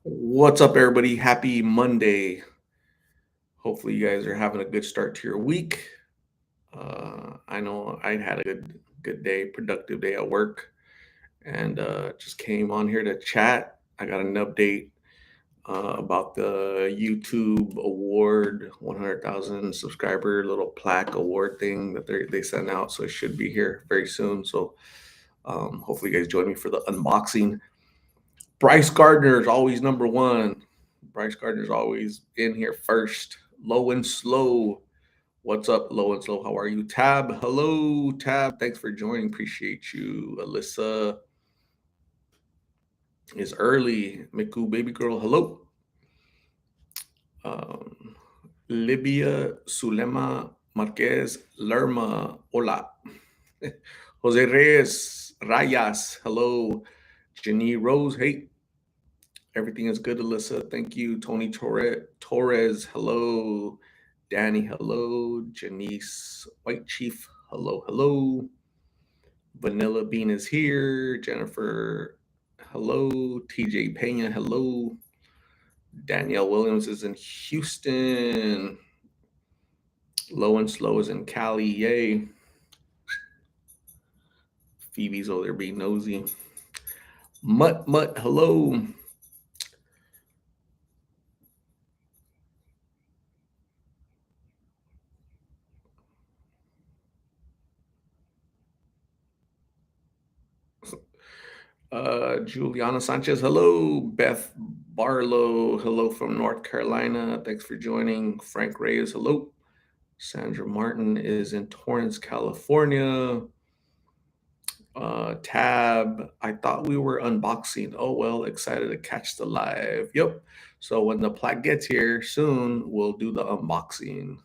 What's up, everybody? Happy Monday. Hopefully, you guys are having a good start to your week. I know I had a good day, productive day at work, and just came on here to chat. I got an update about the YouTube award, 100,000 subscriber little plaque award thing that they sent out. So it should be here very soon. So hopefully, you guys join me for the unboxing. Bryce Gardner is always number one. Bryce Gardner's always in here first. Low and slow. What's up, low and slow? How are you? Tab. Hello, Tab. Thanks for joining. Appreciate you. Alyssa is early. Miku, baby girl. Hello. Um, Libya Sulema Marquez Lerma. Hola. Jose Reyes Rayas. Hello. Jenny Rose. Hey. Everything is good, Alyssa. Thank you. Tony Torres. Hello. Danny. Hello. Janice White Chief. Hello. Hello. Vanilla Bean is here. Jennifer. Hello. TJ Pena. Hello. Danielle Williams is in Houston. Low and Slow is in Cali. Yay. Phoebe's over there being nosy. Mutt Mutt. Hello. Juliana Sanchez, hello. Beth Barlow, hello from North Carolina. Thanks for joining. Frank Reyes, hello. Sandra Martin is in Torrance, California. Tab, I thought we were unboxing. Oh, well, excited to catch the live. Yep. So when the plaque gets here soon, we'll do the unboxing.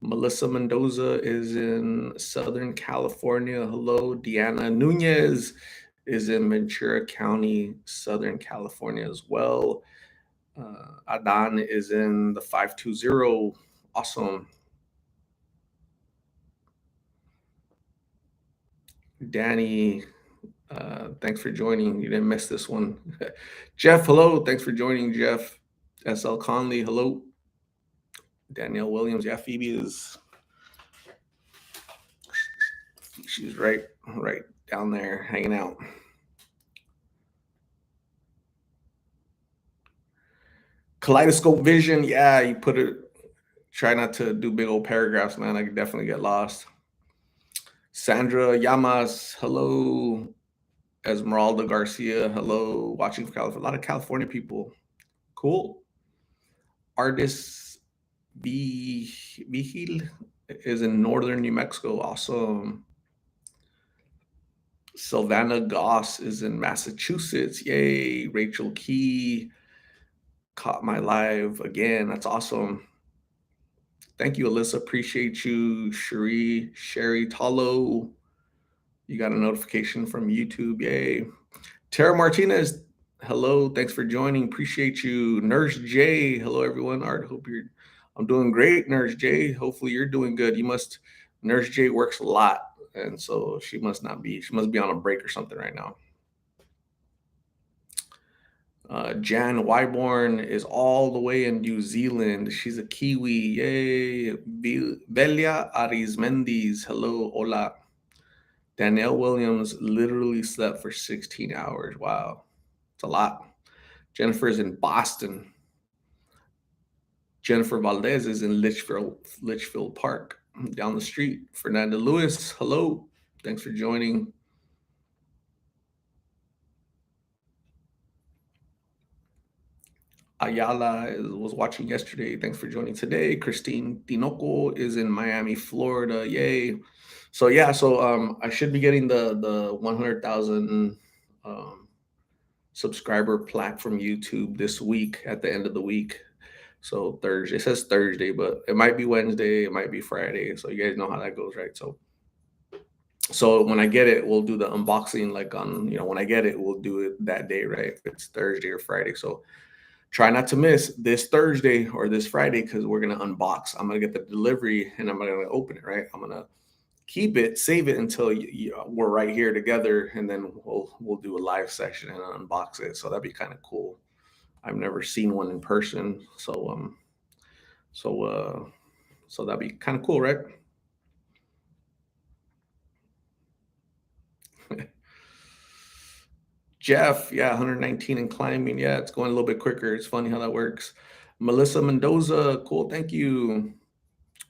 Melissa Mendoza is in Southern California. Hello. Deanna Nunez is in Ventura County, Southern California as well. Adan is in the 520. Awesome. Danny, thanks for joining. You didn't miss this one. Jeff, hello. Thanks for joining, Jeff. SL Conley, hello. Danielle Williams, yeah, Phoebe is, she's right down there hanging out. Kaleidoscope Vision, yeah, you put it, try not to do big old paragraphs, man. I could definitely get lost. Sandra Llamas, hello. Esmeralda Garcia, hello. Watching from California. A lot of California people. Cool. Artist Vigil is in northern New Mexico. Awesome. Sylvana Goss is in Massachusetts. Yay. Rachel Key caught my live again. That's awesome. Thank you, Alyssa. Appreciate you. Sherry Talo. You got a notification from YouTube. Yay. Tara Martinez. Hello. Thanks for joining. Appreciate you. Nurse J. Hello, everyone. Art. Hope you're. I'm doing great, Nurse J. Hopefully you're doing good. You must. Nurse J works a lot, and so she must not be. She must be on a break or something right now. Jan Wyborn is all the way in New Zealand. She's a Kiwi. Yay. Velia Arizmendiz. Hello. Hola. Danielle Williams literally slept for 16 hours. Wow. It's a lot. Jennifer's in Boston. Jennifer Valdez is in Litchfield Park down the street. Fernanda Lewis. Hello. Thanks for joining. Ayala was watching yesterday. Thanks for joining today. Christine Tinoco is in Miami, Florida. Yay. So yeah, I should be getting the 100,000 subscriber plaque from YouTube this week at the end of the week. So Thursday, it says Thursday, but it might be Wednesday, it might be Friday. So you guys know how that goes, right? So when I get it, we'll do the unboxing like on, when I get it, we'll do it that day, right? If it's Thursday or Friday. So try not to miss this Thursday or this Friday because we're gonna unbox. I'm gonna get the delivery and I'm gonna open it, right? I'm gonna keep it, save it until we're right here together, and then we'll do a live session and unbox it. So that'd be kind of cool. I've never seen one in person, so so that'd be kind of cool, right? Jeff, yeah, 119 and climbing. Yeah, it's going a little bit quicker. It's funny how that works. Melissa Mendoza, cool, thank you.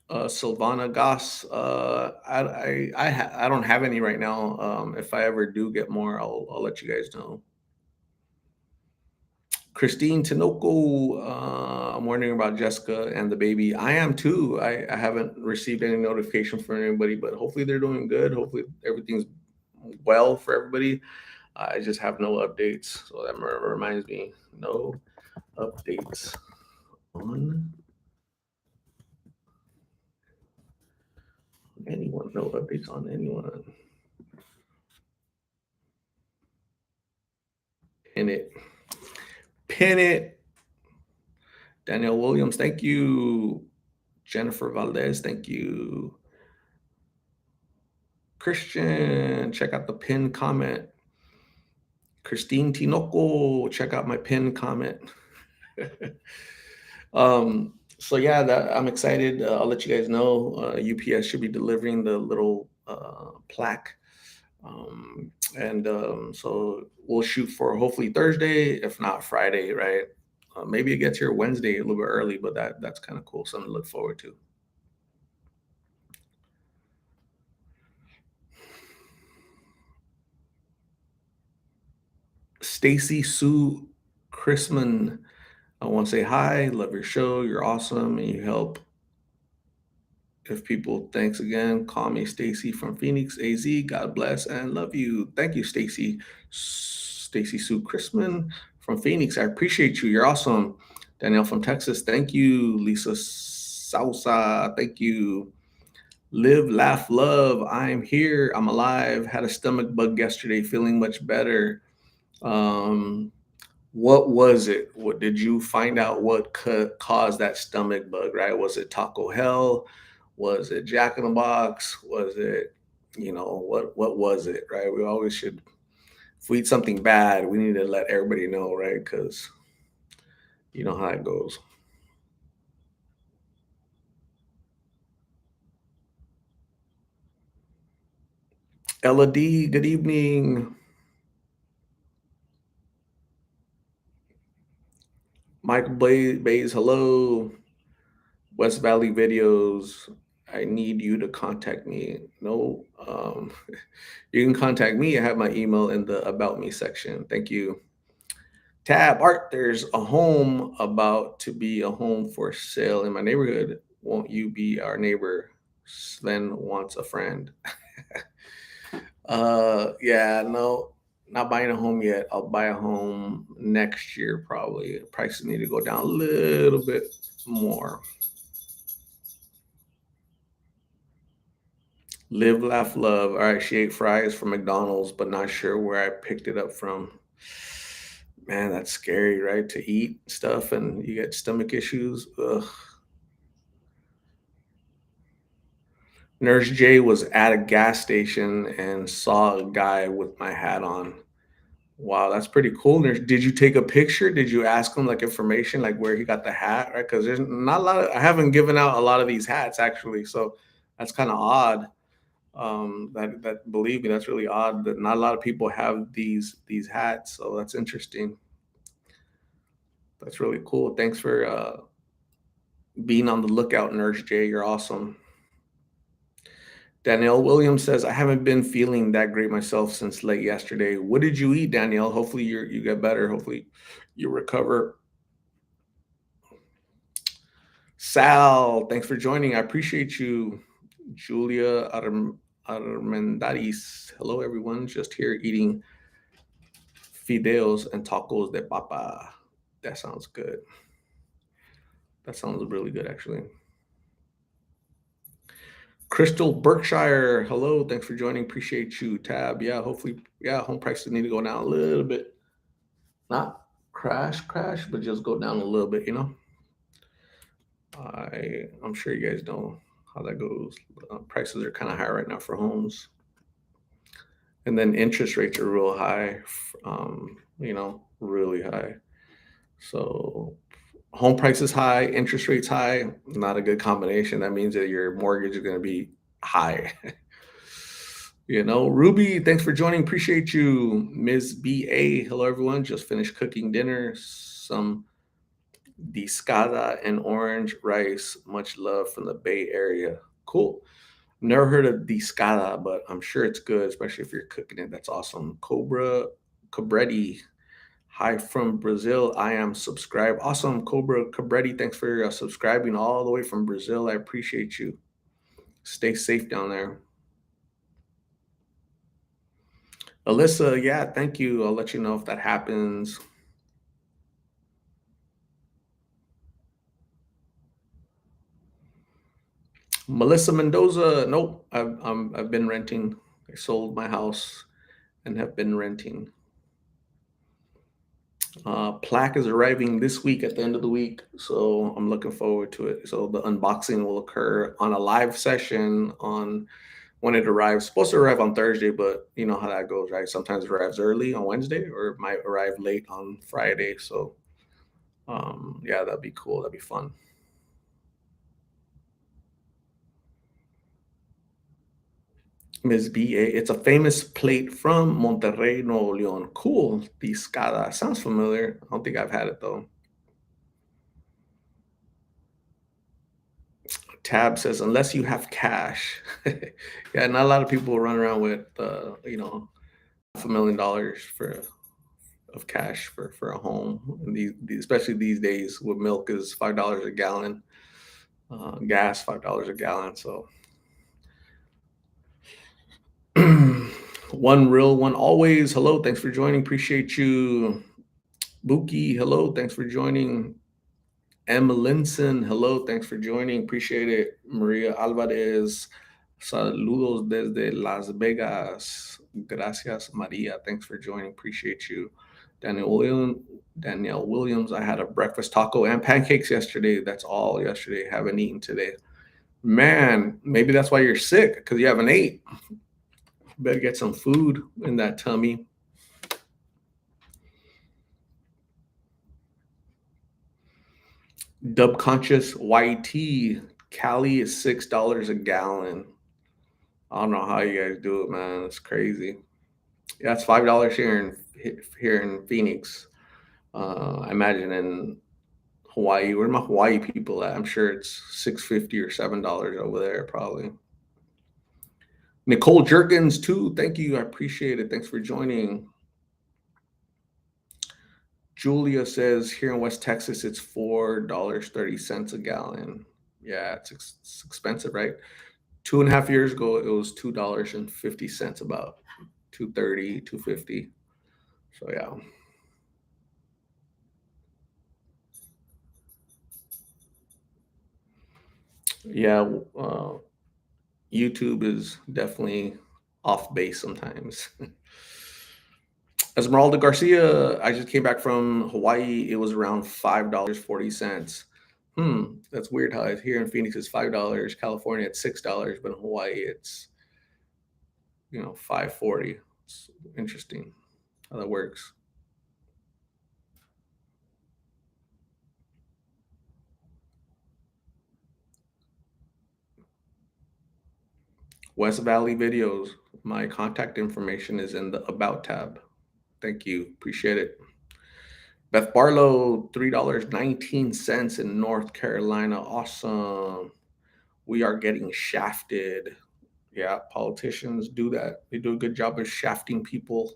Silvana Goss, I don't have any right now. If I ever do get more, I'll let you guys know. Christine Tinoco, I'm wondering about Jessica and the baby. I am too. I haven't received any notification from anybody, but hopefully they're doing good. Hopefully everything's well for everybody. I just have no updates. So that reminds me, no updates on anyone. No updates on anyone. Pin it. Pin it. Danielle Williams, thank you. Jennifer Valdez, thank you. Christian, check out the pinned comment. Christine Tinoco, check out my pinned comment. So yeah, that I'm excited. I'll let you guys know. UPS should be delivering the little plaque. And so we'll shoot for hopefully Thursday, if not Friday, right? Maybe it gets here Wednesday a little bit early, but that's kind of cool. Something to look forward to. Stacy Sue Chrisman, I want to say hi. Love your show. You're awesome, and you help. If people, thanks again. Call me Stacy from Phoenix, AZ. God bless and love you. Thank you, Stacy. Stacy Sue Chrisman from Phoenix. I appreciate you. You're awesome. Danielle from Texas. Thank you. Lisa Salsa. Thank you. Live, laugh, love. I'm here. I'm alive. Had a stomach bug yesterday. Feeling much better. Um, what was it? What did you find out? What caused that stomach bug? Right? Was it Taco Hell? Was it Jack in the Box? Was it, what was it? Right? We always should. If we eat something bad, we need to let everybody know, right? Because you know how it goes. Ella D, good evening. Michael Bays, hello. West Valley Videos, I need you to contact me. No, you can contact me. I have my email in the About Me section. Thank you. Tab Art, there's a home about to be a home for sale in my neighborhood. Won't you be our neighbor? Sven wants a friend. Yeah, no, not buying a home yet. I'll buy a home next year probably. Prices need to go down a little bit more. Live, laugh, love. All right, she ate fries from McDonald's, but not sure where I picked it up from. Man, that's scary, right? To eat stuff and you get stomach issues. Ugh. Nurse J was at a gas station and saw a guy with my hat on. Wow, that's pretty cool. Nurse, did you take a picture? Did you ask him like information, like where he got the hat? Right? Because there's not a lot of, I haven't given out a lot of these hats actually. So that's kind of odd. That believe me, that's really odd that not a lot of people have these hats. So that's interesting. That's really cool. Thanks for being on the lookout, Nurse J. You're awesome. Danielle Williams says, I haven't been feeling that great myself since late yesterday. What did you eat, Danielle? Hopefully you get better. Hopefully you recover. Sal, thanks for joining. I appreciate you. Julia Armendariz. Hello, everyone. Just here eating fideos and tacos de papa. That sounds good. That sounds really good, actually. Crystal Berkshire, hello. Thanks for joining. Appreciate you. Tab, yeah. Hopefully, yeah. Home prices need to go down a little bit. Not crash, but just go down a little bit. I'm sure you guys know how that goes. Prices are kind of high right now for homes, and then interest rates are real high. Really high. So home prices high, interest rates high, not a good combination. That means that your mortgage is going to be high. Ruby, thanks for joining. Appreciate you. Ms. BA, hello everyone. Just finished cooking dinner. Some discada and orange rice. Much love from the Bay Area. Cool. Never heard of discada, but I'm sure it's good, especially if you're cooking it. That's awesome. Cobra Cabretti, hi from Brazil. I am subscribed. Awesome, Cobra Cabretti. Thanks for subscribing all the way from Brazil. I appreciate you. Stay safe down there. Alyssa, yeah, thank you. I'll let you know if that happens. Melissa Mendoza, nope. I've been renting. I sold my house and have been renting. Plaque is arriving this week at the end of the week, so I'm looking forward to it. So the unboxing will occur on a live session on when it arrives. Supposed to arrive on Thursday, but you know how that goes, right? Sometimes it arrives early on Wednesday, or it might arrive late on Friday. So, yeah, that'd be cool. That'd be fun. Ms. BA, it's a famous plate from Monterrey, Nuevo León. Cool. Discada. Sounds familiar. I don't think I've had it though. Tab says, unless you have cash. Yeah, not a lot of people run around with, $500,000 of cash for a home. And especially these days, with milk is $5 a gallon, gas $5 a gallon. So one real one always. Hello, thanks for joining. Appreciate you. Buki, hello, thanks for joining. Emma Linson, hello, thanks for joining. Appreciate it. Maria Alvarez, saludos desde Las Vegas. Gracias, Maria. Thanks for joining. Appreciate you. Danielle Williams, I had a breakfast taco and pancakes yesterday. That's all yesterday. Haven't eaten today. Man, maybe that's why you're sick, because you haven't ate. Better get some food in that tummy. Dub Conscious YT, Cali is $6 a gallon. I don't know how you guys do it, man. It's crazy. Yeah, it's $5 here in Phoenix. I imagine in Hawaii, where my Hawaii people at? I'm sure it's $6.50 or $7 over there, probably. Nicole Jerkins, too. Thank you. I appreciate it. Thanks for joining. Julia says here in West Texas, it's $4.30 a gallon. Yeah, it's expensive, right? 2.5 years ago, it was $2.50, about 2.30, 2.50. So yeah. Yeah, YouTube is definitely off base sometimes. Esmeralda Garcia, I just came back from Hawaii. It was around $5.40. That's weird how here in Phoenix it's $5, California it's $6, but in Hawaii it's $5.40. It's interesting how that works. West Valley Videos. My contact information is in the About tab. Thank you. Appreciate it. Beth Barlow, $3.19 in North Carolina. Awesome. We are getting shafted. Yeah, politicians do that. They do a good job of shafting people.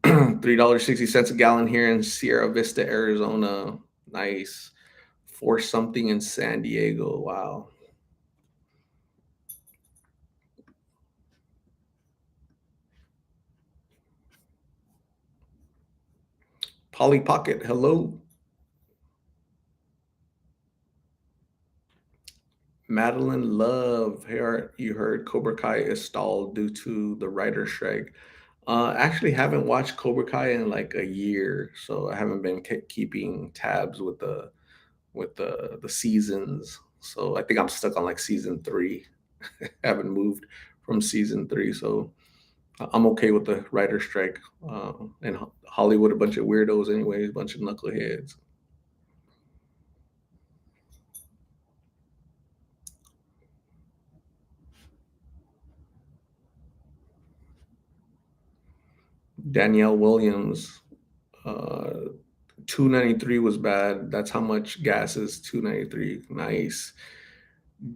$3.60 a gallon here in Sierra Vista, Arizona. Nice. For something in San Diego. Wow. Polly Pocket, hello. Madeline Love, here you heard Cobra Kai is stalled due to the writer strike. Actually, haven't watched Cobra Kai in like a year, so I haven't been keeping tabs with with the seasons. So I think I'm stuck on like season three. Haven't moved from season three, so I'm okay with the writer strike. And Hollywood, a bunch of weirdos, anyways, a bunch of knuckleheads. Danielle Williams, uh, 293 was bad. That's how much gas is 293. Nice.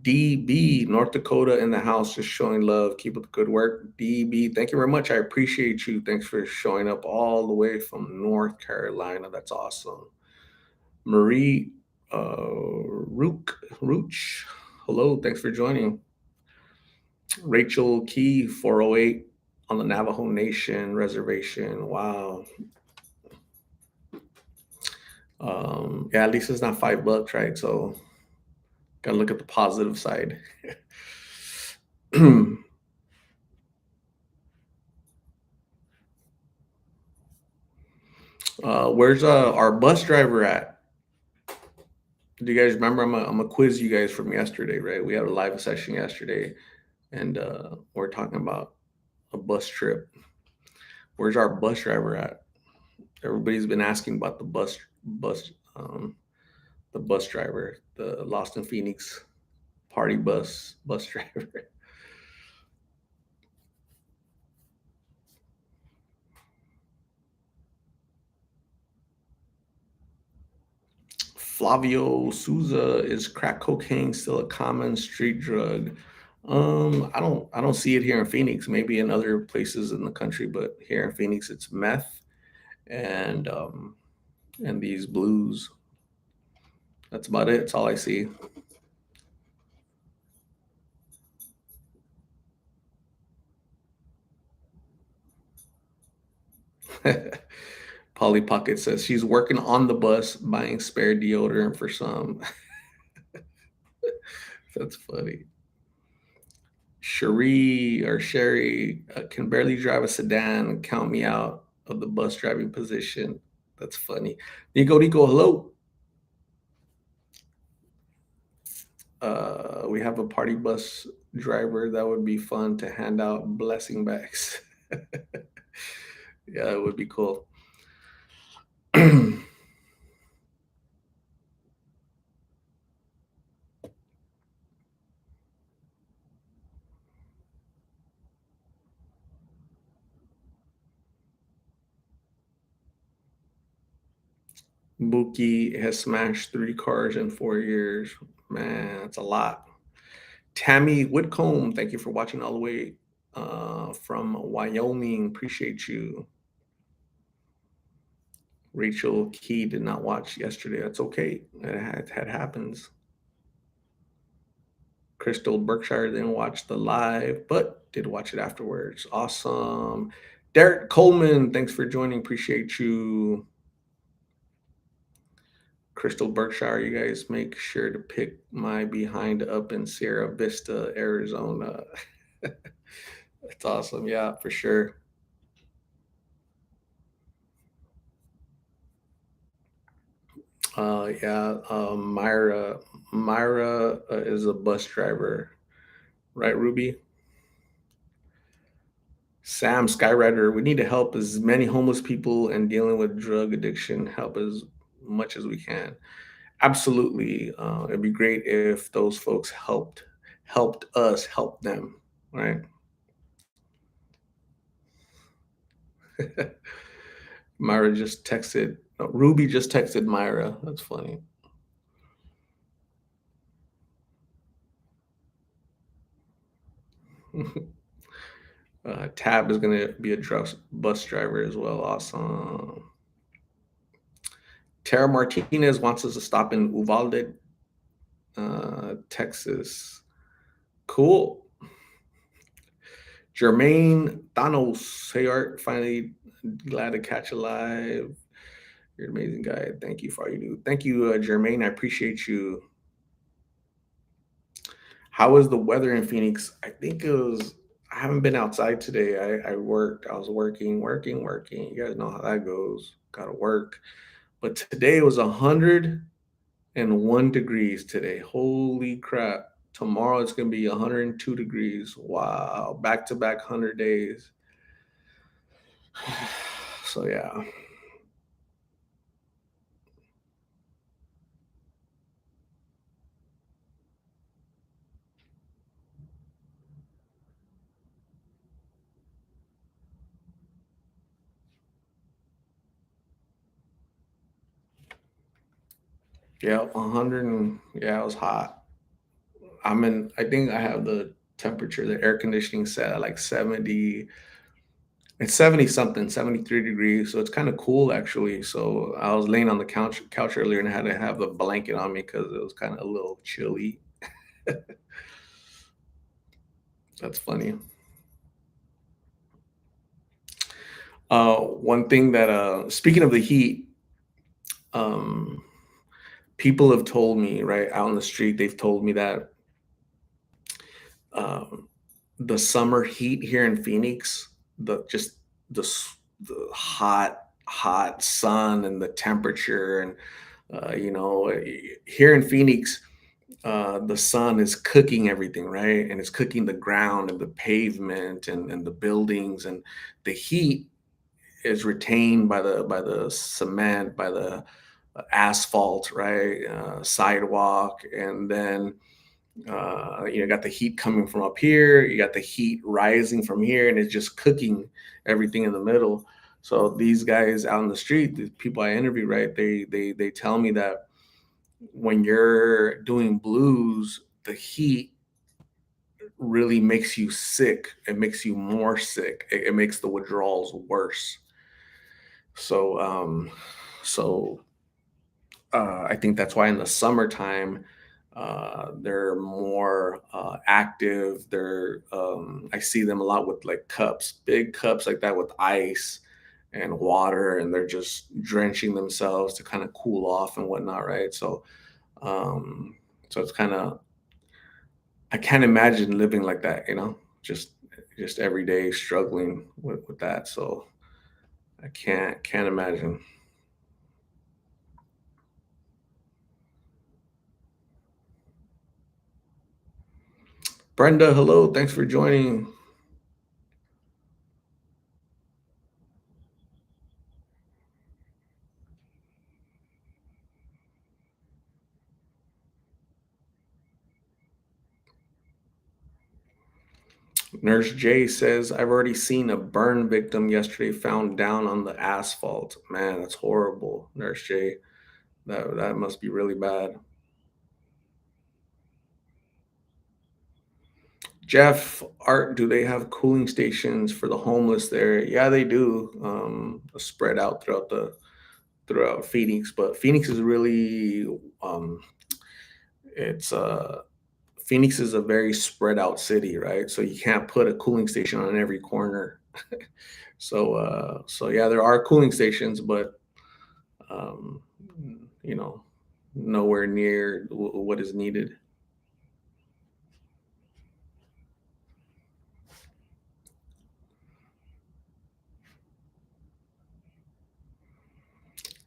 DB, North Dakota in the house, just showing love. Keep up the good work. DB, thank you very much. I appreciate you. Thanks for showing up all the way from North Carolina. That's awesome. Marie Rooch, hello. Thanks for joining. Rachel Key, 408 on the Navajo Nation reservation. Wow. Yeah, at least it's not $5, right? So gotta look at the positive side. Where's our bus driver at? Do you guys remember? I'm a quiz you guys from yesterday, right? We had a live session yesterday, and we're talking about a bus trip. Where's our bus driver at? Everybody's been asking about the bus driver, the Lost in Phoenix party bus driver. Flavio Souza, is crack cocaine still a common street drug? I don't see it here in Phoenix. Maybe in other places in the country, but here in Phoenix, it's meth and these blues. That's about it. That's all I see. Polly Pocket says she's working on the bus buying spare deodorant for some. That's funny. Sherry can barely drive a sedan. Count me out of the bus driving position. That's funny. Nico, hello. We have a party bus driver. That would be fun to hand out blessing bags. Yeah, it would be cool. Buki has smashed 3 cars in 4 years. Man, that's a lot. Tammy Whitcomb, thank you for watching all the way from Wyoming. Appreciate you. Rachel Key did not watch yesterday. That's okay. It happens. Crystal Berkshire didn't watch the live, but did watch it afterwards. Awesome. Derek Coleman, thanks for joining. Appreciate you. Crystal Berkshire, you guys make sure to pick my behind up in Sierra Vista, Arizona. That's awesome. Yeah, for sure. Yeah, Myra is a bus driver, right, Ruby? Sam Skyrider, we need to help as many homeless people and dealing with drug addiction. Help as much as we can. Absolutely, it'd be great if those folks helped us help them, right? Myra just texted. No, Ruby just texted Myra. That's funny. Tab is gonna be a bus driver as well. Awesome. Tara Martinez wants us to stop in Uvalde, Texas. Cool. Jermaine Thanos, hey Art, finally glad to catch you live. You're an amazing guy. Thank you for all you do. Thank you, Jermaine. I appreciate you. How was the weather in Phoenix? I think it was. I haven't been outside today. I worked. I was working. You guys know how that goes. Got to work. But today it was 100. and 1 degrees today. Holy crap. Tomorrow it's gonna be 102 degrees. Wow. Back to back 100 days. So yeah. Yeah, 100 and yeah, it was hot. I think I have the temperature, the air conditioning set at like 70. It's 70 something, 73 degrees. So it's kind of cool actually. So I was laying on the couch earlier and I had to have a blanket on me because it was kind of a little chilly. That's funny. One thing that speaking of the heat, um people have told me, right, out on the street, they've told me that um the summer heat here in Phoenix, the hot sun and the temperature and here in Phoenix, the sun is cooking everything, right? And it's cooking the ground and the pavement and the buildings, and the heat is retained by the cement, by the asphalt, right? Sidewalk, and then got the heat coming from up here, you got the heat rising from here, and it's just cooking everything in the middle. So these guys out in the street, the people I interview, right, they tell me that when you're doing blues, the heat really makes you sick. It makes you more sick. It makes the withdrawals worse. So so I think that's why in the summertime, they're more active. I see them a lot with like cups, big cups like that with ice and water, and they're just drenching themselves to kind of cool off and whatnot, right? Um, so it's kind of, I can't imagine living like that, just every day struggling with that. So I can't imagine. Brenda, hello, thanks for joining. Nurse J says, I've already seen a burn victim yesterday found down on the asphalt. Man, that's horrible, Nurse J. That must be really bad. Jeff, Art, do they have cooling stations for the homeless there? Yeah, they do. Spread out throughout Phoenix, but Phoenix is really it's Phoenix is a very spread out city, right? So you can't put a cooling station on every corner. So yeah, there are cooling stations, but um, you know, nowhere near what is needed.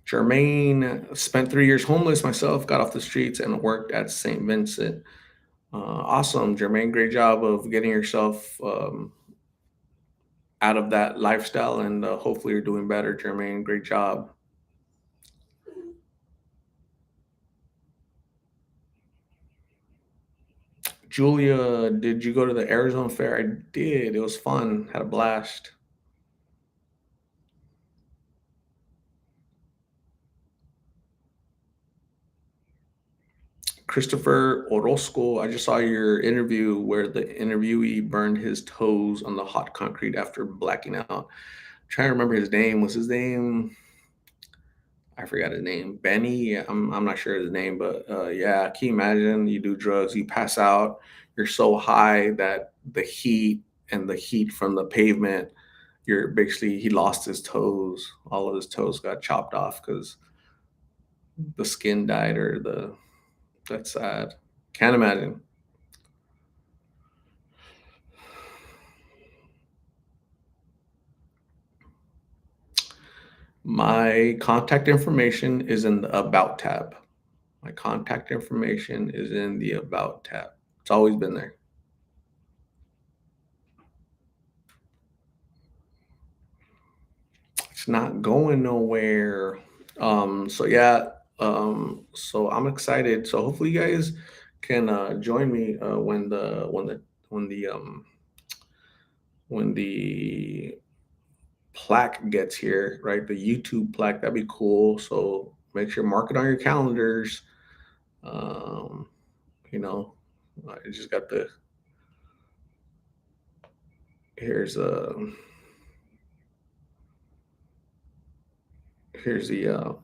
Jermaine spent 3 years homeless myself, got off the streets and worked at St. Vincent. Awesome, Jermaine. Great job of getting yourself out of that lifestyle, and hopefully you're doing better, Jermaine. Great job. Julia, did you go to the Arizona Fair? I did. It was fun. Had a blast. Christopher Orozco, I just saw your interview where the interviewee burned his toes on the hot concrete after blacking out. I'm trying to remember his name. Was his name? I forgot his name. Benny. Yeah, I'm not sure his name, but yeah. Can you imagine? You do drugs, you pass out, you're so high that the heat from the pavement, you're basically he lost his toes. All of his toes got chopped off because the skin died or the that's sad. Can't imagine. My contact information is in the About tab. My contact information is in the About tab. It's always been there. It's not going nowhere. So yeah, so I'm excited. So hopefully you guys can join me when the plaque gets here, right? The YouTube plaque, that'd be cool. So make sure mark it on your calendars. Um, you know, I just got the here's here's the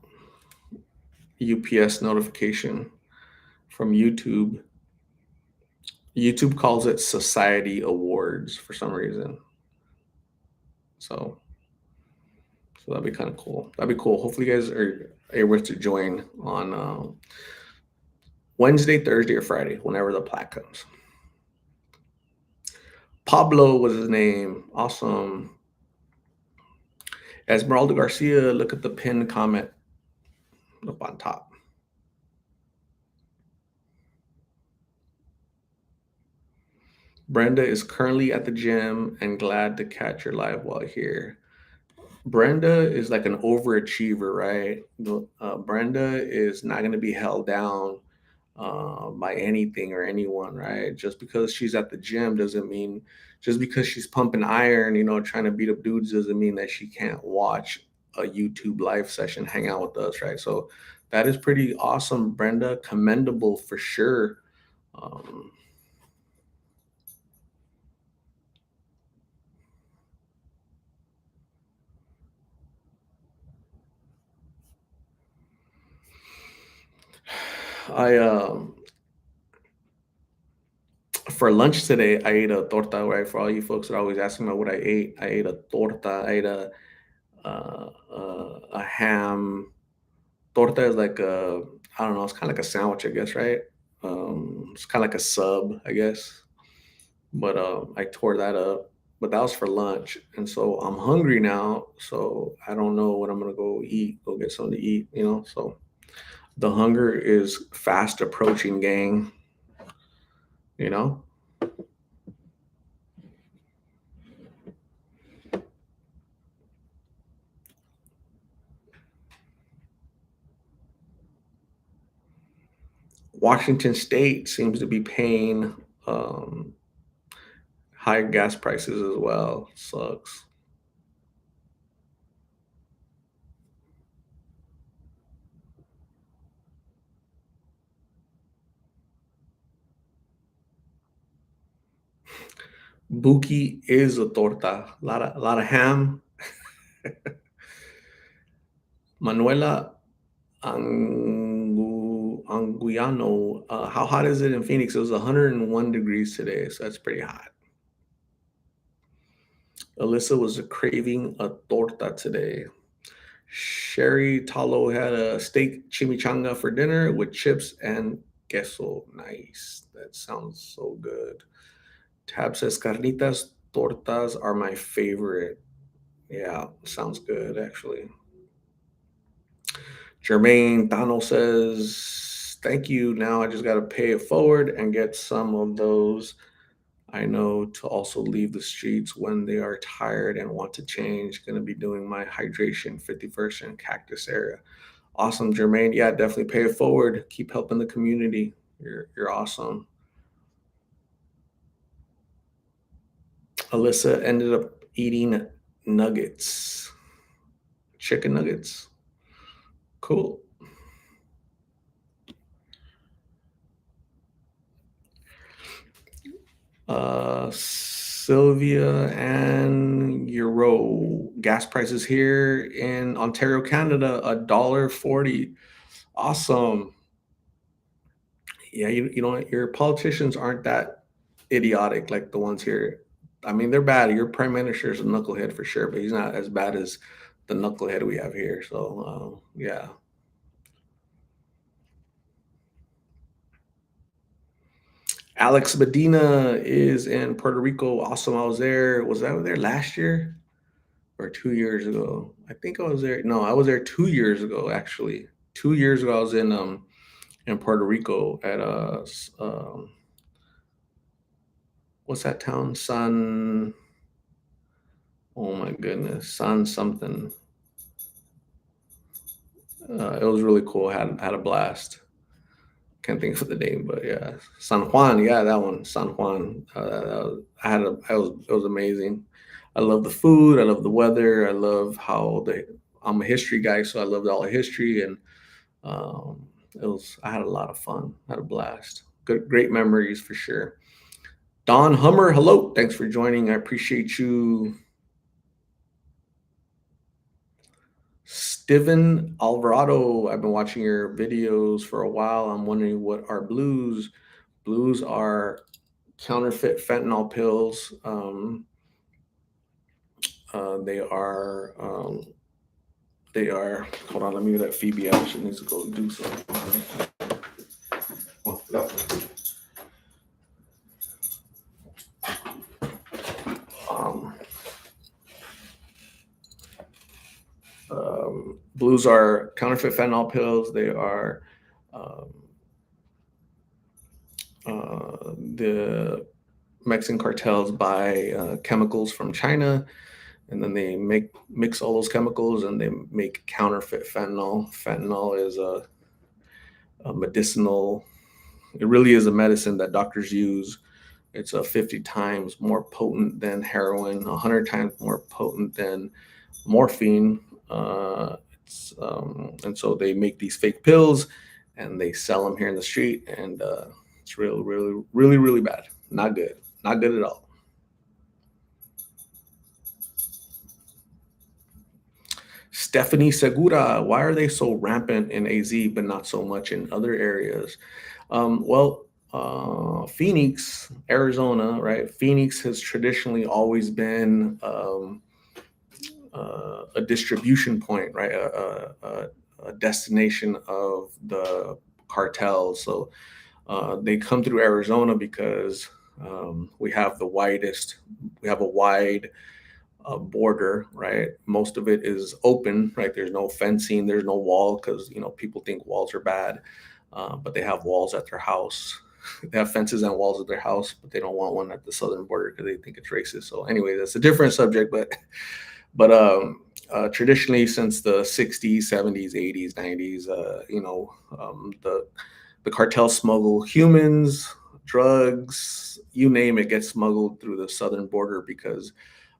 UPS notification from YouTube. YouTube calls it Society Awards for some reason. So so that'd be kind of cool. That'd be cool. Hopefully you guys are able to join on Wednesday, Thursday, or Friday, whenever the plaque comes. Pablo was his name. Awesome. Esmeralda Garcia, look at the pinned comment up on top. Brenda is currently at the gym and glad to catch her live while here. Brenda is like an overachiever, right? Brenda is not going to be held down by anything or anyone, right? Just because she's at the gym doesn't mean, just because she's pumping iron, trying to beat up dudes doesn't mean that she can't watch a YouTube live session, hang out with us, right? So that is pretty awesome, Brenda. Commendable for sure. Um, I For lunch today, I ate a torta, right? For all you folks that are always asking me what I ate a torta. I ate a ham. Torta is like I don't know, it's kind of like a sandwich, I guess, right? It's kind of like a sub, I guess. But I tore that up. But that was for lunch, and so I'm hungry now. So I don't know what I'm gonna go eat. Go get something to eat, So the hunger is fast approaching, gang. You know. Washington State seems to be paying um, high gas prices as well. Sucks. Buki is a torta. A lot of ham. Manuela Anguiano. How hot is it in Phoenix? It was 101 degrees today, so that's pretty hot. Alyssa was craving a torta today. Sherry Talo had a steak chimichanga for dinner with chips and queso. Nice. That sounds so good. Tab says carnitas tortas are my favorite. Yeah, sounds good actually. Jermaine Donald says, thank you. Now I just got to pay it forward and get some of those I know to also leave the streets when they are tired and want to change. Going to be doing my hydration 51st and Cactus area. Awesome, Jermaine. Yeah, definitely pay it forward. Keep helping the community. You're awesome. Alyssa ended up eating nuggets, chicken nuggets. Cool. Sylvia and Euro gas prices here in Ontario, Canada, $1.40. Awesome. Yeah, you know what? Your politicians aren't that idiotic like the ones here. I mean, they're bad. Your prime minister is a knucklehead for sure, but he's not as bad as the knucklehead we have here. So, yeah. Alex Medina is in Puerto Rico. Awesome. I was there. Was I there last year or 2 years ago? I think I was there. No, I was there 2 years ago, actually. 2 years ago, I was in in Puerto Rico at what's that town? Oh my goodness, San something. It was really cool. Had a blast. Can't think of the name, but yeah, San Juan. Yeah, that one, San Juan. It was amazing. I love the food. I love the weather. I love how the I'm a history guy, so I loved all the history, and it was. I had a lot of fun. Had a blast. Good, great memories for sure. Don Hummer, hello. Thanks for joining. I appreciate you. Steven Alvarado, I've been watching your videos for a while. I'm wondering what are blues. Blues are counterfeit fentanyl pills. They are. They are. Hold on, let me let Phoebe out. She needs to go do something. Oh, no. Um, Blues are counterfeit fentanyl pills. They are um, the Mexican cartels buy chemicals from China, and then they mix all those chemicals and they make counterfeit fentanyl. Fentanyl is a medicinal. It really is a medicine that doctors use. It's a 50 times more potent than heroin, 100 times more potent than morphine. And so they make these fake pills and they sell them here in the street, and it's really bad. Not good. Not good at all. Stephanie Segura, why are they so rampant in AZ but not so much in other areas? Phoenix, Arizona, right? Phoenix has traditionally always been a distribution point, right? A destination of the cartels. So they come through Arizona because we have a wide border, right? Most of it is open, right? There's no fencing, there's no wall because people think walls are bad, but they have walls at their house. They have fences and walls at their house, but they don't want one at the southern border because they think it's racist. So anyway, that's a different subject, but traditionally since the 60s, 70s, 80s, 90s, the cartels smuggle humans, drugs, you name it, gets smuggled through the southern border because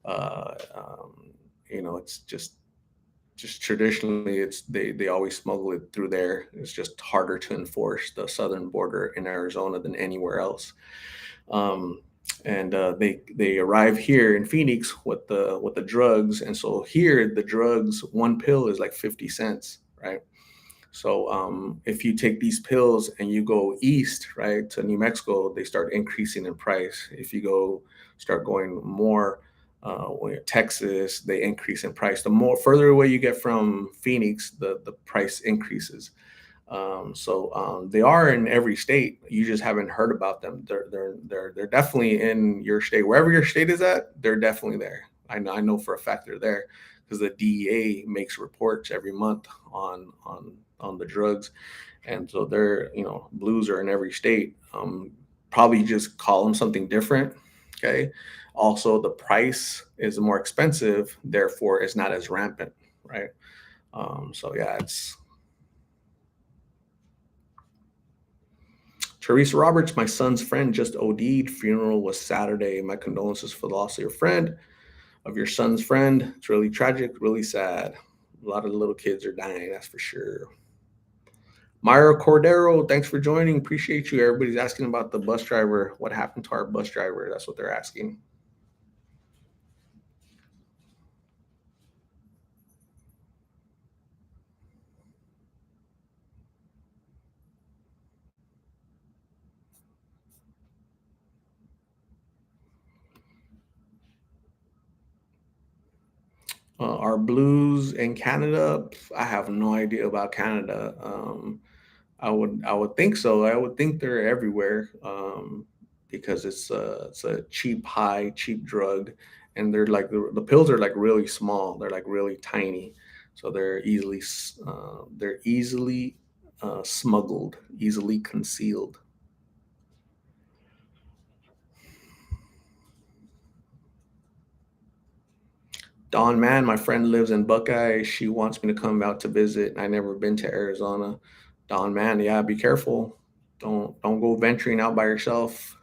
uh, um, it's just traditionally they always smuggle it through there. It's just harder to enforce the southern border in Arizona than anywhere else. Um, and they arrive here in Phoenix with the drugs, and so here the drugs, one pill is like 50 cents, right? So if you take these pills and you go east, right, to New Mexico, they start increasing in price. If you go start going more Texas, they increase in price. The more further away you get from Phoenix, the price increases. They are in every state. You just haven't heard about them. They're definitely in your state. Wherever your state is at, they're definitely there. I know for a fact they're there because the DEA makes reports every month on the drugs, and so they're blues are in every state. Probably just call them something different. Okay. Also, the price is more expensive, therefore it's not as rampant, right? So yeah, it's Teresa Roberts, my son's friend, just OD'd. Funeral was Saturday. My condolences for the loss of your friend, of your son's friend. It's really tragic, really sad. A lot of the little kids are dying, that's for sure. Myra Cordero, thanks for joining. Appreciate you. Everybody's asking about the bus driver. What happened to our bus driver? That's what they're asking. Are blues in Canada? I have no idea about Canada. I would think so. I would think they're everywhere because it's a cheap high, cheap drug, and they're like the pills are like really small. They're like really tiny, so they're easily smuggled, easily concealed. Dawn, man, my friend lives in Buckeye. She wants me to come out to visit. I never been to Arizona. Dawn, man, yeah, be careful. Don't go venturing out by yourself.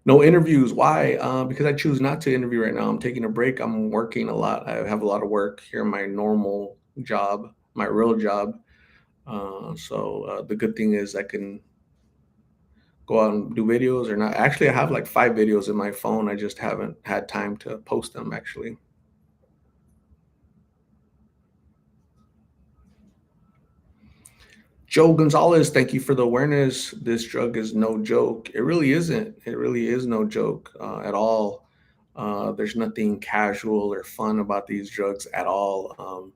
No interviews. Why? Because I choose not to interview right now. I'm taking a break. I'm working a lot. I have a lot of work here in my normal job, my real job. The good thing is I can go out and do videos or not. Actually, I have like 5 videos in my phone. I just haven't had time to post them actually. Joe Gonzalez, thank you for the awareness. This drug is no joke. It really isn't. It really is no joke at all. There's nothing casual or fun about these drugs at all.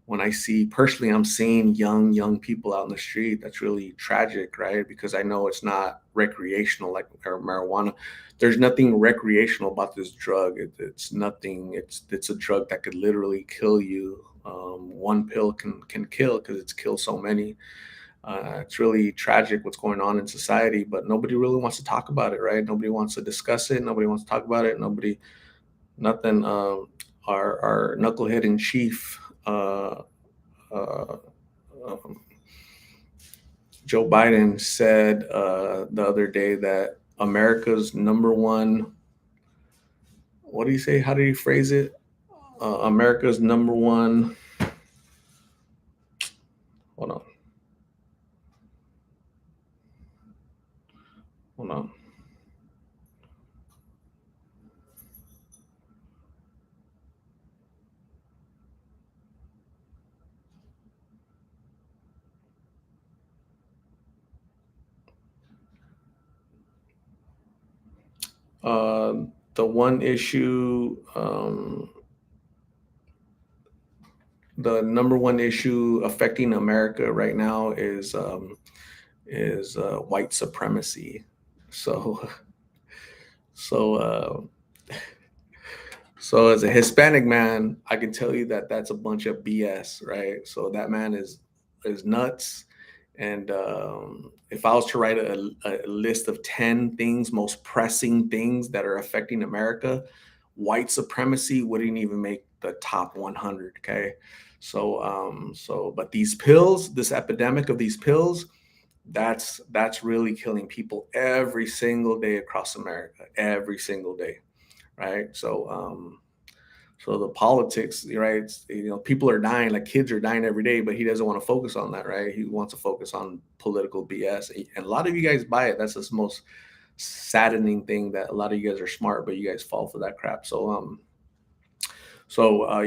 When I see personally, I'm seeing young people out in the street. That's really tragic, right? Because I know it's not recreational like marijuana. There's nothing recreational about this drug. It's nothing. It's a drug that could literally kill you. One pill can kill because it's killed so many. It's really tragic what's going on in society, but nobody really wants to talk about it, right? Nobody wants to discuss it. Nobody wants to talk about it. Nobody, nothing. Our knucklehead in chief, uh, um, Joe Biden, said the other day that America's number one. What do you say? How did he phrase it? America's number one. Hold on. Hold on. The one issue. The number one issue affecting America right now is white supremacy. So so so as a Hispanic man, I can tell you that that's a bunch of BS, right? So that man is nuts. And if I was to write a list of 10 things, most pressing things that are affecting America, white supremacy wouldn't even make the top 100. Okay. But these pills, this epidemic of these pills, that's really killing people every single day across America, every single day. Right. So the politics, right? People are dying, like kids are dying every day, but he doesn't want to focus on that, right? He wants to focus on political BS, and a lot of you guys buy it. That's the most saddening thing that a lot of you guys are smart, but you guys fall for that crap.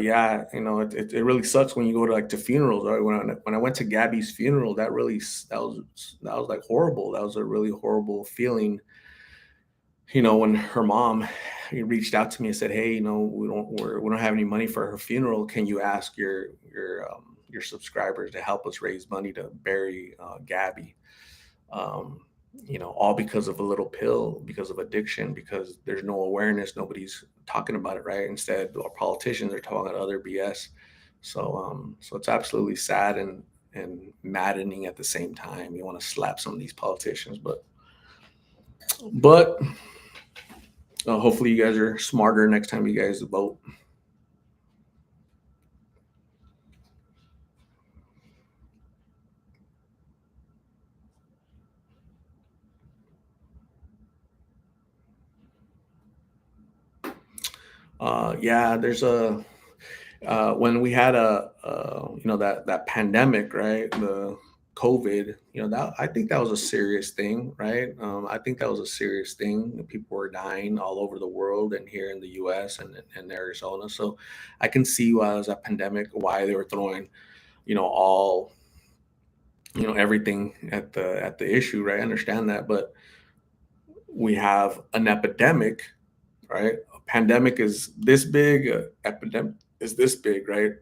Yeah, it really sucks when you go to like to funerals. Right? When I went to Gabby's funeral, that was like horrible. That was a really horrible feeling, when her mom reached out to me and said, "Hey, we don't have any money for her funeral. Can you ask your subscribers to help us raise money to bury Gabby?" Um, all because of a little pill, because of addiction, because there's no awareness. Nobody's talking about it, right? Instead, our politicians are talking about other BS. So it's absolutely sad and maddening at the same time. You want to slap some of these politicians, but hopefully, you guys are smarter next time you guys vote. Yeah, there's a when we had that pandemic, right? The COVID, that I think that was a serious thing, right? I think that was a serious thing. People were dying all over the world and here in the U.S. and Arizona. So I can see why it was a pandemic, why they were throwing, all everything at the issue, right? I understand that, but we have an epidemic, right? A pandemic is this big, epidemic is this big, right?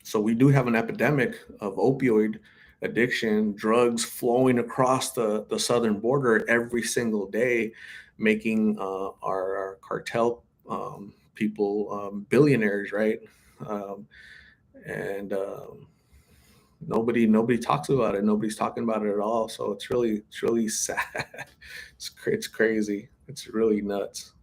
So we do have an epidemic of opioid addiction, drugs flowing across the southern border every single day, making our cartel people billionaires, right? Um, and nobody talks about it. Nobody's talking about it at all. So it's really sad. It's crazy. It's really nuts.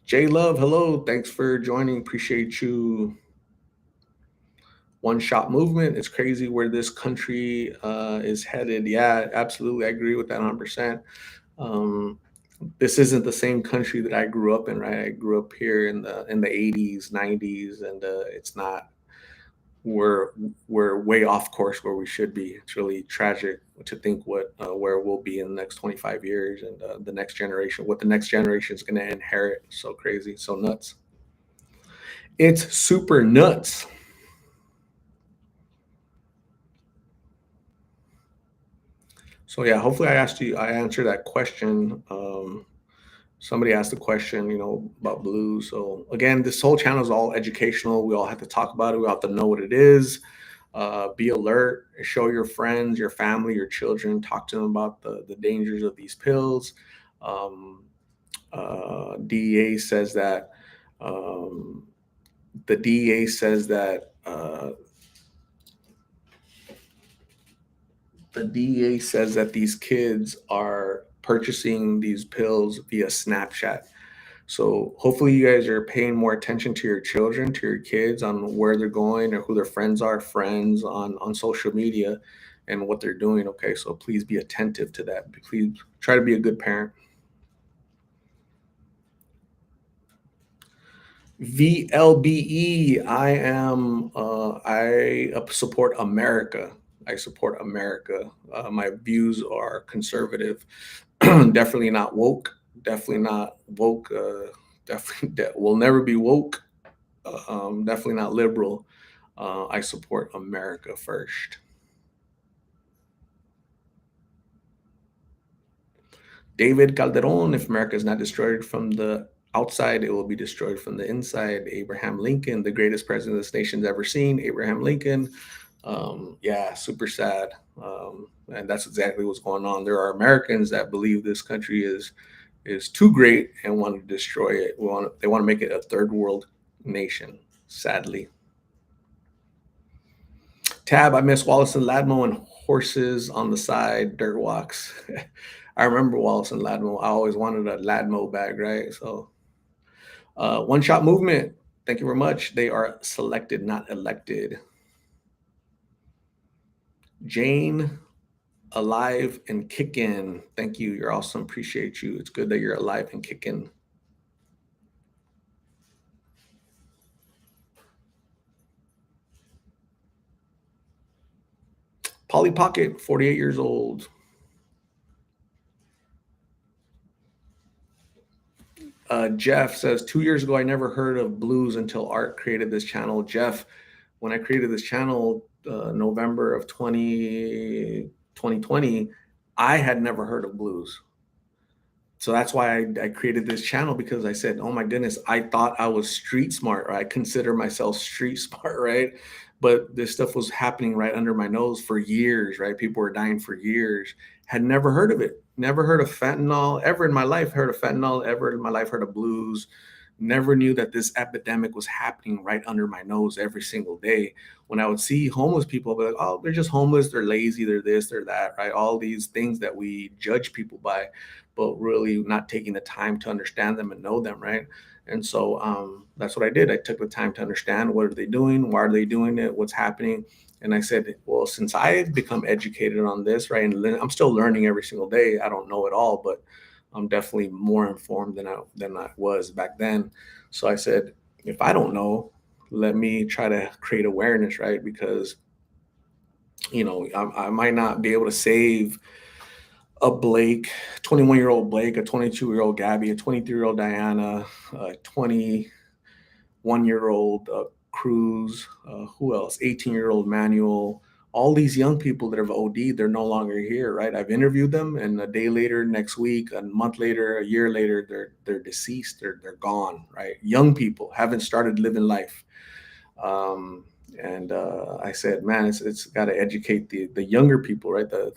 J Love, hello. Thanks for joining. Appreciate you. One shot movement. It's crazy where this country is headed. Yeah, absolutely. I agree with that 100%. Um, this isn't the same country that I grew up in, right? I grew up here in the 80s, 90s, and it's not. We're we're way off course where we should be. It's really tragic to think what where we'll be in the next 25 years and the next generation, what the next generation is going to inherit. So crazy, so nuts. It's super nuts. So yeah, hopefully I answered that question. Somebody asked a question, about blues. So again, this whole channel is all educational. We all have to talk about it. We all have to know what it is. Be alert. Show your friends, your family, your children. Talk to them about the dangers of these pills. Um, DEA says that um, the DEA says that these kids are purchasing these pills via Snapchat. So hopefully you guys are paying more attention to your children, to your kids on where they're going or who their friends are, friends on social media and what they're doing. Okay. So please be attentive to that. Please try to be a good parent. VLBE, I support America. I support America. My views are conservative, definitely not woke, definitely not woke, definitely will never be woke, definitely not liberal. I support America first. David Calderon, if America is not destroyed from the outside, it will be destroyed from the inside. Abraham Lincoln, the greatest president this nation's ever seen. Abraham Lincoln. Yeah, super sad. And that's exactly what's going on. There are Americans that believe this country is too great and want to destroy it. They want to make it a third world nation, sadly. Tab, I miss Wallace and Ladmo and horses on the side, dirt walks. I remember Wallace and Ladmo. I always wanted a Ladmo bag, right? So, one shot movement. Thank you very much. They are selected, not elected. Jane, alive and kicking. Thank you. You're awesome. Appreciate you. It's good that you're alive and kicking. Polly Pocket, 48 years old. Jeff says 2 years ago, I never heard of blues until Art created this channel. Jeff, when I created this channel, November of 2020, I had never heard of blues. So that's why I created this channel because I said, oh my goodness, I thought I was street smart, or I consider myself street smart, right? But this stuff was happening right under my nose for years, right? People were dying for years. Had never heard of it. Never heard of fentanyl ever in my life. Heard of fentanyl ever in my life. Heard of blues. Never knew that this epidemic was happening right under my nose every single day. When I would see homeless people, I'd be like, oh, they're just homeless. They're lazy. They're this, they're that, right? All these things that we judge people by, but really not taking the time to understand them and know them, right? And so that's what I did. I took the time to understand, what are they doing, why are they doing it, what's happening. And I said, well, since I've become educated on this, right, and I'm still learning every single day. I don't know it all, but I'm definitely more informed than I was back then. So I said, if I don't know, let me try to create awareness, right? Because I might not be able to save a Blake, 21-year-old Blake, a 22-year-old Gabby, a 23-year-old Diana, a 21-year-old Cruz, who else? 18-year-old Manuel. All these young people that have OD'd, they're no longer here, right? I've interviewed them, and a day later, next week, a month later, a year later, they're deceased. They're gone, right? Young people haven't started living life. Um, and I said, man, it's got to educate the younger people, right? The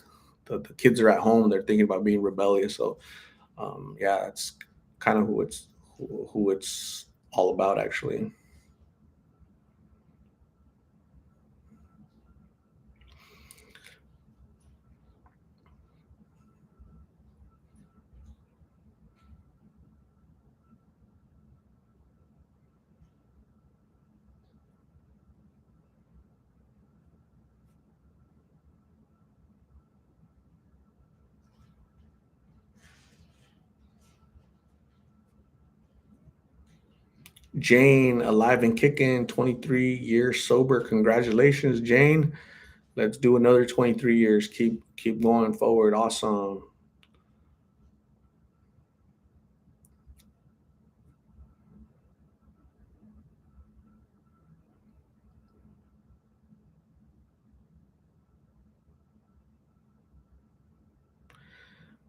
kids are at home, they're thinking about being rebellious. So yeah, it's kind of who it's all about, actually. Jane, alive and kicking, 23 years sober. Congratulations, Jane. Let's do another 23 years. Keep going forward. Awesome.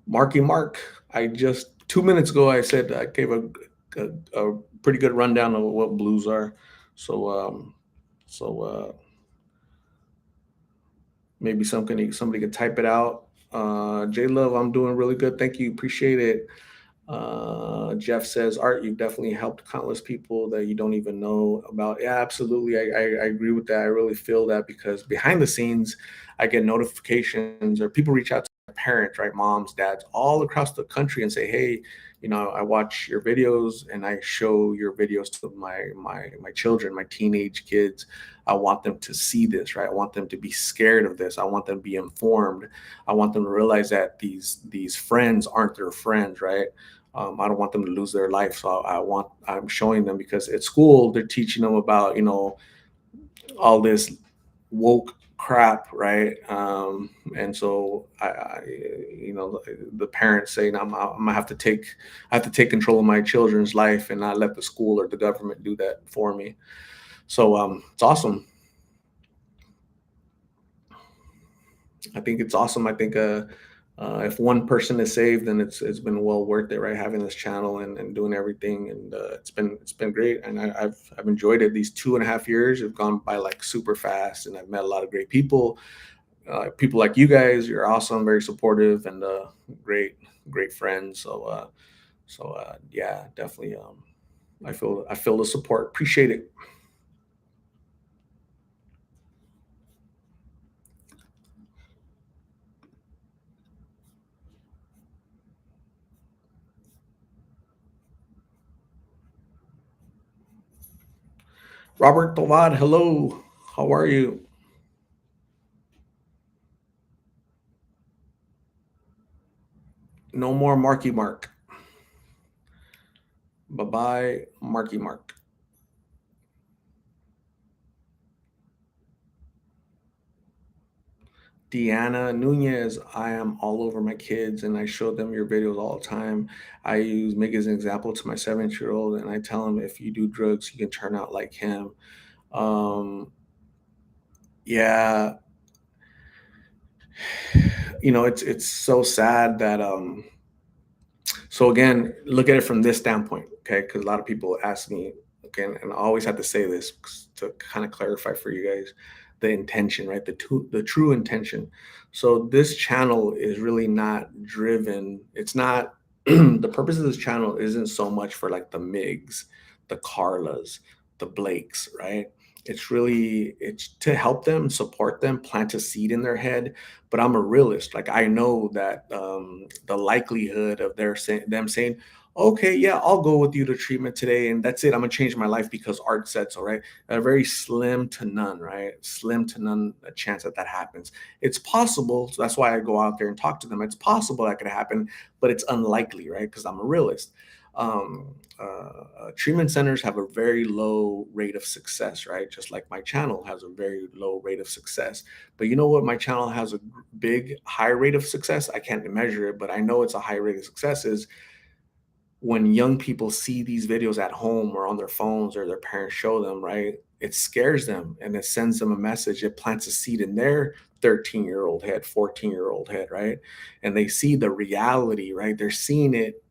Marky Mark, I just 2 minutes ago I said I gave a pretty good rundown of what blues are. So maybe somebody could type it out. J Love, I'm doing really good. Thank you. Appreciate it. Jeff says, Art, you've definitely helped countless people that you don't even know about. Yeah, absolutely. I agree with that. I really feel that because behind the scenes, I get notifications or people reach out to my parents, right? Moms, dads, all across the country and say, hey, I watch your videos and I show your videos to my children, my teenage kids. I want them to see this, right? I want them to be scared of this. I want them to be informed. I want them to realize that these friends aren't their friends, right? I don't want them to lose their life. So I'm showing them because at school they're teaching them about, all this woke crap, right? And so the parents saying I'm gonna I have to take control of my children's life and not let the school or the government do that for me. So it's awesome. I think it's awesome. I think if one person is saved, then it's been well worth it, right? Having this channel and doing everything, and it's been great, and I've enjoyed it. These 2.5 years have gone by like super fast, and I've met a lot of great people. People like you guys, you're awesome, very supportive, and great great friends. So yeah, definitely. I feel the support. Appreciate it. Robert Tovad, hello. How are you? No more Marky Mark. Bye bye, Marky Mark. Deanna Nunez, I am all over my kids and I show them your videos all the time. I use make as an example to my 7 year old and I tell him if you do drugs, you can turn out like him. Um, yeah, it's so sad that so again, look at it from this standpoint, okay? Because a lot of people ask me, okay, and I always have to say this to kind of clarify for you guys the intention, right? The true intention. So this channel is really not driven. It's not the purpose of this channel isn't so much for like the Migs, the Carlas, the Blakes, right? It's to help them, support them, plant a seed in their head, but I'm a realist. Like I know that the likelihood of them saying, "Okay, yeah, I'll go with you to treatment today, and that's it. I'm gonna change my life because Art said so." Right? A very slim to none. Right? Slim to none a chance that that happens. It's possible. So that's why I go out there and talk to them. It's possible that could happen, but it's unlikely, right? Because I'm a realist. Treatment centers have a very low rate of success, right? Just like my channel has a very low rate of success. But you know what? My channel has a big, high rate of success. I can't measure it, but I know it's a high rate of success. Is when young people see these videos at home or on their phones or their parents show them, right? It scares them and it sends them a message. It plants a seed in their 13-year-old head, 14-year-old head, right? And they see the reality, right? They're seeing it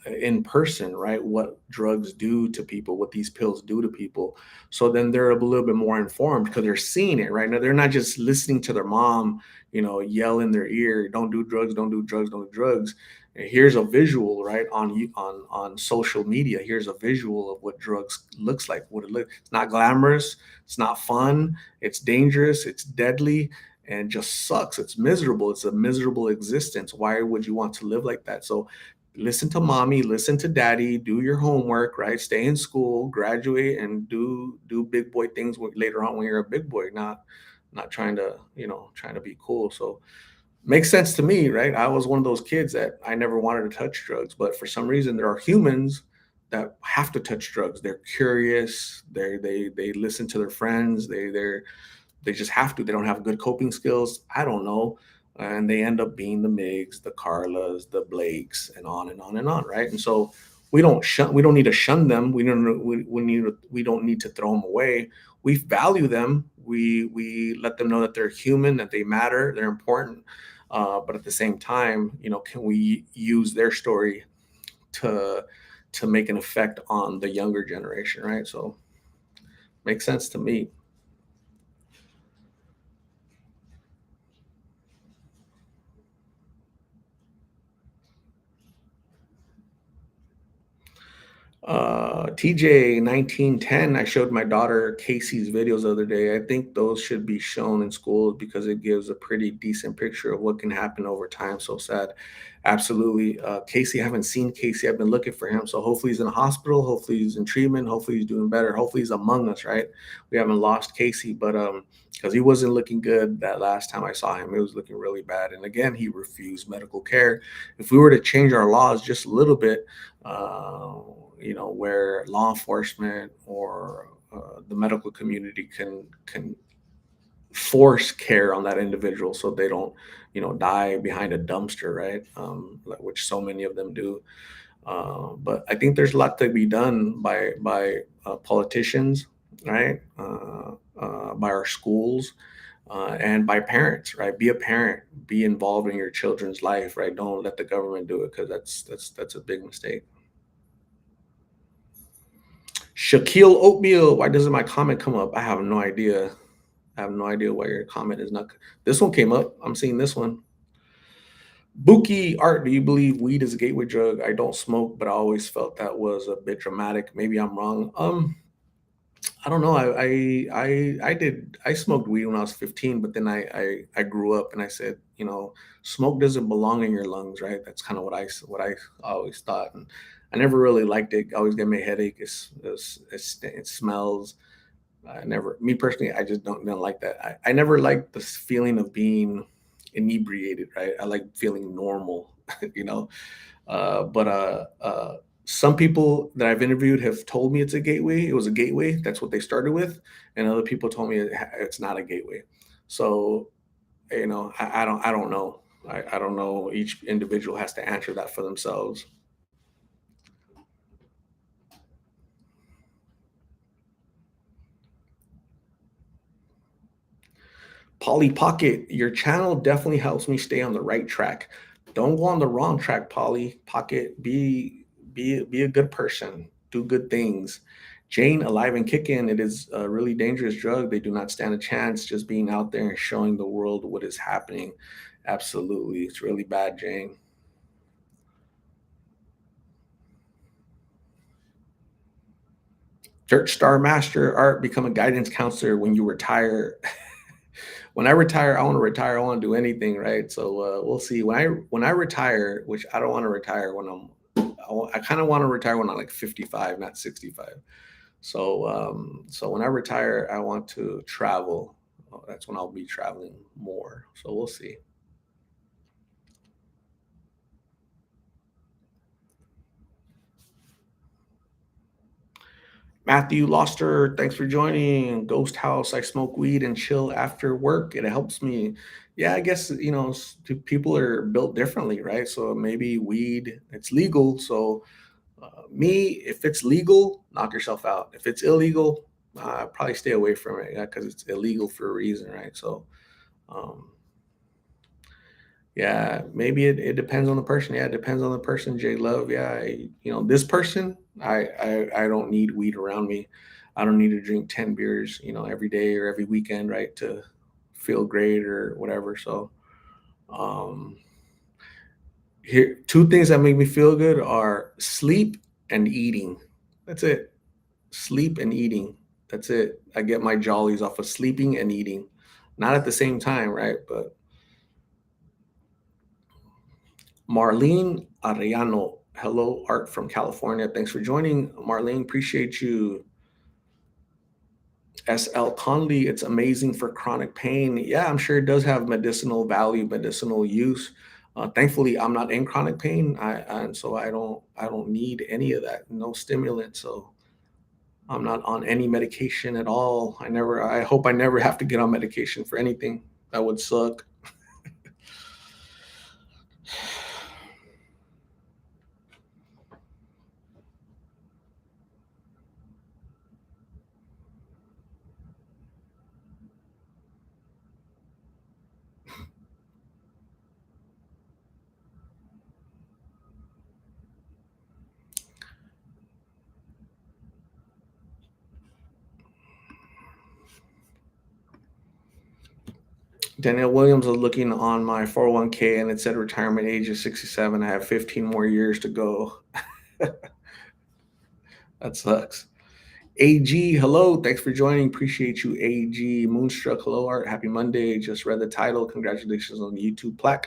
in person, right? What drugs do to people, what these pills do to people. So then they're a little bit more informed because they're seeing it, right? Now they're not just listening to their mom, yell in their ear, "Don't do drugs, don't do drugs, don't do drugs." Here's a visual, right, on social media. Here's a visual of what drugs looks like. What it looks. It's not glamorous. It's not fun. It's dangerous. It's deadly, and just sucks. It's miserable. It's a miserable existence. Why would you want to live like that? So listen to mommy, listen to daddy, do your homework, right? Stay in school, graduate, and do big boy things later on when you're a big boy, not trying to, trying to be cool. So makes sense to me, right? I was one of those kids that I never wanted to touch drugs, but for some reason there are humans that have to touch drugs. They're curious, they listen to their friends, they just have to. They don't have good coping skills. I don't know. And they end up being the Migs, the Carlas, the Blakes, and on and on and on, right? And so we don't need to shun them. We don't need to throw them away. We value them. We let them know that they're human, that they matter, they're important. But at the same time, can we use their story to make an effect on the younger generation, right? So makes sense to me. TJ 1910. I showed my daughter Casey's videos the other day. I think those should be shown in schools because it gives a pretty decent picture of what can happen over time. So sad. Absolutely. Casey, I haven't seen Casey. I've been looking for him. So hopefully he's in a hospital. Hopefully he's in treatment. Hopefully he's doing better. Hopefully he's among us, right? We haven't lost Casey, but because he wasn't looking good that last time I saw him, it was looking really bad. And again, he refused medical care. If we were to change our laws just a little bit, uh, where law enforcement or the medical community can force care on that individual so they don't, die behind a dumpster, right? Which so many of them do. But I think there's a lot to be done by politicians, right? By our schools. And by parents, right? Be a parent, be involved in your children's life, right? Don't let the government do it because that's a big mistake. Shaquille Oatmeal. Why doesn't my comment come up? I have no idea. I have no idea why your comment is not. This one came up. I'm seeing this one. Buki Art, do you believe weed is a gateway drug? I don't smoke, but I always felt that was a bit dramatic. Maybe I'm wrong. I don't know. I smoked weed when I was 15, but then I grew up and I said, smoke doesn't belong in your lungs, right? That's kind of what I always thought, and I never really liked it. Always gave me a headache. It smells. I never, me personally, I just don't like that. I never liked this feeling of being inebriated, right? I like feeling normal, you know. But some people that I've interviewed have told me it's a gateway. It was a gateway. That's what they started with, and other people told me it's not a gateway. So I don't know. I don't know. Each individual has to answer that for themselves. Polly Pocket, your channel definitely helps me stay on the right track. Don't go on the wrong track, Polly Pocket. Be a good person. Do good things. Jane, alive and kicking. It is a really dangerous drug. They do not stand a chance just being out there and showing the world what is happening. Absolutely. It's really bad, Jane. Church Star Master Art, become a guidance counselor when you retire. When I retire, I want to retire. I want to do anything, right? So we'll see. When I retire, which I don't want to retire when I kind of want to retire when I'm like 55, not 65. So when I retire, I want to travel. That's when I'll be traveling more. So we'll see. Matthew Loster, thanks for joining. Ghost House, I smoke weed and chill after work. It helps me. Yeah, I guess, people are built differently, right? So maybe weed, it's legal. So me, if it's legal, knock yourself out. If it's illegal, probably stay away from it, yeah, because it's illegal for a reason, right? So, um, Yeah, maybe it depends on the person. Yeah, it depends on the person. J Love. Yeah, this person, I don't need weed around me. I don't need to drink 10 beers, every day or every weekend, right, to feel great or whatever. So, um, here, two things that make me feel good are sleep and eating. That's it. Sleep and eating. That's it. I get my jollies off of sleeping and eating. Not at the same time, right? But Marlene Arellano. Hello, Art from California. Thanks for joining, Marlene. Appreciate you. SL Conley, it's amazing for chronic pain. Yeah, I'm sure it does have medicinal value, medicinal use. Thankfully, I'm not in chronic pain, and so I don't need any of that. No stimulant, so I'm not on any medication at all. I hope I never have to get on medication for anything. That would suck. Danielle Williams is looking on my 401k and it said retirement age is 67. I have 15 more years to go. That sucks. AG, hello. Thanks for joining. Appreciate you, AG. Moonstruck, hello, Art. Happy Monday. Just read the title. Congratulations on the YouTube plaque.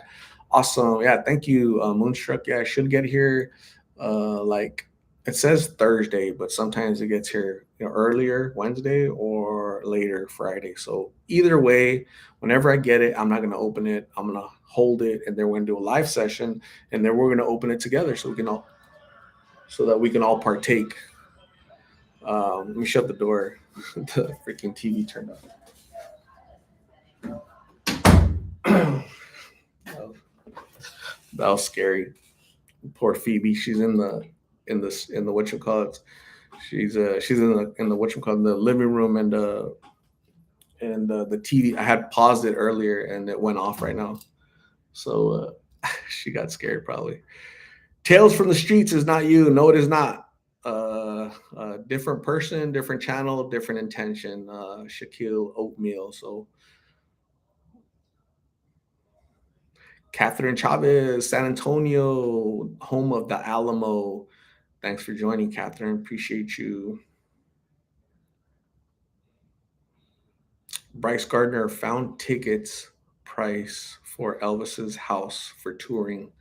Awesome. Yeah, thank you, Moonstruck. Yeah, I should get here. Like it says Thursday, but sometimes it gets here, earlier Wednesday or later Friday. So either way, whenever I get it, I'm not gonna open it. I'm gonna hold it, and then we're gonna do a live session, and then we're gonna open it together so that we can all partake. Let me shut the door. The freaking TV turned on. That was scary. Poor Phoebe. She's in the what you call it. She's in the what you call it, the living room, and the TV. I had paused it earlier and it went off right now. So she got scared probably. Tales from the Streets is not you. No, it is not. Different person, different channel, different intention. Shaquille Oatmeal. So Catherine Chavez, San Antonio, home of the Alamo. Thanks for joining, Catherine. Appreciate you. Bryce Gardner found tickets price for Elvis's house for touring.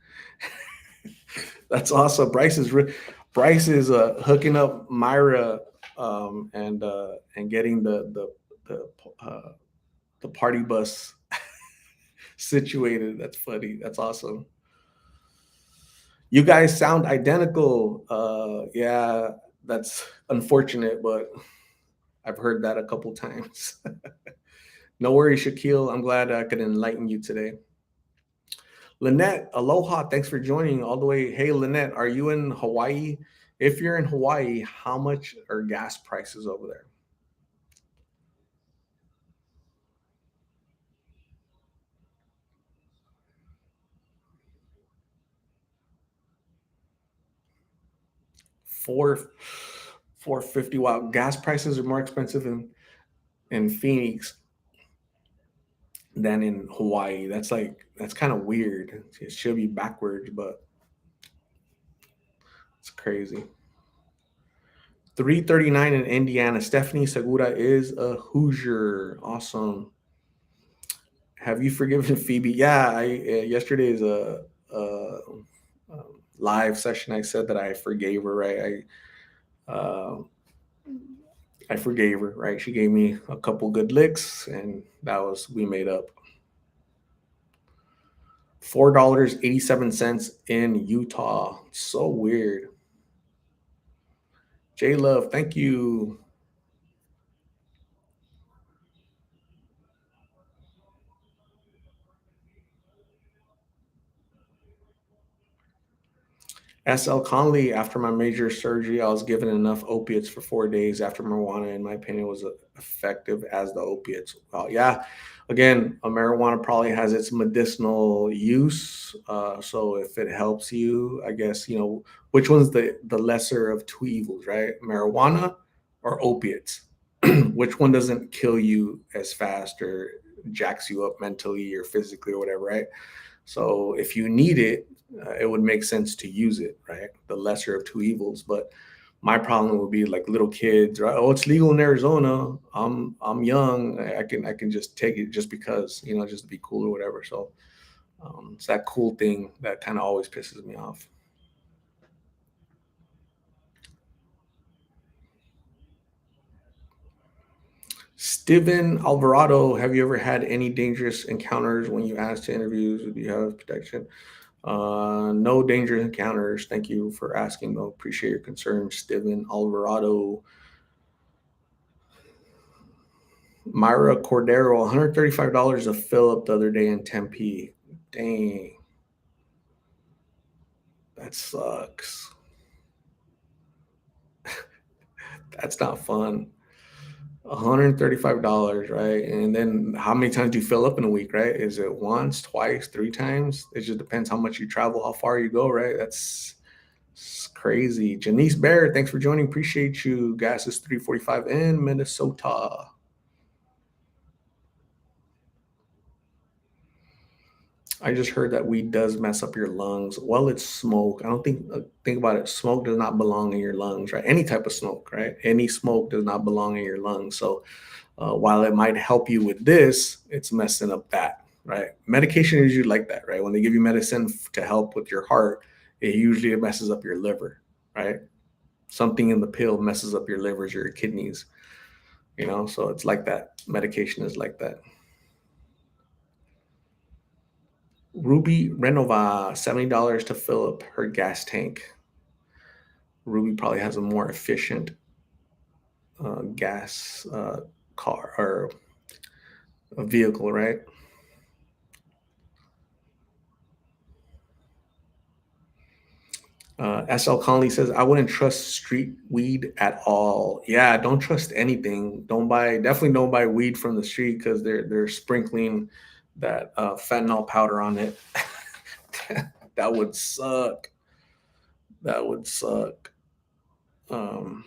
That's awesome. Bryce is hooking up Myra, and getting the uh, the party bus situated. That's funny. That's awesome. You guys sound identical. Yeah, that's unfortunate, but I've heard that a couple times. No worries, Shaquille. I'm glad I could enlighten you today. Lynette, aloha. Thanks for joining all the way. Hey, Lynette, are you in Hawaii? If you're in Hawaii, how much are gas prices over there? 4 450. Wow, gas prices are more expensive in Phoenix than in Hawaii. That's kind of weird. It should be backwards, but it's crazy. 339 in Indiana. Stephanie Segura is a Hoosier. Awesome. Have you forgiven Phoebe? Yeah, I yesterday is live session. I said that I forgave her. Right, I forgave her. Right, she gave me a couple good licks, and that was we made up. $4.87 in Utah. So weird. J Love, thank you. SL Conley, after my major surgery, I was given enough opiates for 4 days after marijuana. In my opinion, was effective as the opiates. Well, yeah, again, marijuana probably has its medicinal use. So if it helps you, I guess, which one's the lesser of two evils, right? Marijuana or opiates? Which one doesn't kill you as fast or jacks you up mentally or physically or whatever, right? So if you need it, it would make sense to use it, right? The lesser of two evils. But my problem would be like little kids, right? Oh, it's legal in Arizona. I'm young. I can just take it just because, just to be cool or whatever. So it's that cool thing that kind of always pisses me off. Steven Alvarado, have you ever had any dangerous encounters when you asked to interviews? Do you have protection? No dangerous encounters. Thank you for asking, though. Appreciate your concern, Steven Alvarado. Myra Cordero, $135 a fill up the other day in Tempe. Dang, that sucks. That's not fun. $135, right? And then how many times do you fill up in a week, right? Is it once, twice, three times? It just depends how much you travel, how far you go, right? It's crazy. Janice Bear, thanks for joining. Appreciate you. Gas is 345 in Minnesota. I just heard that weed does mess up your lungs. Well, it's smoke. I don't think about it. Smoke does not belong in your lungs, right? Any type of smoke, right? Any smoke does not belong in your lungs. So while it might help you with this, it's messing up that, right? Medication is usually like that, right? When they give you medicine to help with your heart, it usually messes up your liver, right? Something in the pill messes up your livers or your kidneys, So it's like that. Medication is like that. Ruby Renova, $70 to fill up her gas tank. Ruby probably has a more efficient gas car or a vehicle, right? SL Conley says, I wouldn't trust street weed at all. Yeah, don't trust anything. Definitely don't buy weed from the street because they're sprinkling that fentanyl powder on it. That would suck. That would suck. Um,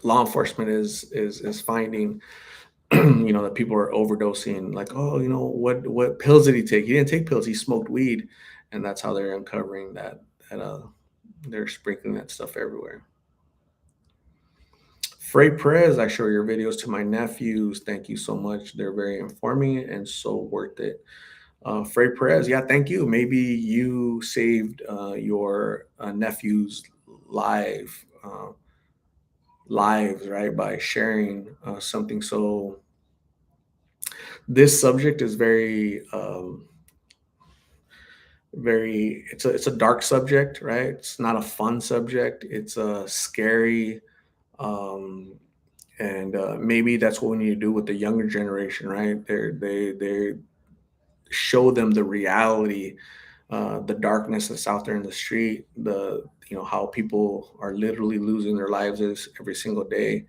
Law enforcement is finding that people are overdosing, like, oh, what pills did he take? He didn't take pills, he smoked weed. And that's how they're uncovering that they're sprinkling that stuff everywhere. Frey Perez, I show your videos to my nephews. Thank you so much. They're very informing and so worth it. Frey Perez, yeah, thank you. Maybe you saved your nephew's life lives, right, by sharing something so. This subject is very, it's a dark subject, right? It's not a fun subject. It's a scary, um, and maybe that's what we need to do with the younger generation, right? They show them the reality, the darkness that's out there in the street, how people are literally losing their lives every single day.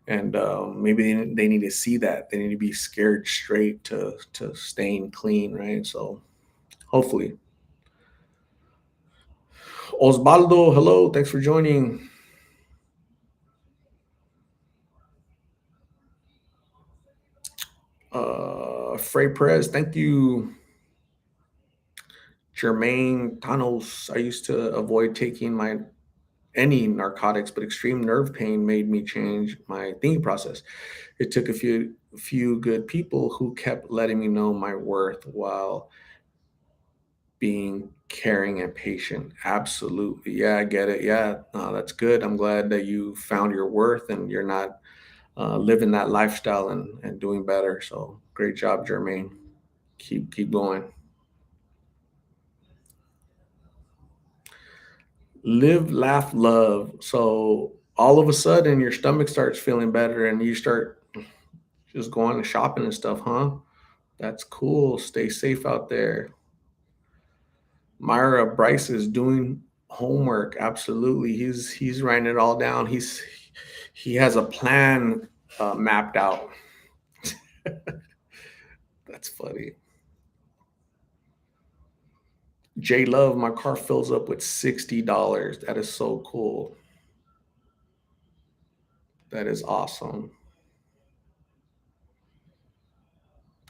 And maybe they need to see that. They need to be scared straight to staying clean, right? So hopefully. Osvaldo, hello, thanks for joining. Frey Perez, thank you. Jermaine Tunnels, I used to avoid taking any narcotics, but extreme nerve pain made me change my thinking process. It took a few good people who kept letting me know my worth while being caring and patient. Absolutely. Yeah, I get it. Yeah, that's good. I'm glad that you found your worth and you're not living that lifestyle and doing better. So great job, Jermaine. Keep going. Live, laugh, love. So all of a sudden your stomach starts feeling better and you start just going to shopping and stuff, huh? That's cool. Stay safe out there. Myra Bryce is doing Homework, absolutely. He's writing it all down. He has a plan mapped out. That's funny. J Love, my car fills up with $60. That is so cool. That is awesome.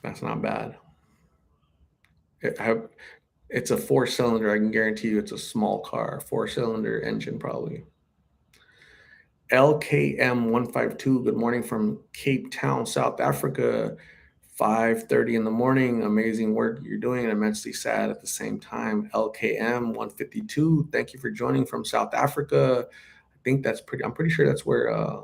That's not bad. It's a four-cylinder. I can guarantee you it's a small car, four-cylinder engine probably. LKM 152. Good morning from Cape Town, South Africa. 5:30 in the morning. Amazing work you're doing, and immensely sad at the same time. LKM 152. Thank you for joining from South Africa. I think that's pretty. I'm pretty sure that's where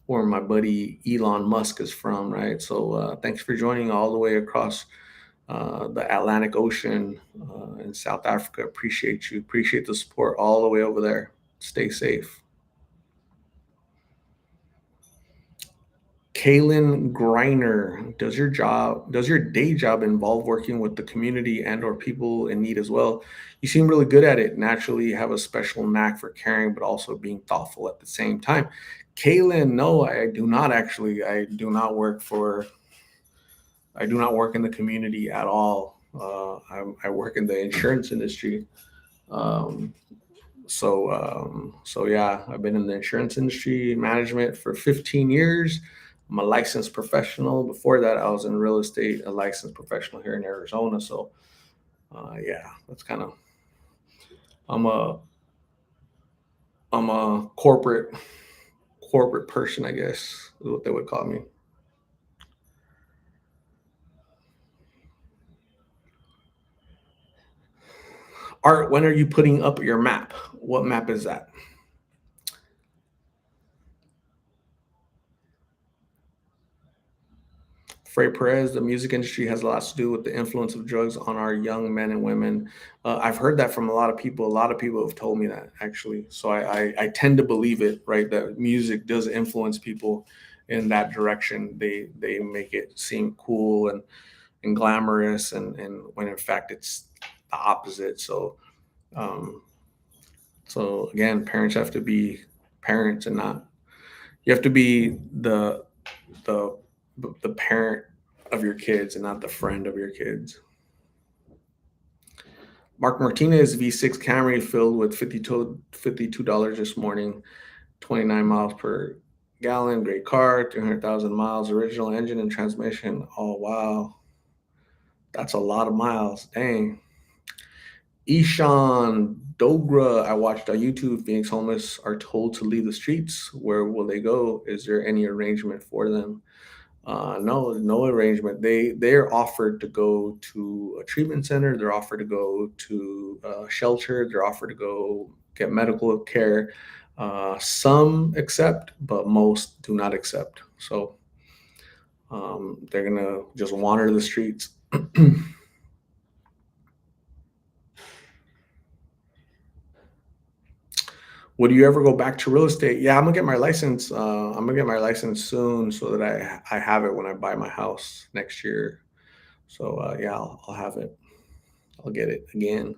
my buddy Elon Musk is from, right? So thanks for joining all the way across the Atlantic Ocean in South Africa. Appreciate you. Appreciate the support all the way over there. Stay safe. Kaylin Griner, does your day job involve working with the community and or people in need as well? You seem really good at it. Naturally, you have a special knack for caring, but also being thoughtful at the same time. Kaylin, no, I do not actually. I do not work in the community at all. I work in the insurance industry. Um, so yeah, I've been in the insurance industry management for 15 years. I'm a licensed professional. Before that, I was in real estate, a licensed professional here in Arizona. So yeah, that's kind of I'm a I'm a corporate person, I guess, is what they would call me. Art, when are you putting up your map? What map is that? Frey Perez, the music industry has a lot to do with the influence of drugs on our young men and women. I've heard that from a lot of people. A lot of people have told me that actually. So I tend to believe it, right? That music does influence people in that direction. They make it seem cool and glamorous, and when in fact it's the opposite. Um, so again, parents have to be parents and not. You have to be the the parent of your kids and not the friend of your kids. Mark Martinez V6 Camry filled with $52 this morning, 29 miles per gallon, great car, 300,000 miles, original engine and transmission. Oh wow, that's a lot of miles. Dang. Ishan Dogra, I watched on YouTube. Phoenix homeless are told to leave the streets. Where will they go? Is there any arrangement for them? No, no arrangement. They're offered to go to a treatment center. They're offered to go to a shelter. They're offered to go get medical care. Some accept, but most do not accept. So they're gonna just wander the streets. Would you ever go back to real estate? Yeah, I'm gonna get my license. I'm gonna get my license soon so that I have it when I buy my house next year. So yeah, I'll have it. I'll get it again.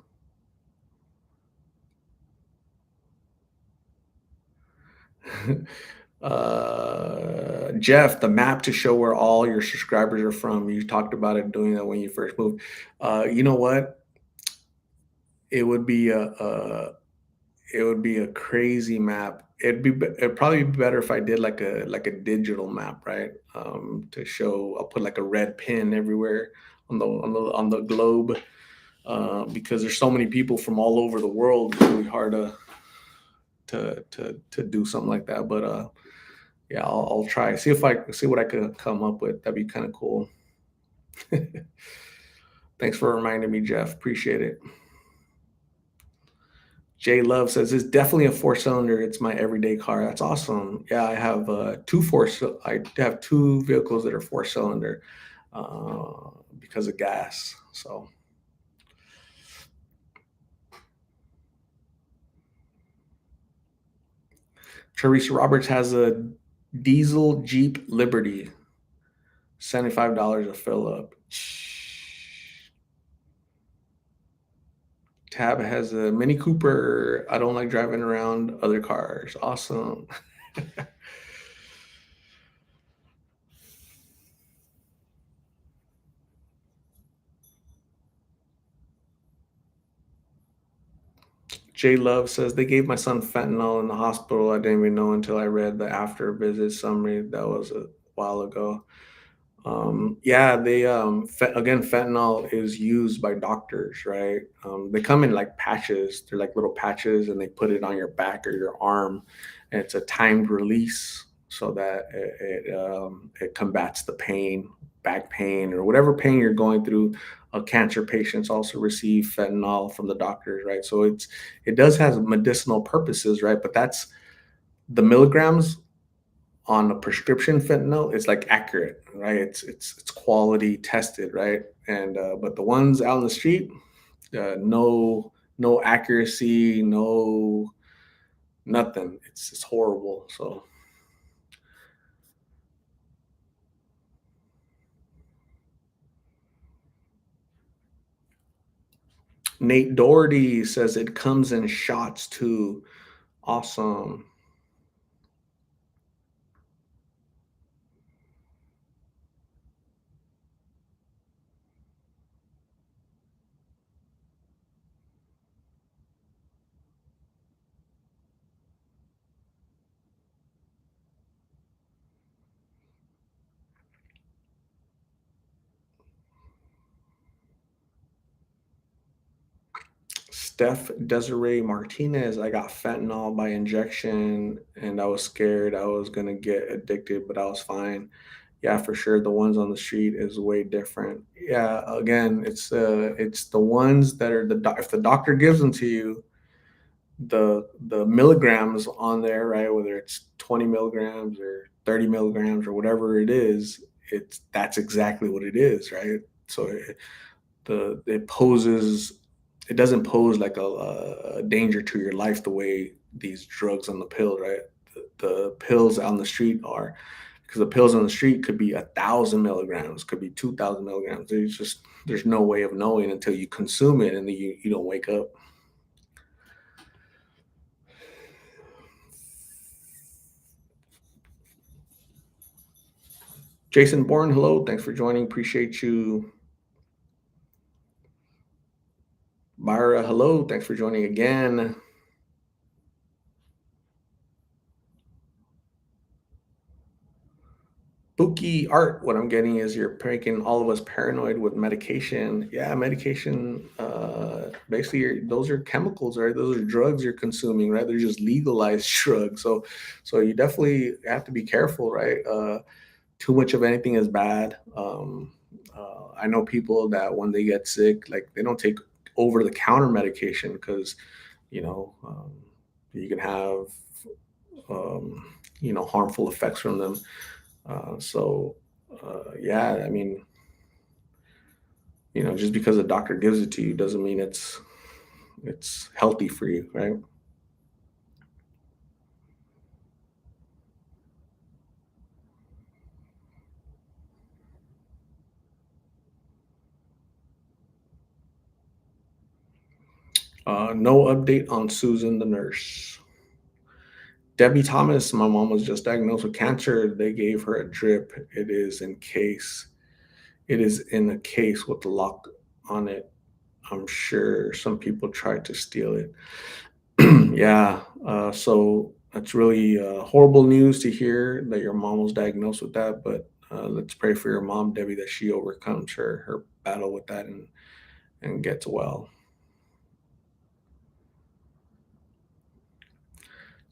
Jeff, the map to show where all your subscribers are from. You talked about it doing that when you first moved. You know what? It would be it would be a crazy map. It'd probably be better if I did like a digital map, right? To show. I'll put like a red pin everywhere on the globe because there's so many people from all over the world. It's really hard to do something like that. But yeah, I'll try. See what I could come up with. That'd be kind of cool. Thanks for reminding me, Jeff. Appreciate it. Jay Love says it's definitely a four-cylinder. It's my everyday car. That's awesome. Yeah, I have I have two vehicles that are four-cylinder because of gas. So Teresa Roberts has a diesel Jeep Liberty, $75 a fill up. Tab has a Mini Cooper. I don't like driving around other cars. Awesome. J Love says they gave my son fentanyl in the hospital. I didn't even know until I read the after visit summary. That was a while ago. Yeah, again, fentanyl is used by doctors, right? They come in like patches. They're like little patches, and they put it on your back or your arm, and it's a timed release so that it combats the pain, back pain, or whatever pain you're going through. Cancer patients also receive fentanyl from the doctors, right? So it does have medicinal purposes, right? But that's the milligrams on a prescription fentanyl is like accurate, right? It's quality tested, right? And but the ones out on the street, no accuracy, no nothing. It's horrible. So Nate Doherty says it comes in shots too. Awesome. Steph Desiree Martinez, I got fentanyl by injection and I was scared I was gonna get addicted, but I was fine. Yeah, for sure. The ones on the street is way different. Yeah, again, it's the ones that are if the doctor gives them to you, the milligrams on there, right? Whether it's 20 milligrams or 30 milligrams or whatever it is, it's that's exactly what it is, right? So it poses it doesn't pose like a danger to your life the way these drugs on the pill, right? The pills on the street are because the pills on the street could be 1,000 milligrams, could be 2,000 milligrams. There's no way of knowing until you consume it and then you don't wake up. Jason Bourne, hello, thanks for joining. Appreciate you. Myra, hello, thanks for joining again. Spooky art, what I'm getting is you're making all of us paranoid with medication. Yeah, medication, basically, those are chemicals, right? Those are drugs you're consuming, right? They're just legalized drugs. So you definitely have to be careful, right? Too much of anything is bad. I know people that when they get sick, like they don't take over the counter medication because, you know, you can have, harmful effects from them. Yeah, I mean, just because a doctor gives it to you doesn't mean it's healthy for you, right? No update on Susan the nurse. Debbie Thomas, my mom was just diagnosed with cancer. They gave her a drip. It is in a case with the lock on it. I'm sure some people tried to steal it. Yeah, so that's really horrible news to hear that your mom was diagnosed with that. But let's pray for your mom, Debbie, that she overcomes her battle with that and gets well.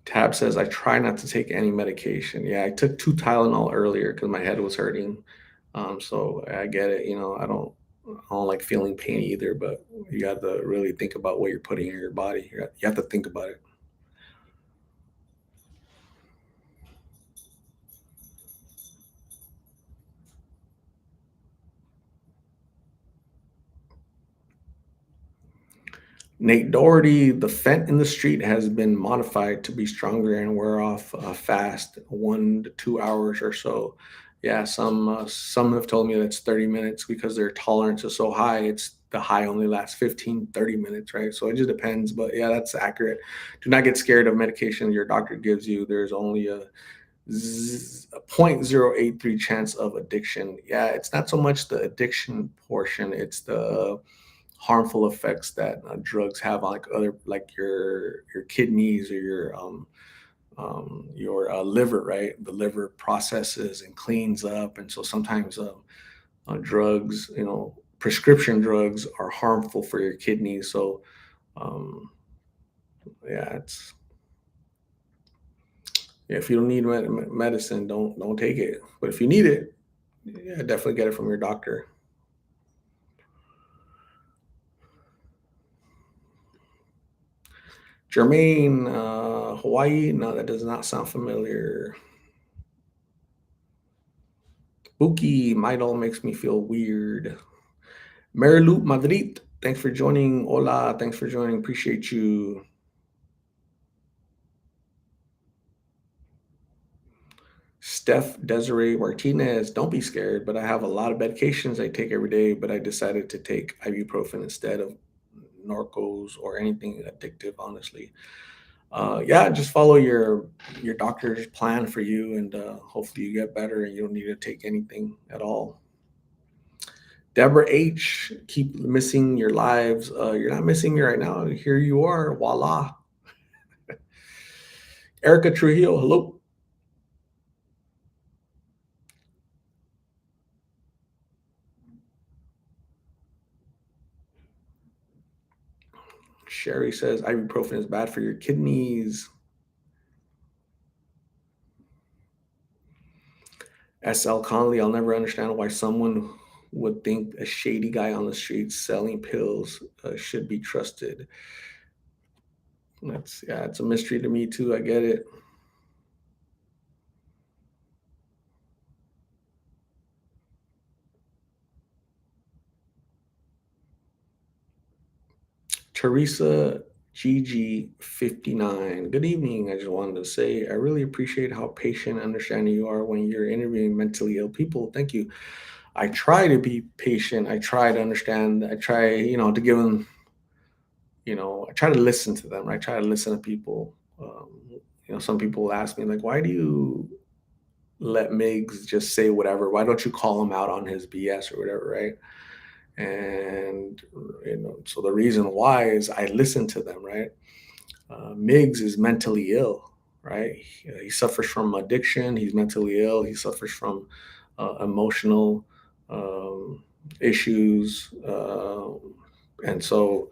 Tab says, I try not to take any medication. Yeah, I took two Tylenol earlier because my head was hurting. So I get it. I don't like feeling pain either, but you got to really think about what you're putting in your body. You have to think about it. Nate Doherty, the fent in the street has been modified to be stronger and wear off fast, 1 to 2 hours or so. Yeah, some have told me that's 30 minutes because their tolerance is so high. the high only lasts 15, 30 minutes, right? So it just depends. But yeah, that's accurate. Do not get scared of medication your doctor gives you. There's only a 0.083 chance of addiction. Yeah, it's not so much the addiction portion, it's the harmful effects that drugs have on like other like your kidneys or your liver, right? The liver processes and cleans up, and so sometimes drugs, prescription drugs are harmful for your kidneys. So um, yeah, it's yeah, if you don't need medicine, don't take it. But if you need it, yeah, definitely get it from your doctor. Jermaine, Hawaii. No, that does not sound familiar. Buki, Midol makes me feel weird. Marilu Madrid, thanks for joining. Hola, thanks for joining. Appreciate you. Steph Desiree Martinez, don't be scared, but I have a lot of medications I take every day, but I decided to take ibuprofen instead of Norcos or anything addictive, honestly. Yeah, just follow your doctor's plan for you, and hopefully you get better and you don't need to take anything at all. Deborah H, keep missing your lives. You're not missing me right now. Here you are. Voila. Erica Trujillo, hello. Sherry says ibuprofen is bad for your kidneys. SL Conley, I'll never understand why someone would think a shady guy on the street selling pills should be trusted. That's yeah, it's a mystery to me too. I get it. Teresa GG59. Good evening. I just wanted to say I really appreciate how patient and understanding you are when you're interviewing mentally ill people. Thank you. I try to be patient. I try to understand. I try, to give them, I try to listen to them. I try to listen to people. Some people ask me like, why do you let Miggs just say whatever? Why don't you call him out on his BS or whatever, right? And so the reason why is I listen to them, right? Miggs is mentally ill, right? He suffers from addiction. He's mentally ill. He suffers from emotional um, issues, and so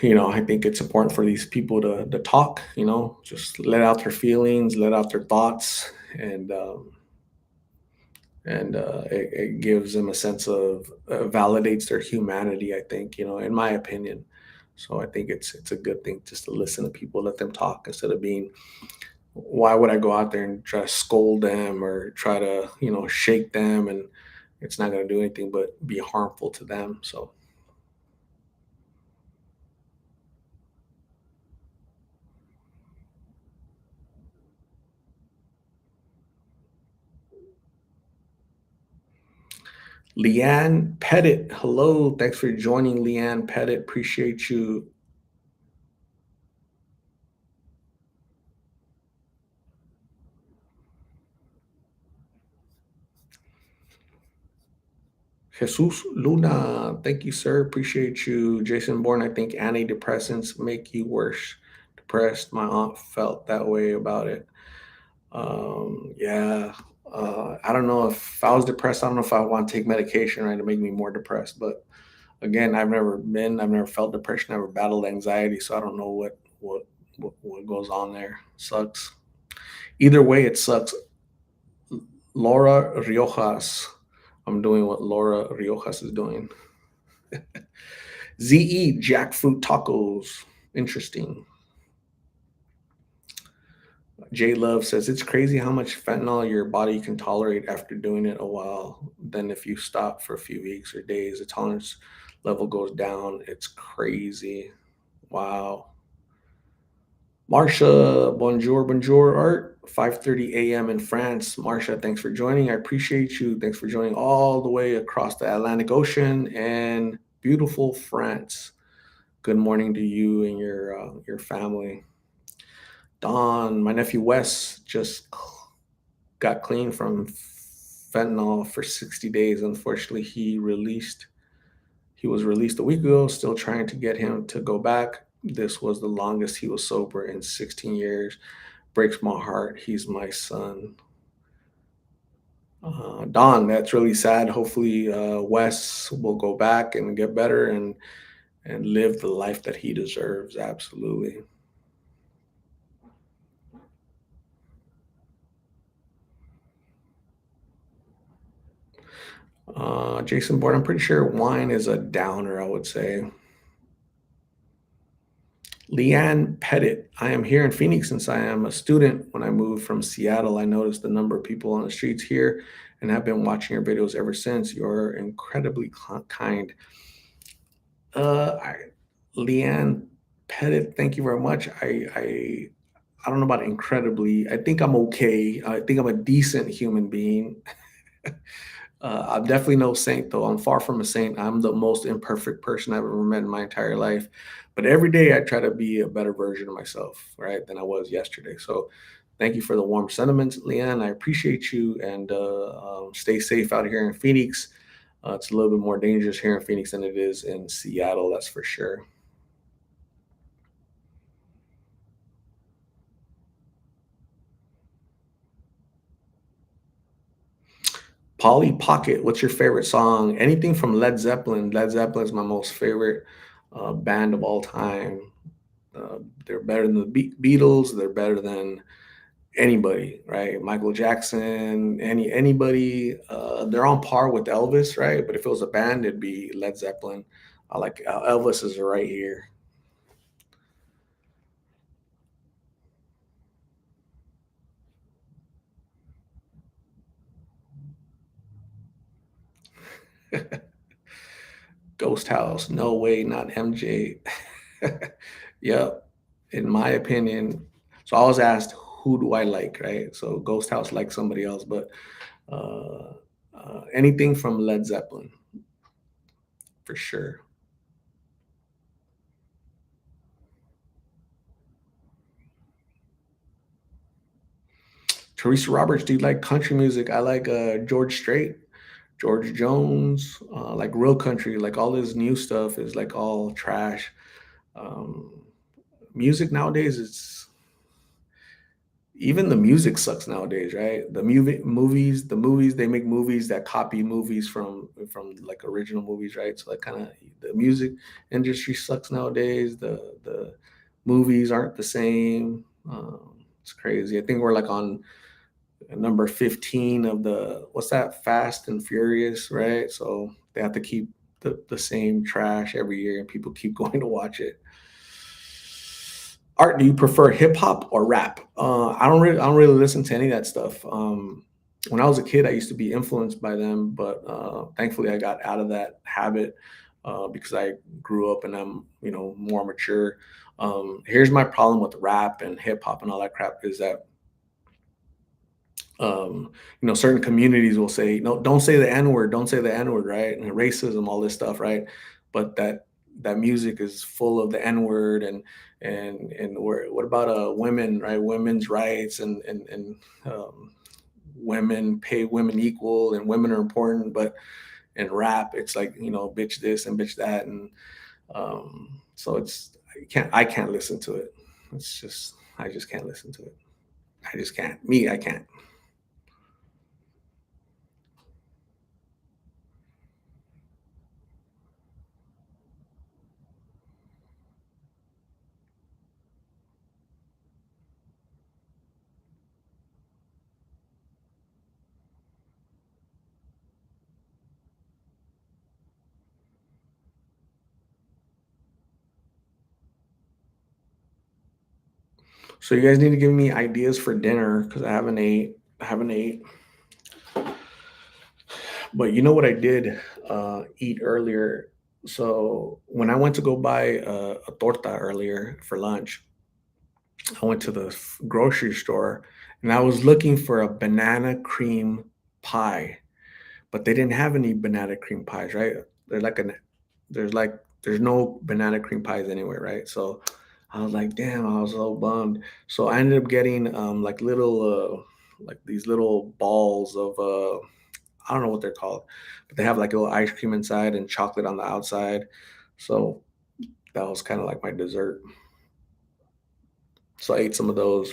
I think it's important for these people to talk. Just let out their feelings, let out their thoughts, and it gives them a sense of validates their humanity. I think in my opinion. So I think it's a good thing just to listen to people, let them talk instead of being. Why would I go out there and try to scold them or try to shake them, and it's not going to do anything but be harmful to them. So Leanne Pettit, hello, thanks for joining, Leanne Pettit. Appreciate you. Jesus Luna, thank you, sir. Appreciate you. Jason Bourne, I think antidepressants make you worse depressed. My aunt felt that way about it. Yeah. I don't know if I was depressed. I don't know if I want to take medication, right, to make me more depressed. But again, I've never felt depression, never battled anxiety. So I don't know what goes on there. Sucks. Either way, it sucks. Laura Riojas. I'm doing what Laura Riojas is doing. ZE jackfruit tacos. Interesting. J Love says it's crazy how much fentanyl your body can tolerate after doing it a while. Then if you stop for a few weeks or days, the tolerance level goes down. It's crazy. Wow. Marsha, bonjour, bonjour, Art. 5:30 a.m. in France. Marsha, thanks for joining. I appreciate you. Thanks for joining all the way across the Atlantic Ocean and beautiful France. Good morning to you and your family. Don, my nephew Wes just got clean from fentanyl for 60 days. Unfortunately, he was released a week ago, still trying to get him to go back. This was the longest he was sober in 16 years. Breaks my heart. He's my son. Don, that's really sad. Hopefully, Wes will go back and get better and live the life that he deserves. Absolutely. Jason Bourne, I'm pretty sure wine is a downer, I would say. Leanne Pettit, I am here in Phoenix since I am a student. When I moved from Seattle, I noticed the number of people on the streets here and have been watching your videos ever since. You're incredibly kind. I, Leanne Pettit, thank you very much. I don't know about incredibly. I think I'm okay. I think I'm a decent human being. I'm definitely no saint, though. I'm far from a saint. I'm the most imperfect person I've ever met in my entire life. But every day I try to be a better version of myself, right, than I was yesterday. So thank you for the warm sentiments, Leanne. I appreciate you and stay safe out here in Phoenix. It's a little bit more dangerous here in Phoenix than it is in Seattle, that's for sure. Polly Pocket, what's your favorite song? Anything from Led Zeppelin. Led Zeppelin is my most favorite band of all time. They're better than the Beatles. They're better than anybody, right? Michael Jackson, anybody. They're on par with Elvis, right? But if it was a band, it'd be Led Zeppelin. I like Elvis is right here. Ghost House, no way, not MJ. Yep, in my opinion. So I was asked, who do I like, right? So Ghost House likes somebody else, but uh, anything from Led Zeppelin for sure. Teresa Roberts, do you like country music? I like George Strait, George Jones, like real country. Like all this new stuff is like all trash. Um, Music nowadays, it's even the music sucks nowadays, right? The movies, they make movies that copy movies from like original movies, right? So that kind of the music industry sucks nowadays. The movies aren't the same. It's crazy. I think we're like on number 15 of the what's that Fast and Furious, right? So they have to keep the same trash every year, and people keep going to watch it. Art, do you prefer hip hop or rap? I don't really listen to any of that stuff. When I was a kid, I used to be influenced by them, but thankfully I got out of that habit because I grew up and I'm more mature. Here's my problem with rap and hip hop and all that crap is that certain communities will say, no, don't say the N word, don't say the N word, right? And racism, all this stuff, right? But that music is full of the N word and what about women, right? Women's rights and women pay women equal and women are important, but in rap, it's like bitch this and bitch that, and so it's I can't listen to it. It's just I just can't listen to it. I just can't. Me, I can't. So you guys need to give me ideas for dinner because I haven't ate. I haven't ate. But you know what I did eat earlier? So when I went to go buy a torta earlier for lunch, I went to the grocery store and I was looking for a banana cream pie, but they didn't have any banana cream pies, right? They're like an there's like there's no banana cream pies anywhere, right? So I was like, damn, I was so bummed. So I ended up getting like little like these little balls of I don't know what they're called, but they have like a little ice cream inside and chocolate on the outside. So that was kind of like my dessert. So I ate some of those.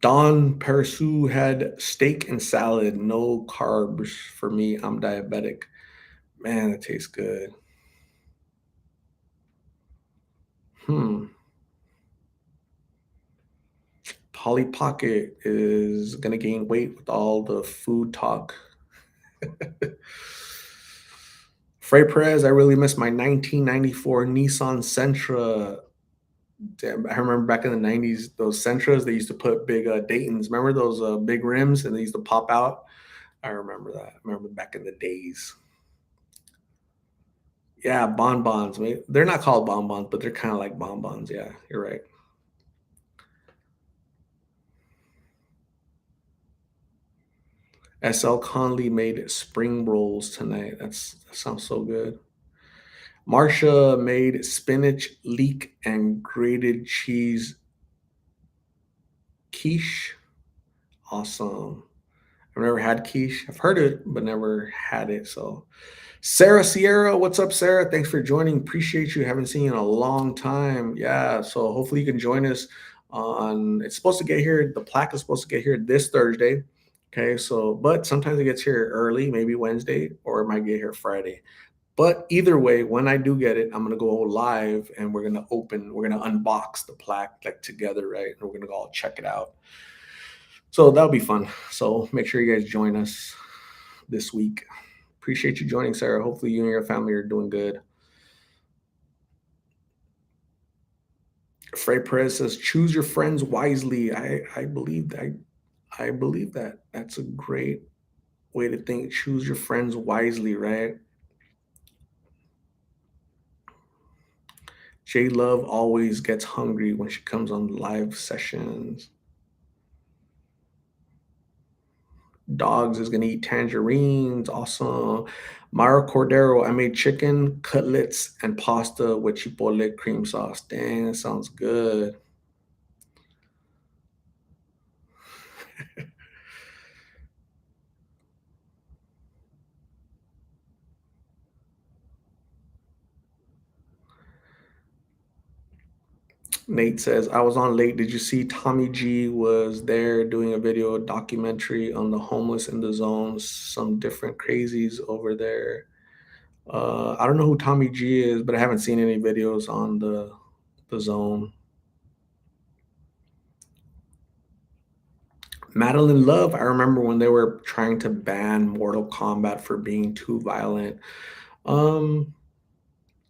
Don Persu had steak and salad, no carbs for me. I'm diabetic. Man, it tastes good. Hmm. Polly Pocket is gonna gain weight with all the food talk. Frey Perez, I really miss my 1994 Nissan Sentra. Damn, I remember back in the 90s, those Sentras, they used to put big Daytons. Remember those big rims and they used to pop out? I remember that. I remember back in the days. Yeah, bonbons. They're not called bonbons, but they're kind of like bonbons. Yeah, you're right. SL Conley made spring rolls tonight. That sounds so good. Marsha made spinach leek and grated cheese quiche. Awesome. I've never had quiche. I've heard it, but never had it. So, Sarah Sierra, what's up, Sarah? Thanks for joining. Appreciate you. Haven't seen you in a long time. Yeah. So hopefully you can join us on. It's supposed to get here. The plaque is supposed to get here this Thursday. Okay. So, but sometimes it gets here early, maybe Wednesday, or it might get here Friday. But either way, when I do get it, I'm gonna go live and we're gonna unbox the plaque like together, right? And we're gonna go all check it out. So that'll be fun. So make sure you guys join us this week. Appreciate you joining, Sarah. Hopefully you and your family are doing good. Frey Perez says, choose your friends wisely. I believe that. That's a great way to think. Choose your friends wisely, right? J Love always gets hungry when she comes on live sessions. Dogs is gonna eat tangerines. Awesome. Mara Cordero, I made chicken cutlets and pasta with chipotle cream sauce. Dang, that sounds good. Nate says, I was on late. Did you see Tommy G was there doing a video documentary on the homeless in the zones? Some different crazies over there. I don't know who Tommy G is, but I haven't seen any videos on the zone. Madeline Love, I remember when they were trying to ban Mortal Kombat for being too violent. Um,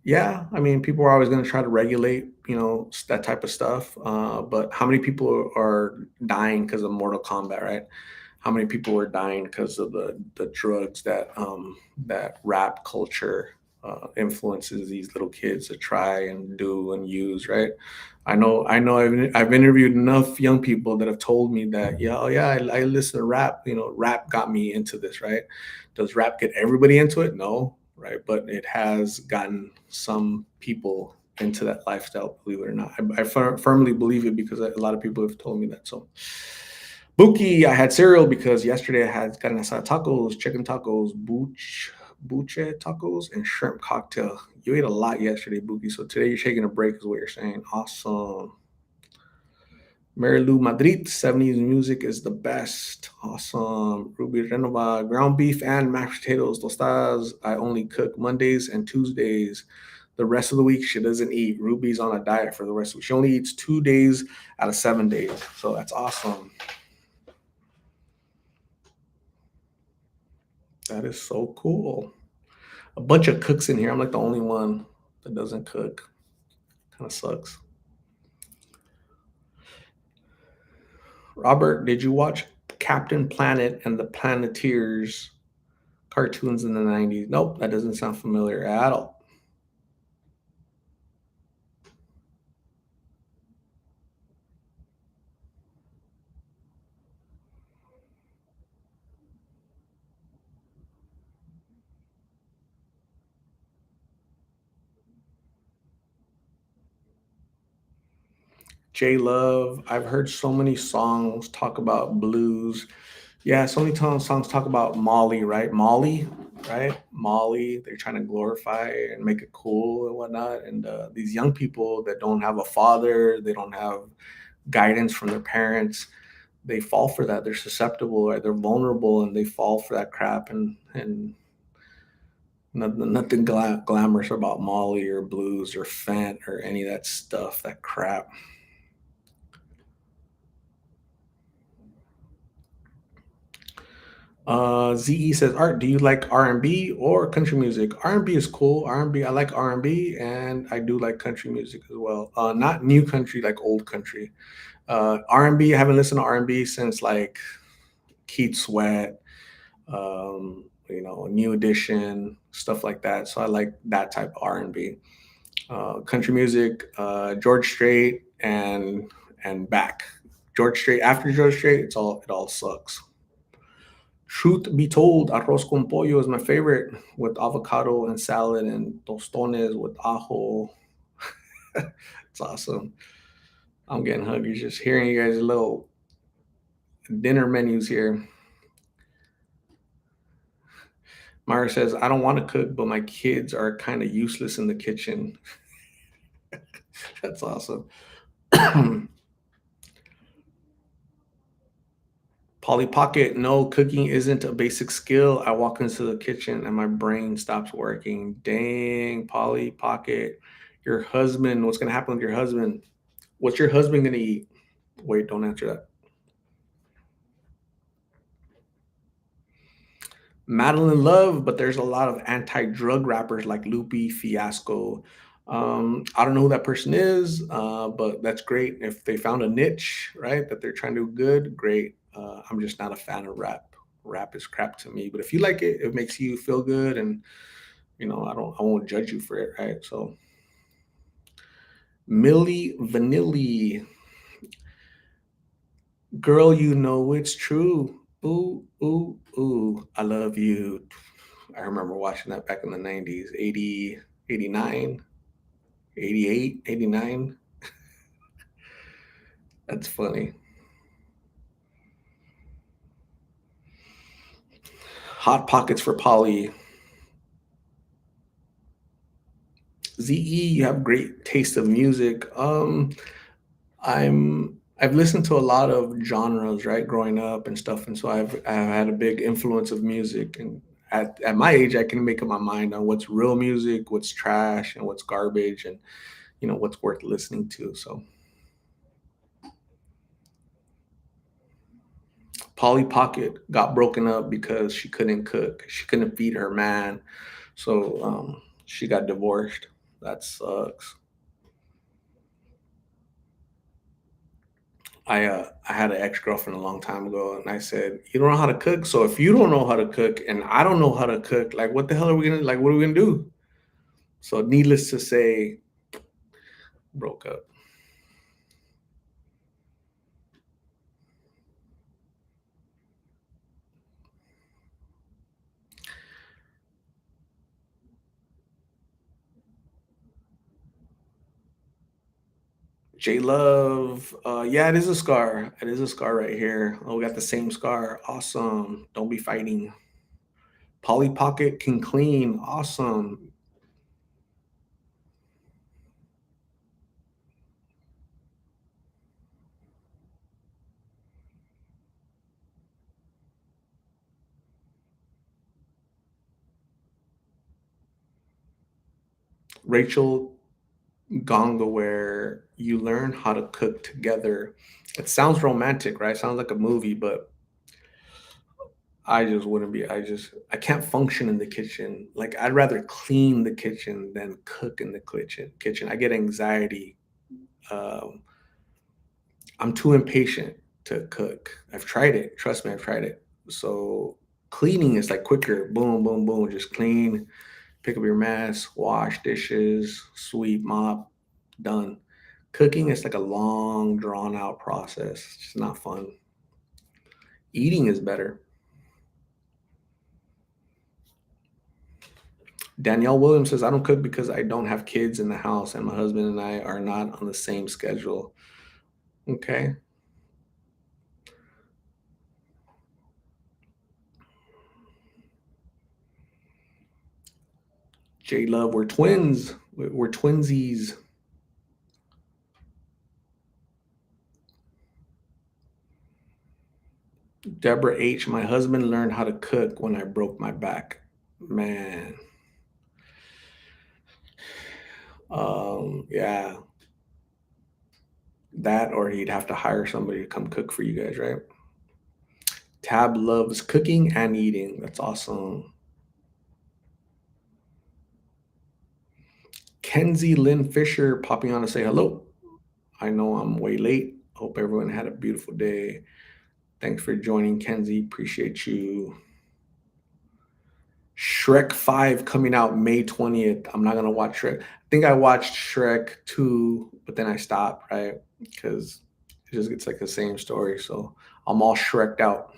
yeah, I mean, people are always going to try to regulate, that type of stuff. But how many people are dying because of Mortal Kombat, right? How many people are dying because of the drugs that rap culture influences these little kids to try and do and use, right? I know. I've interviewed enough young people that have told me that, yeah, oh yeah, I listen to rap. Rap got me into this, right? Does rap get everybody into it? No, right? But it has gotten some people into that lifestyle, believe it or not. I firmly believe it because a lot of people have told me that. So, Buki, I had cereal because yesterday I had carne asada tacos, chicken tacos, buche tacos, and shrimp cocktail. You ate a lot yesterday, Buki. So today you're taking a break, is what you're saying. Awesome. Mary Lou Madrid, 70s music is the best. Awesome. Ruby Renova, ground beef and mashed potatoes, tostadas. I only cook Mondays and Tuesdays. The rest of the week, she doesn't eat. Ruby's on a diet for the rest of the week. She only eats 2 days out of 7 days. So that's awesome. That is so cool. A bunch of cooks in here. I'm like the only one that doesn't cook. Kind of sucks. Robert, did you watch Captain Planet and the Planeteers Cartoons in the 90s. Nope, that doesn't sound familiar at all. J Love, I've heard so many songs talk about blues. Yeah, so many songs talk about Molly, right? Molly, right? Molly, they're trying to glorify and make it cool and whatnot. And these young people that don't have a father, they don't have guidance from their parents, they fall for that. They're susceptible, right? They're vulnerable, and they fall for that crap. And nothing glamorous about Molly or blues or Fent or any of that stuff, that crap. ZE says, Art, do you like R&B or country music? R&B is cool. R&B, I like R&B, and I do like country music as well. Not new country, like old country. R&B, I haven't listened to R&B since like Keith Sweat, New Edition, stuff like that. So I like that type of R&B. Country music, George Strait and back. George Strait, after George Strait, it all sucks. Truth be told, arroz con pollo is my favorite with avocado and salad and tostones with ajo. It's awesome. I'm getting hungry just hearing you guys' little dinner menus here. Myra says, I don't want to cook, but my kids are kind of useless in the kitchen. That's awesome. Polly Pocket, no, cooking isn't a basic skill. I walk into the kitchen and my brain stops working. Dang, Polly Pocket. Your husband, what's going to happen with your husband? What's your husband going to eat? Wait, don't answer that. Madeline Love, but there's a lot of anti-drug rappers like Loopy, Fiasco. I don't know who that person is, but that's great. If they found a niche, right, that they're trying to do good, great. I'm just not a fan of rap. Rap is crap to me. But if you like it, it makes you feel good, and I won't judge you for it, right? So, Millie Vanilli, girl, you know it's true. Ooh, ooh, ooh, I love you. I remember watching that back in the 90s, 80, 89, 88, 89. That's funny. Hot Pockets for Polly. ZE, you have great taste of music. I've listened to a lot of genres, right, growing up and stuff, and so I've had a big influence of music. And at my age, I can make up my mind on what's real music, what's trash, and what's garbage, and what's worth listening to. So Polly Pocket got broken up because she couldn't cook. She couldn't feed her man, so she got divorced. That sucks. I had an ex girlfriend a long time ago, and I said, "You don't know how to cook. So if you don't know how to cook, and I don't know how to cook, like what the hell are we gonna like? What are we gonna do?" So needless to say, broke up. J Love, yeah, it is a scar. It is a scar right here. Oh, we got the same scar. Awesome. Don't be fighting. Polly Pocket can clean. Awesome. Rachel Gonga, where you learn how to cook together. It sounds romantic, right? Sounds like a movie, but I just wouldn't be. I can't function in the kitchen. Like I'd rather clean the kitchen than cook in the kitchen. I get anxiety. Um, I'm too impatient to cook. I've tried it. Trust me, I've tried it. So Cleaning is like quicker. Boom, boom, boom. Just clean, pick up your mess, wash dishes, sweep, mop, done. Cooking is like a long, drawn out process. It's just not fun. Eating is better. Danielle Williams says, I don't cook because I don't have kids in the house and my husband and I are not on the same schedule. Okay. J Love, we're twins. We're twinsies. Deborah H, my husband learned how to cook when I broke my back. Man. Yeah. That or he'd have to hire somebody to come cook for you guys, right? Tab loves cooking and eating. That's awesome. Kenzie Lynn Fisher popping on to say hello. I know I'm way late. Hope everyone had a beautiful day. Thanks for joining, Kenzie. Appreciate you. Shrek 5 coming out May 20th. I'm not going to watch Shrek. I think I watched Shrek 2, but then I stopped, right? Because it just gets like the same story. So I'm all Shrek'd out.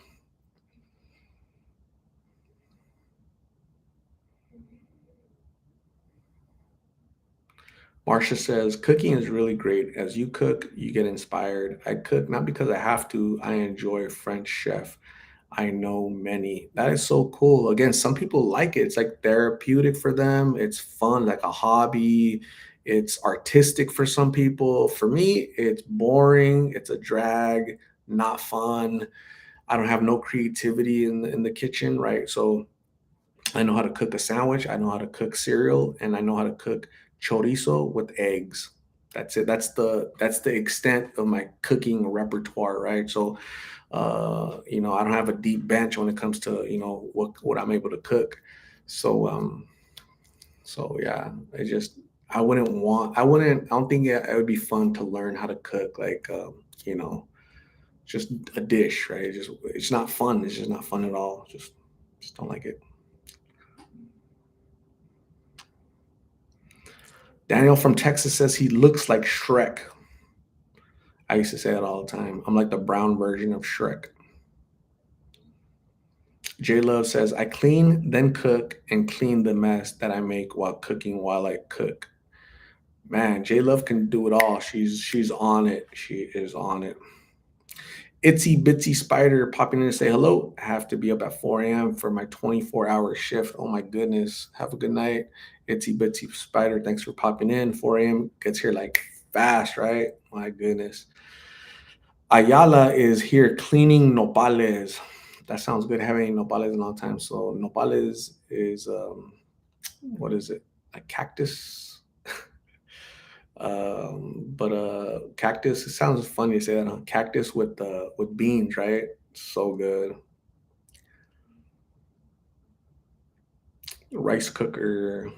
Marcia says, cooking is really great. As you cook, you get inspired. I cook not because I have to, I enjoy French chef. I know many. That is so cool. Again, some people like it. It's like therapeutic for them. It's fun, like a hobby. It's artistic for some people. For me, it's boring. It's a drag, not fun. I don't have no creativity in the kitchen, right? So I know how to cook a sandwich, I know how to cook cereal, and I know how to cook chorizo with eggs. That's it. That's the extent of my cooking repertoire, right? So, I don't have a deep bench when it comes to what I'm able to cook. So, yeah, I don't think it would be fun to learn how to cook like you know just a dish, right? It's not fun. It's just not fun at all. Just don't like it. Daniel from Texas says he looks like Shrek. I used to say that all the time. I'm like the brown version of Shrek. J Love says, I clean, then cook, and clean the mess that I make while cooking while I cook. Man, J Love can do it all. She's on it. She is on it. Itsy Bitsy Spider popping in to say hello. I have to be up at 4 a.m. for my 24-hour shift. Oh my goodness. Have a good night. Itsy Bitsy Spider, thanks for popping in. 4 a.m. gets here like fast, right? My goodness. Ayala is here cleaning nopales. That sounds good. Haven't eaten nopales in a long time. So nopales is what is it? A cactus? But cactus. It sounds funny to say that. Huh? Cactus with beans, right? So good. Rice cooker.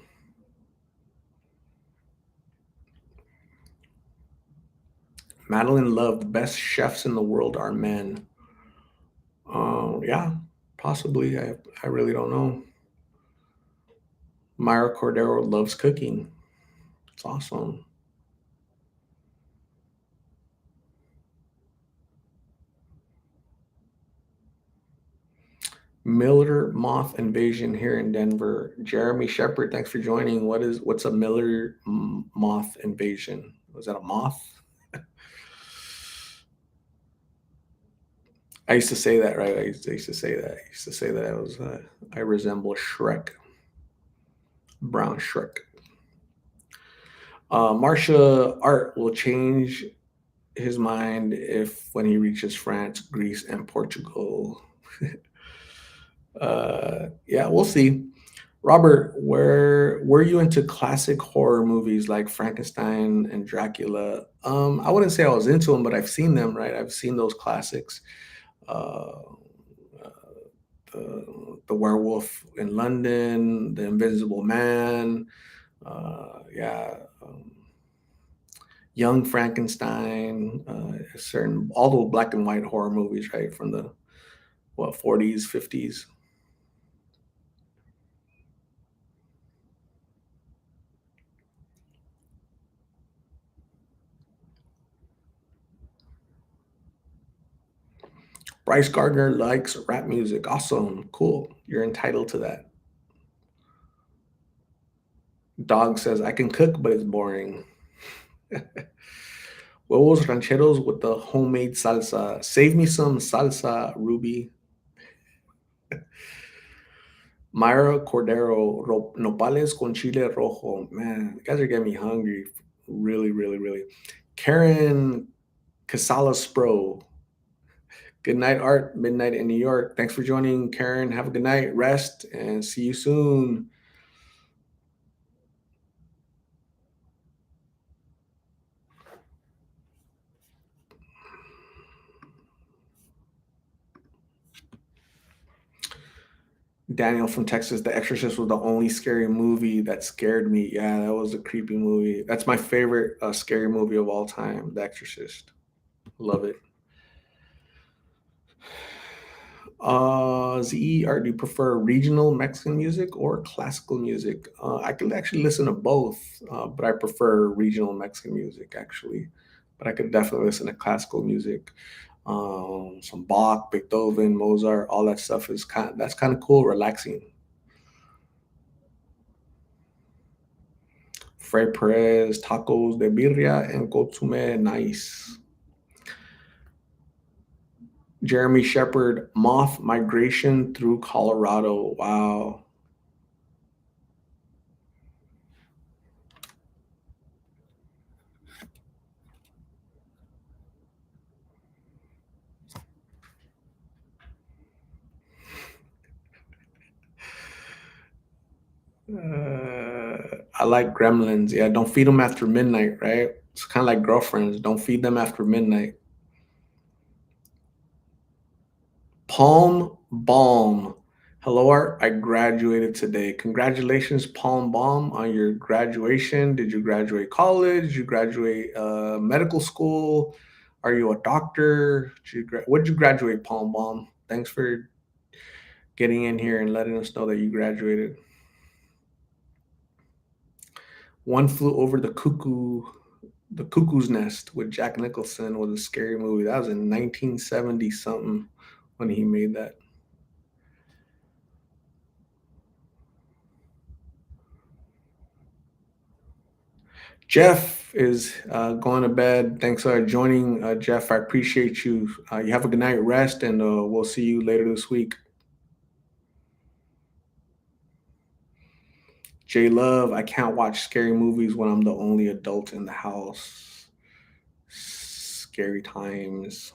Madeline Love. The best chefs in the world are men. Yeah, possibly. I really don't know. Myra Cordero loves cooking. It's awesome. Miller moth invasion here in Denver. Jeremy Shepard, thanks for joining. What's a Miller moth invasion? Was that a moth? I used to say that, right? I used to say that. I used to say that I resemble Shrek, brown Shrek. Marsha Art will change his mind if when he reaches France, Greece, and Portugal. Yeah, we'll see. Robert, were you into classic horror movies like Frankenstein and Dracula? I wouldn't say I was into them, but I've seen them, right? I've seen those classics. Uh, the Werewolf in London, The Invisible Man, yeah, Young Frankenstein, certain all those black and white horror movies, right, from the 40s, 50s. Bryce Gardner likes rap music. Awesome. Cool. You're entitled to that. Dog says, I can cook, but it's boring. Huevos rancheros with the homemade salsa. Save me some salsa, Ruby. Myra Cordero, nopales con chile rojo. Man, you guys are getting me hungry. Really, really, really. Karen Casala Spro. Good night, Art. Midnight in New York. Thanks for joining, Karen. Have a good night. Rest and see you soon. Daniel from Texas. The Exorcist was the only scary movie that scared me. Yeah, that was a creepy movie. That's my favorite scary movie of all time, The Exorcist. Love it. ZER, do you prefer regional Mexican music or classical music? I could actually listen to both, but I prefer regional Mexican music actually. But I could definitely listen to classical music. Some Bach, Beethoven, Mozart, all that stuff is that's kind of cool, relaxing. Fray Perez, tacos de birria and consomme, nice. Jeremy Shepard, moth migration through Colorado. Wow. I like gremlins. Yeah, don't feed them after midnight, right? It's kind of like girlfriends. Don't feed them after midnight. Palm Balm. Hello, Art. I graduated today. Congratulations, Palm Balm, on your graduation. Did you graduate college? Did you graduate medical school? Are you a doctor? What did you graduate, Palm Balm? Thanks for getting in here and letting us know that you graduated. One Flew Over the Cuckoo's Nest with Jack Nicholson was a scary movie. That was in 1970 something when he made that. Jeff is going to bed. Thanks for joining, Jeff. I appreciate you. You have a good night, rest, and we'll see you later this week. J Love, I can't watch scary movies when I'm the only adult in the house. Scary times.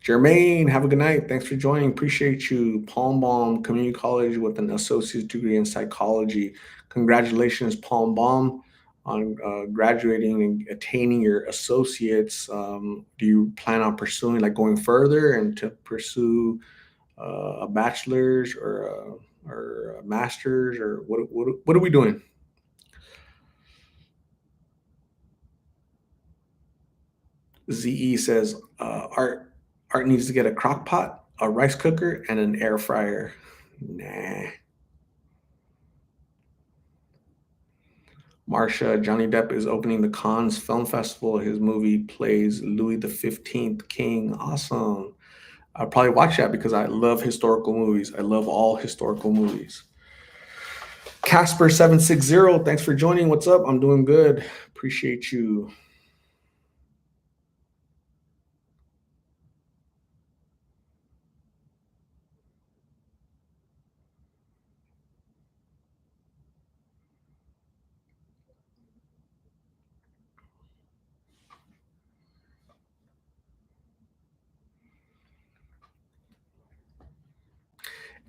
Jermaine, have a good night. Thanks for joining. Appreciate you. Palm Balm Community College with an associate's degree in psychology. Congratulations, Palm Balm, on graduating and attaining your associates. Do you plan on pursuing, like going further and to pursue a bachelor's or a master's, or what are we doing? ZE says Art needs to get a crock pot, a rice cooker, and an air fryer. Nah. Marsha, Johnny Depp is opening the Cannes Film Festival. His movie plays Louis the 15th King. Awesome. I'll probably watch that because I love historical movies. I love all historical movies. Casper760, thanks for joining. What's up? I'm doing good. Appreciate you.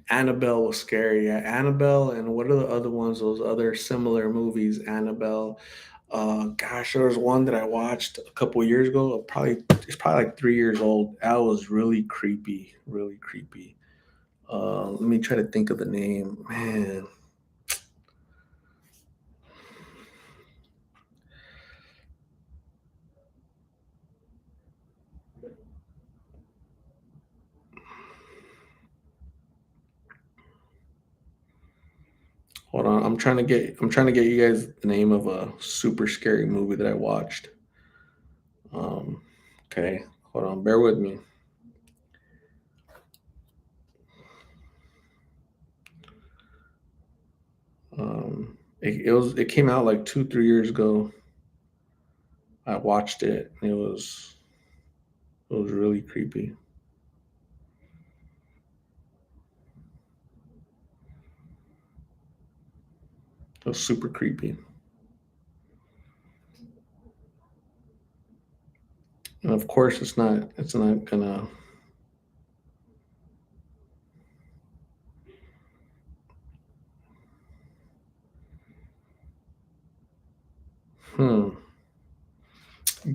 Annabelle was scary. Yeah, Annabelle, and what are the other ones? Those other similar movies, Annabelle. Gosh, there was one that I watched a couple of years ago. It's probably like 3 years old. That was really creepy, really creepy. Let me try to think of the name. Man, hold on. I'm trying to get you guys the name of a super scary movie that I watched. Um, Okay, hold on, bear with me. It came out like 2 3 years ago. I watched it. It was really creepy. It was super creepy. And of course, it's not gonna. Hmm.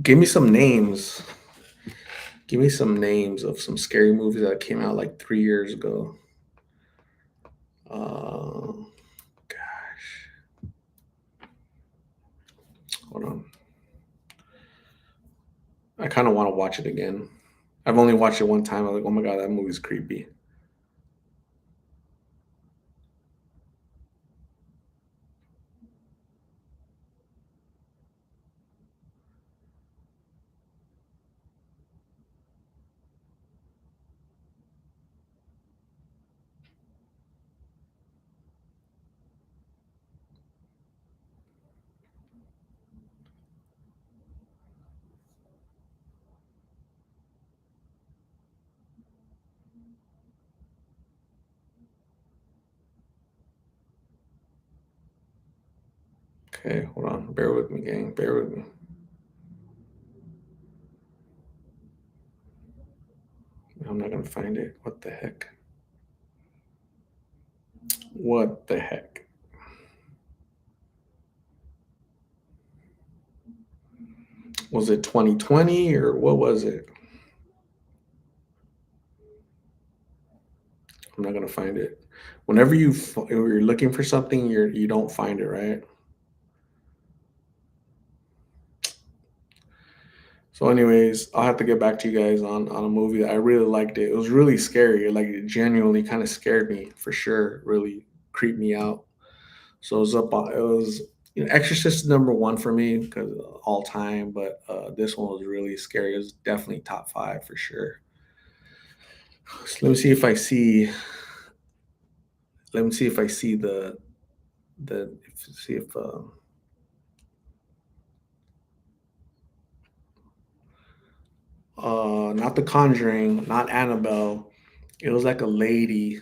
Give me some names. Give me some names of some scary movies that came out like 3 years ago. Uh, Gosh, hold on. I kind of want to watch it again. I've only watched it one time. I'm like, oh my god, that movie's creepy. Okay, hold on. Bear with me, gang. Bear with me. I'm not gonna find it. What the heck? What the heck? Was it 2020 or what was it? I'm not gonna find it. Whenever you're looking for something, you don't find it, right? So, anyways, I'll have to get back to you guys on a movie that I really liked it. It was really scary. Like it genuinely kind of scared me for sure. Really creeped me out. So it was Exorcist is number one for me because all time, but this one was really scary. It was definitely top five for sure. So let me see if I see see if not The Conjuring, not Annabelle. It was like a lady,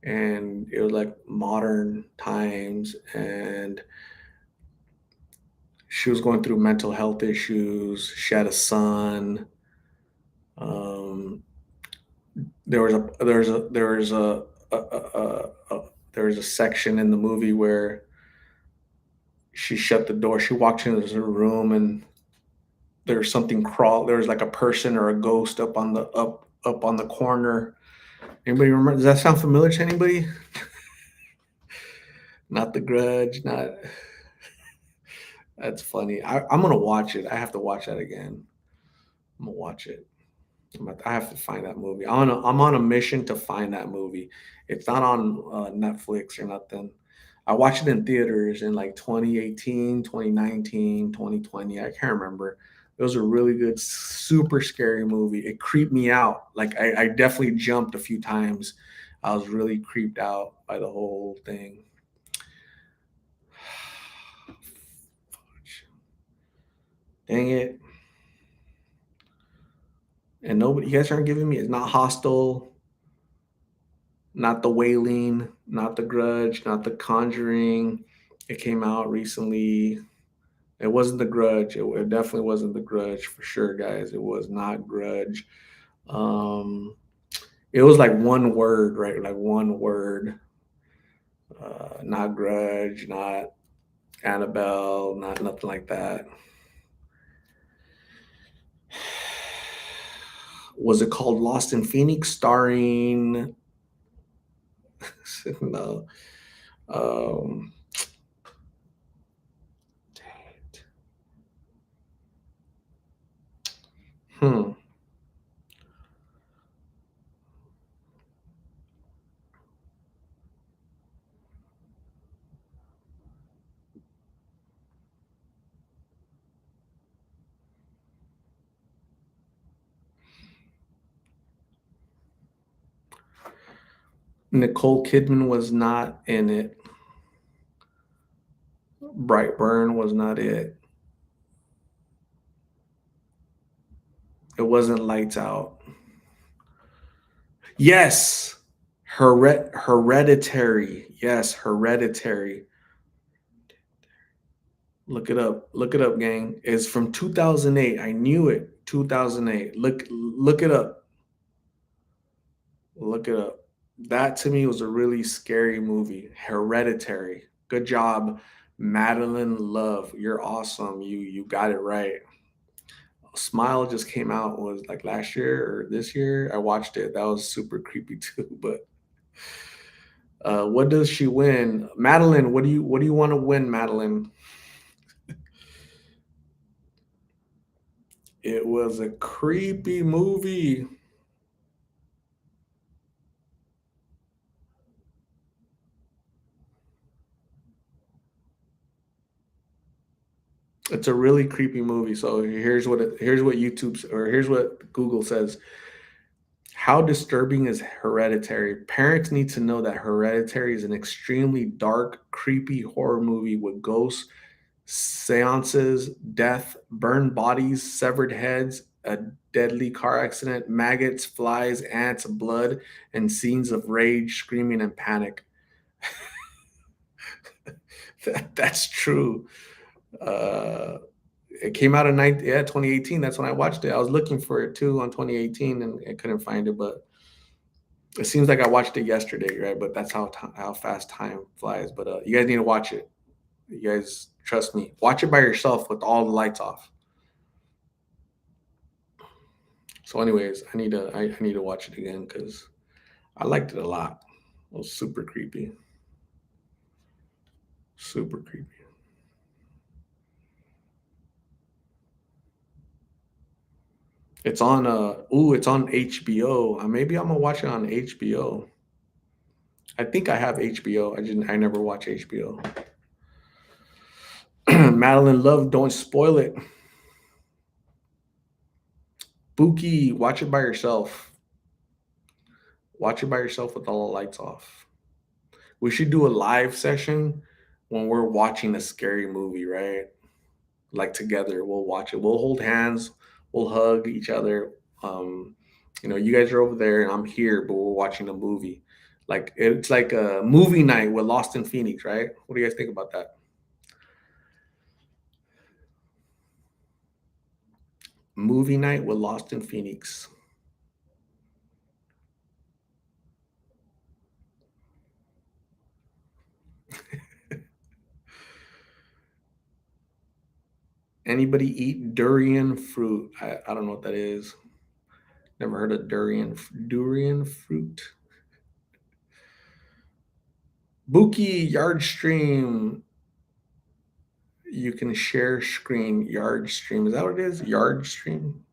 and it was like modern times, and she was going through mental health issues. She had a son. Um, there was there was a section in the movie where she shut the door. She walked into her room, and there was something crawl. There was like a person or a ghost up on the corner. Anybody remember? Does that sound familiar to anybody? Not The Grudge. Not. That's funny. I'm gonna watch it. I have to watch that again. I'm gonna watch it. I have to find that movie. I'm on a mission to find that movie. It's not on Netflix or nothing. I watched it in theaters in like 2018, 2019, 2020. I can't remember. It was a really good, super scary movie. It creeped me out. Like I definitely jumped a few times. I was really creeped out by the whole thing. Dang it. And nobody, you guys aren't giving me, it's not Hostel, not The Wailing, not The Grudge, not The Conjuring. It came out recently. It wasn't The Grudge. It definitely wasn't The Grudge for sure, guys. It was not Grudge. Um, it was like one word, right? Like one word. Not Grudge, not Annabelle, not nothing like that. Was it called Lost in Phoenix, starring? No. Um, Dang it. Hmm. Nicole Kidman was not in it. Brightburn was not it. It wasn't Lights Out. Yes. Hereditary. Yes, Hereditary. Look it up. Look it up, gang. It's from 2008. I knew it. 2008. Look it up. Look it up. That to me was a really scary movie. Hereditary. Good job, Madeline Love. You're awesome. You got it right. Smile just came out was like last year or this year. I watched it. That was super creepy too. But what does she win? Madeline, what do you want to win, Madeline? It was a creepy movie. It's a really creepy movie. So here's what here's what Google says. How disturbing is Hereditary? Parents need to know that Hereditary is an extremely dark, creepy horror movie with ghosts, seances, death, burned bodies, severed heads, a deadly car accident, maggots, flies, ants, blood, and scenes of rage, screaming, and panic. That's true. Uh, it came out in 2018. That's when I watched it. I was looking for it too on 2018 and I couldn't find it, but it seems like I watched it yesterday, right? But that's how fast time flies. But you guys need to watch it. You guys trust me. Watch it by yourself with all the lights off. So, anyways, I need to watch it again because I liked it a lot. It was super creepy. Super creepy. It's on HBO. Maybe I'm gonna watch it on HBO. I think I have HBO. I never watch HBO. Madeline Love, don't spoil it. Buki, watch it by yourself. Watch it by yourself with all the lights off. We should do a live session when we're watching a scary movie, right? Like together, we'll watch it. We'll hold hands, we'll hug each other. Um, you guys are over there and I'm here, but we're watching a movie. Like it's like a movie night with Lost in Phoenix, right? What do you guys think about that? Movie night with Lost in Phoenix. Anybody eat durian fruit? I don't know what that is. Never heard of durian fruit. Buki Yard Stream. You can share screen Yard Stream. Is that what it is? Yard Stream.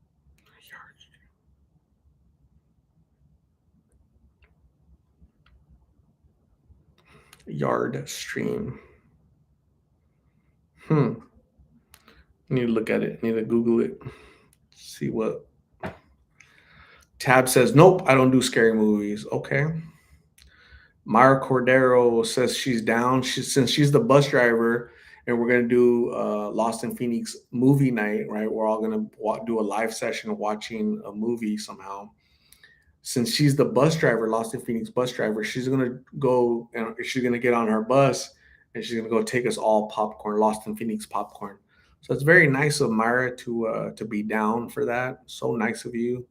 Yard Stream. Hmm. Need to look at it. Need to Google it. See what Tab says. Nope, I don't do scary movies. Okay. Mara Cordero says she's down. Since she's the bus driver, and we're gonna do Lost in Phoenix movie night, right? We're all gonna do a live session watching a movie somehow. Since she's the bus driver, Lost in Phoenix bus driver, she's gonna go and she's gonna get on her bus and she's gonna go take us all popcorn, Lost in Phoenix popcorn. So it's very nice of Myra to be down for that. So nice of you,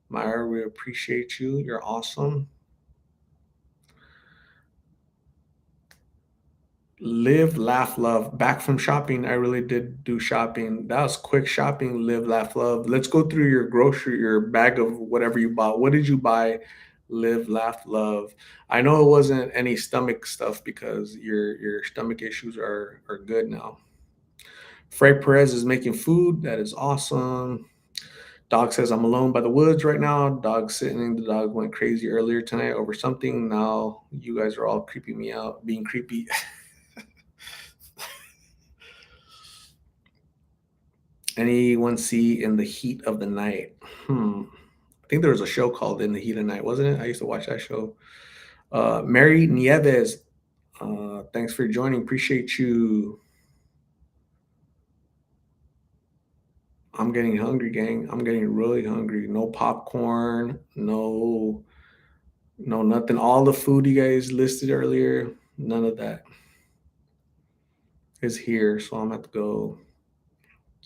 Myra. We appreciate you. You're awesome. Live, laugh, love. Back from shopping. I really did do shopping. That was quick shopping. Live, laugh, love. Let's go through your bag of whatever you bought. What did you buy? Live, laugh, love. I know it wasn't any stomach stuff because your stomach issues are good now. Frey Perez is making food. That is awesome. Dog says I'm alone by the woods right now. Dog sitting. The dog went crazy earlier tonight over something. Now you guys are all creeping me out, being creepy. Anyone see In the Heat of the Night? I think there was a show called In the Heat of the Night, wasn't it? I used to watch that show. Mary Nieves, thanks for joining. Appreciate you. I'm getting hungry, gang. I'm getting really hungry. No popcorn, no nothing. All the food you guys listed earlier, none of that is here. So I'm gonna have to go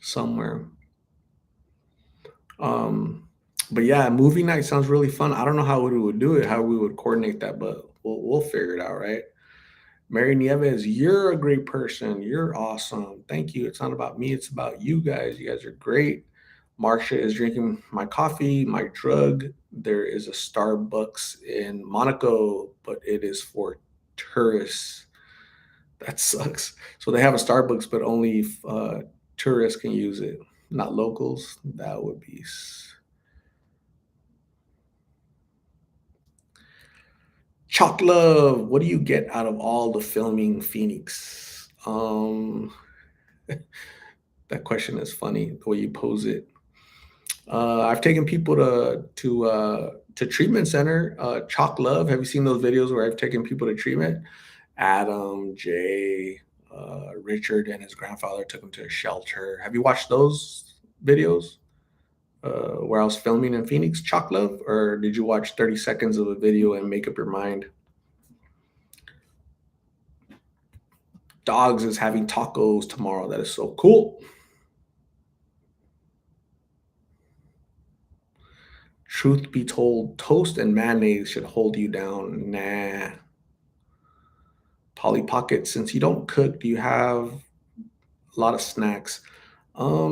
somewhere. Um, but yeah, movie night sounds really fun. I don't know how we would do it, how we would coordinate that, but we'll figure it out, right? Mary Nieves, you're a great person. You're awesome. Thank you. It's not about me, it's about you guys. You guys are great. Marcia is drinking my coffee, my drug. There is a Starbucks in Monaco, but it is for tourists. That sucks. So they have a Starbucks, but only tourists can use it, not locals. That would be. Chalk Love, what do you get out of all the filming Phoenix? That question is funny the way you pose it. I've taken people to treatment center. Chalk Love. Have you seen those videos where I've taken people to treatment? Adam, Jay, Richard, and his grandfather took him to a shelter. Have you watched those videos where I was filming in Phoenix? Chalk Love, or did you watch 30 seconds of a video and make up your mind? Dogs is having tacos tomorrow. That is so cool. Truth be told, toast and mayonnaise should hold you down. Nah. Polly Pocket, since you don't cook, do you have a lot of snacks? I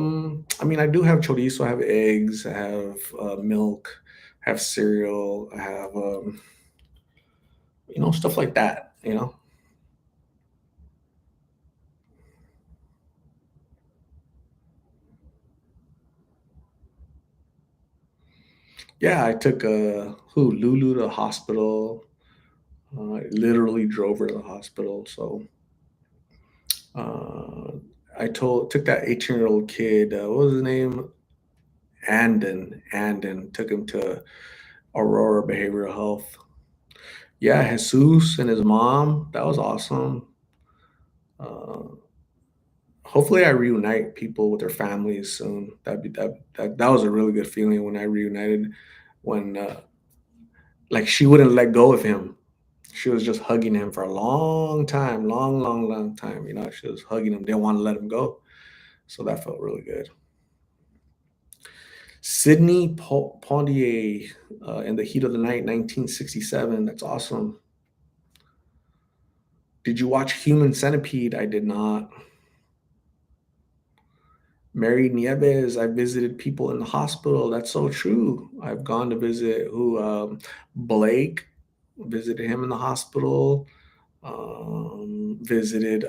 mean, I do have chorizo, I have eggs, I have milk, I have cereal, I have, stuff like that. Yeah, I took Lulu to the hospital. I literally drove her to the hospital. So uh, took that 18-year-old kid. What was his name? Andon took him to Aurora Behavioral Health. Yeah, Jesus and his mom. That was awesome. Uh, Hopefully, I reunite people with their families soon. That was a really good feeling when I reunited. When like she wouldn't let go of him. She was just hugging him for a long time, long, long, long time. She was hugging him, didn't want to let him go. So that felt really good. Sydney Pondier, in the heat of the night, 1967. That's awesome. Did you watch Human Centipede? I did not. Mary Nieves, I visited people in the hospital. That's so true. I've gone to visit Blake, visited him in the hospital. Visited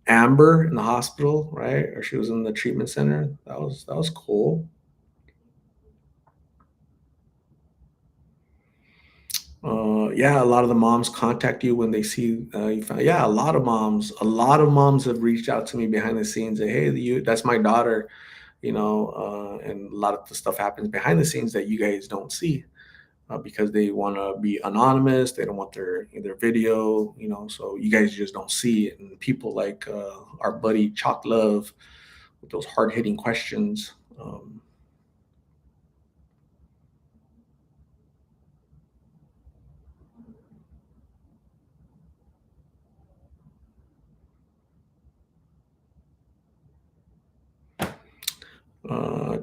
Amber in the hospital, right? Or she was in the treatment center. That was cool. Yeah, a lot of the moms contact you when they see you found. Yeah, a lot of moms have reached out to me behind the scenes. Say, hey, that's my daughter, and a lot of the stuff happens behind the scenes that you guys don't see because they want to be anonymous. They don't want their video, so you guys just don't see it. And people like our buddy Chalk Love with those hard hitting questions.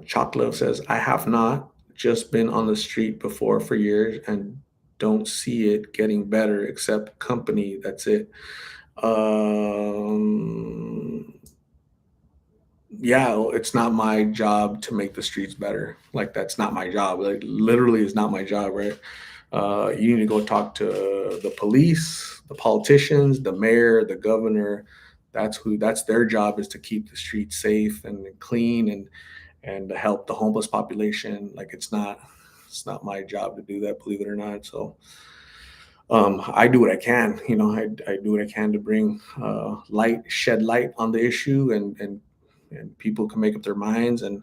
Chocolate says, I have not just been on the street before for years and don't see it getting better except company. That's it. Um, yeah, well, it's not my job to make the streets better. Like, that's not my job. Like, literally, is not my job, right? You need to go talk to the police, the politicians, the mayor, the governor. That's their job, is to keep the streets safe and clean and to help the homeless population. Like, it's not my job to do that, believe it or not. So I do what I can. I do what I can to bring shed light on the issue, and people can make up their minds, and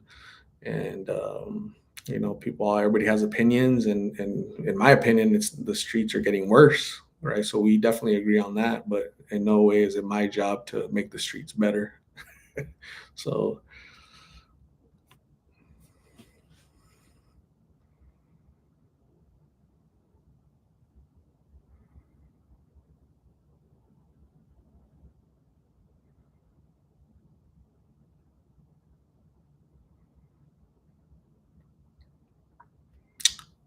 People, everybody has opinions, and in my opinion, it's the streets are getting worse, right? So we definitely agree on that, but in no way is it my job to make the streets better. So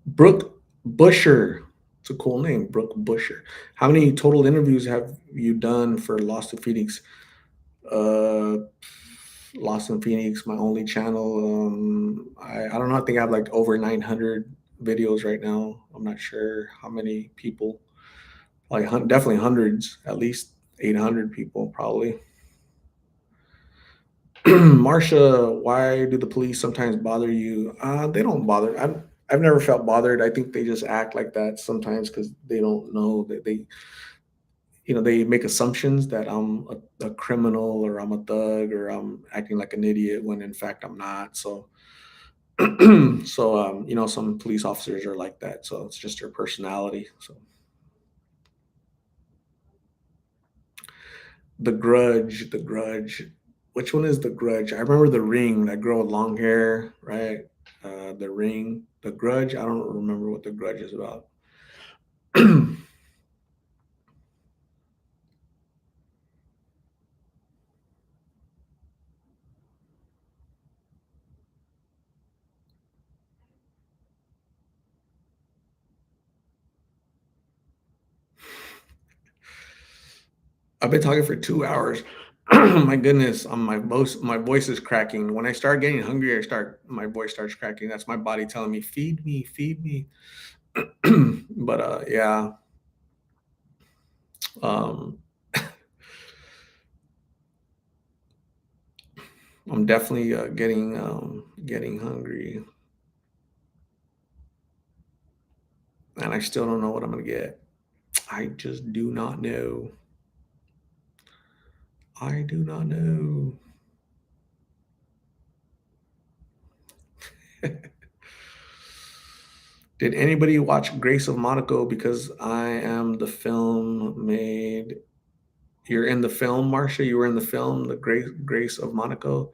Brooke Busher, it's a cool name, Brooke Busher. How many total interviews have you done for Lost in Phoenix? Uh, Lost in Phoenix, my only channel. I don't know. I think I have like over 900 videos right now. I'm not sure how many people. Like definitely hundreds, at least 800 people probably. Marsha, why do the police sometimes bother you? They don't bother. I've never felt bothered. I think they just act like that sometimes because they don't know that they make assumptions that I'm a criminal or I'm a thug or I'm acting like an idiot when in fact I'm not. So, some police officers are like that. So it's just their personality. So The Grudge. Which one is The Grudge? I remember The Ring, that girl with long hair, right? The Ring, The Grudge. I don't remember what The Grudge is about. I've been talking for 2 hours. My goodness, my voice is cracking. When I start getting hungry, my voice starts cracking. That's my body telling me, feed me. But yeah, um, I'm definitely getting hungry, and I still don't know what I'm gonna get. I just do not know. I do not know. Did anybody watch Grace of Monaco? Because I am the film made. You're in the film, Marcia. You were in the film, the Grace of Monaco.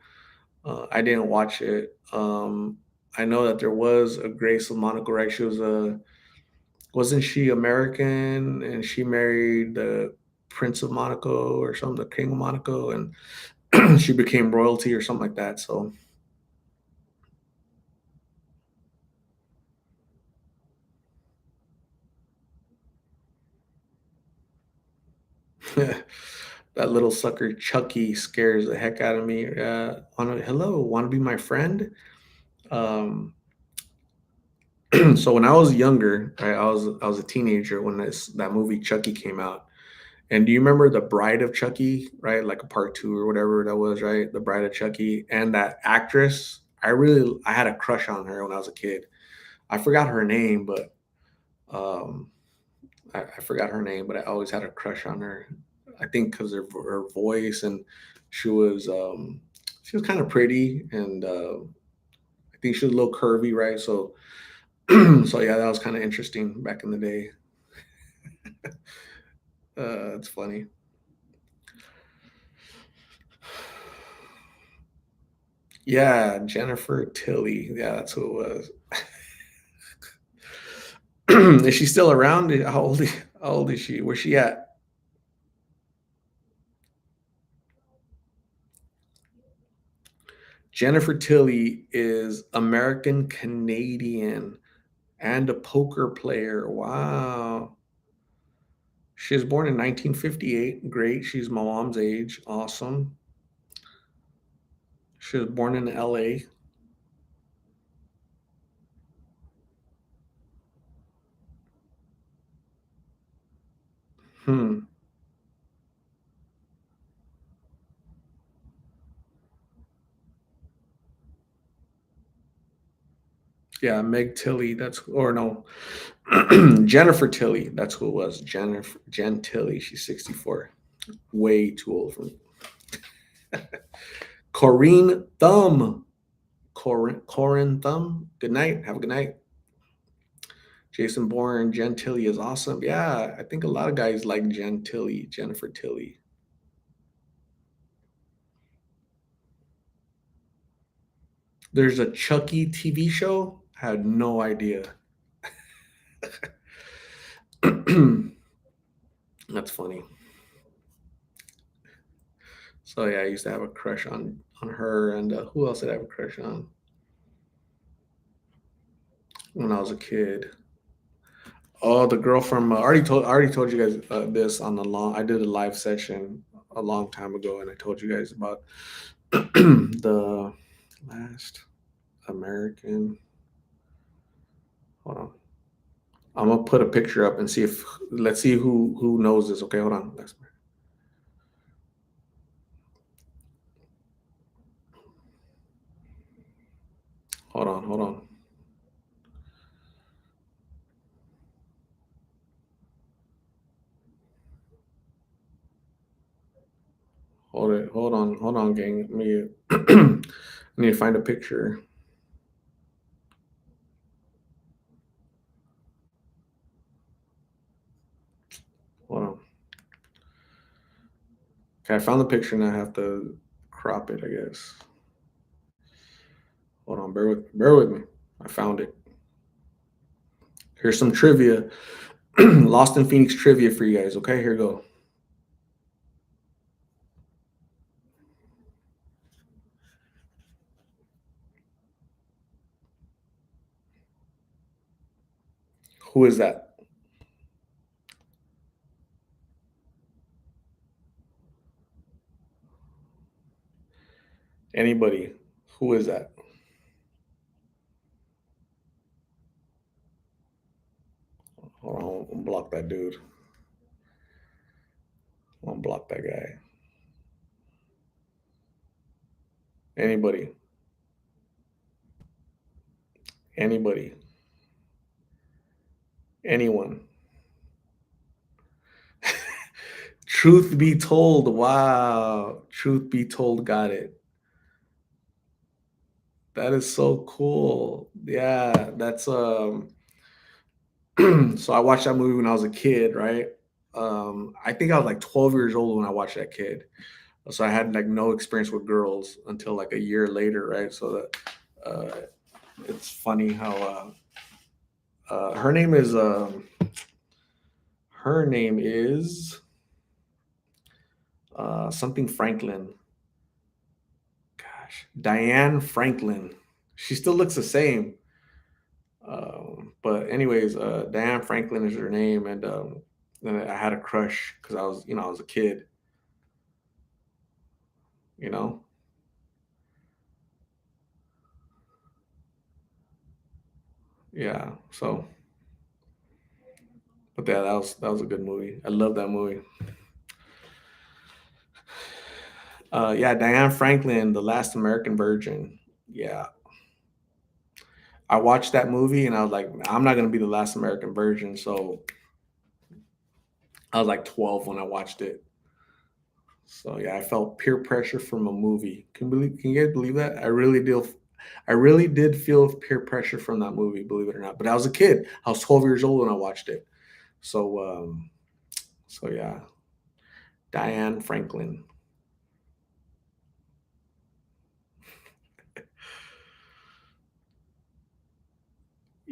I didn't watch it. I know that there was a Grace of Monaco, right? Wasn't she American and she married the Prince of Monaco or something, the King of Monaco, and she became royalty or something like that. So that little sucker Chucky scares the heck out of me. Hello, want to be my friend? Um, so when I was younger, right, I was a teenager when that movie Chucky came out. And do you remember The Bride of Chucky, right? Like a part two or whatever that was, right? The Bride of Chucky. And that actress, I had a crush on her when I was a kid. I forgot her name, but um, I forgot her name, but I always had a crush on her. I think because of her voice, and she was um, she was kind of pretty, and I think she was a little curvy, right? So, so yeah, that was kind of interesting back in the day. It's funny. Yeah, Jennifer Tilly. Yeah, that's who it was. Is she still around? How old is she? Where's she at? Jennifer Tilly is American Canadian and a poker player. Wow. She was born in 1958. Great. She's my mom's age. Awesome. She was born in LA. Hmm. Yeah, Meg Tilly. Or no, Jennifer Tilly. That's who it was. Jen Tilly. She's 64. Way too old for me. Corrine Thumb. Corin Thumb. Good night. Have a good night. Jason Bourne, Jen Tilly is awesome. Yeah, I think a lot of guys like Jen Tilly, Jennifer Tilly. There's a Chucky TV show. I had no idea. That's funny. So yeah, I used to have a crush on her, and who else did I have a crush on when I was a kid? Oh, the girl from I already told you guys this on the long. I did a live session a long time ago, and I told you guys about the last American. Hold on, I'm gonna put a picture up and see if let's see who knows this. Okay, hold on. Hold on, hold on. Hold on, gang. Let me. I need to find a picture. Hold on. Okay, I found the picture and I have to crop it, I guess. Hold on, bear with me. I found it. Here's some trivia. Lost in Phoenix trivia for you guys. Okay, here we go. Who is that? Anybody? Who is that? Hold on, I'll block that dude. I'll block that guy. Anybody? Anybody? Anyone? Truth be told, wow. Truth be told, got it. That is so cool. Yeah, that's so I watched that movie when I was a kid, right? I think I was like 12 years old when I watched that kid. So I had like no experience with girls until like a year later, right? So that it's funny how her name is something Franklin. Gosh, Diane Franklin. She still looks the same. But anyways, Diane Franklin is her name, and then I had a crush because I was, I was a kid, you know. Yeah. So, but yeah, that was a good movie. I love that movie. Yeah, Diane Franklin, The Last American Virgin. Yeah, I watched that movie and I was like, I'm not gonna be the last American virgin. So I was like 12 when I watched it. So yeah, I felt peer pressure from a movie. Can you guys believe that? I really did feel peer pressure from that movie, believe it or not. But I was a kid. I was 12 years old when I watched it. So so yeah, Diane Franklin.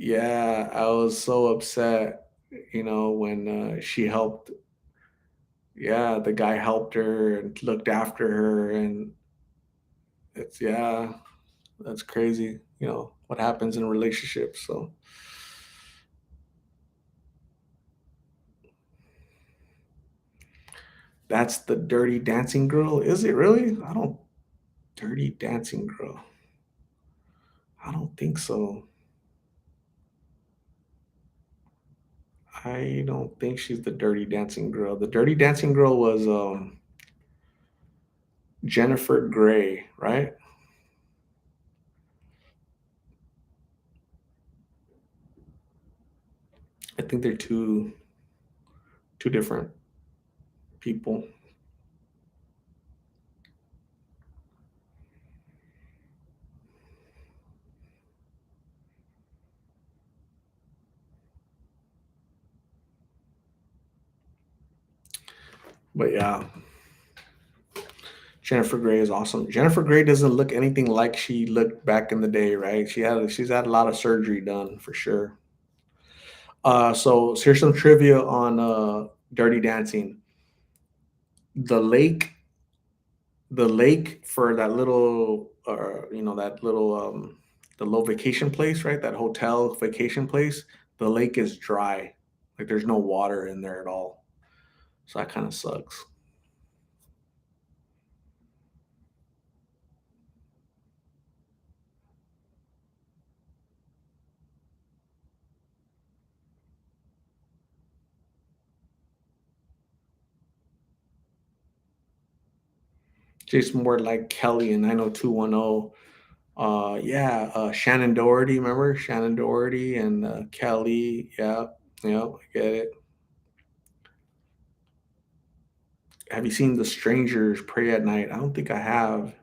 Yeah, I was so upset, when she helped. Yeah, the guy helped her and looked after her, and yeah, that's crazy. What happens in relationships. So that's the Dirty Dancing Girl. Is it really? I don't. Dirty Dancing Girl. I don't think so. I don't think she's the Dirty Dancing Girl. The Dirty Dancing Girl was Jennifer Grey, right? I think they're two different people. But yeah, Jennifer Grey is awesome. Jennifer Grey doesn't look anything like she looked back in the day, right? She's had a lot of surgery done for sure. So here's some trivia on Dirty Dancing. The lake, the lake for that little, that little, the little vacation place, right? That hotel vacation place. The lake is dry, like there's no water in there at all. So that kind of sucks. Jason Ward like Kelly in 90210. Yeah, Shannon Doherty, remember Shannon Doherty and Kelly? Yeah, yeah, I get it. Have you seen The Strangers Pray at Night? I don't think I have.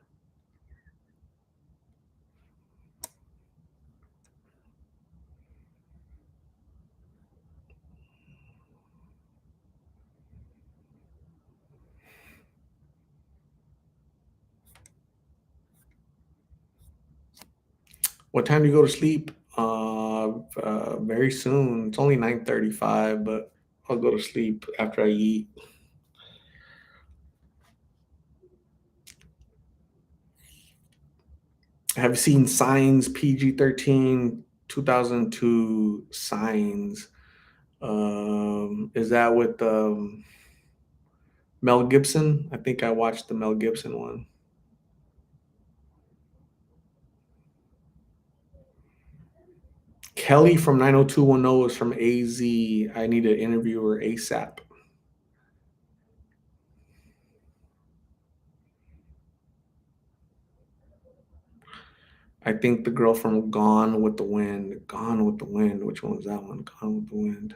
What time do you go to sleep? Very soon. It's only 9:35, but I'll go to sleep after I eat. Have you seen Signs PG-13 2002 Signs? Is that with Mel Gibson? I think I watched the Mel Gibson one. Kelly from 90210 is from AZ. I need to interview her ASAP. I think the girl from Gone with the Wind. Gone with the Wind. Which one was that one? Gone with the Wind.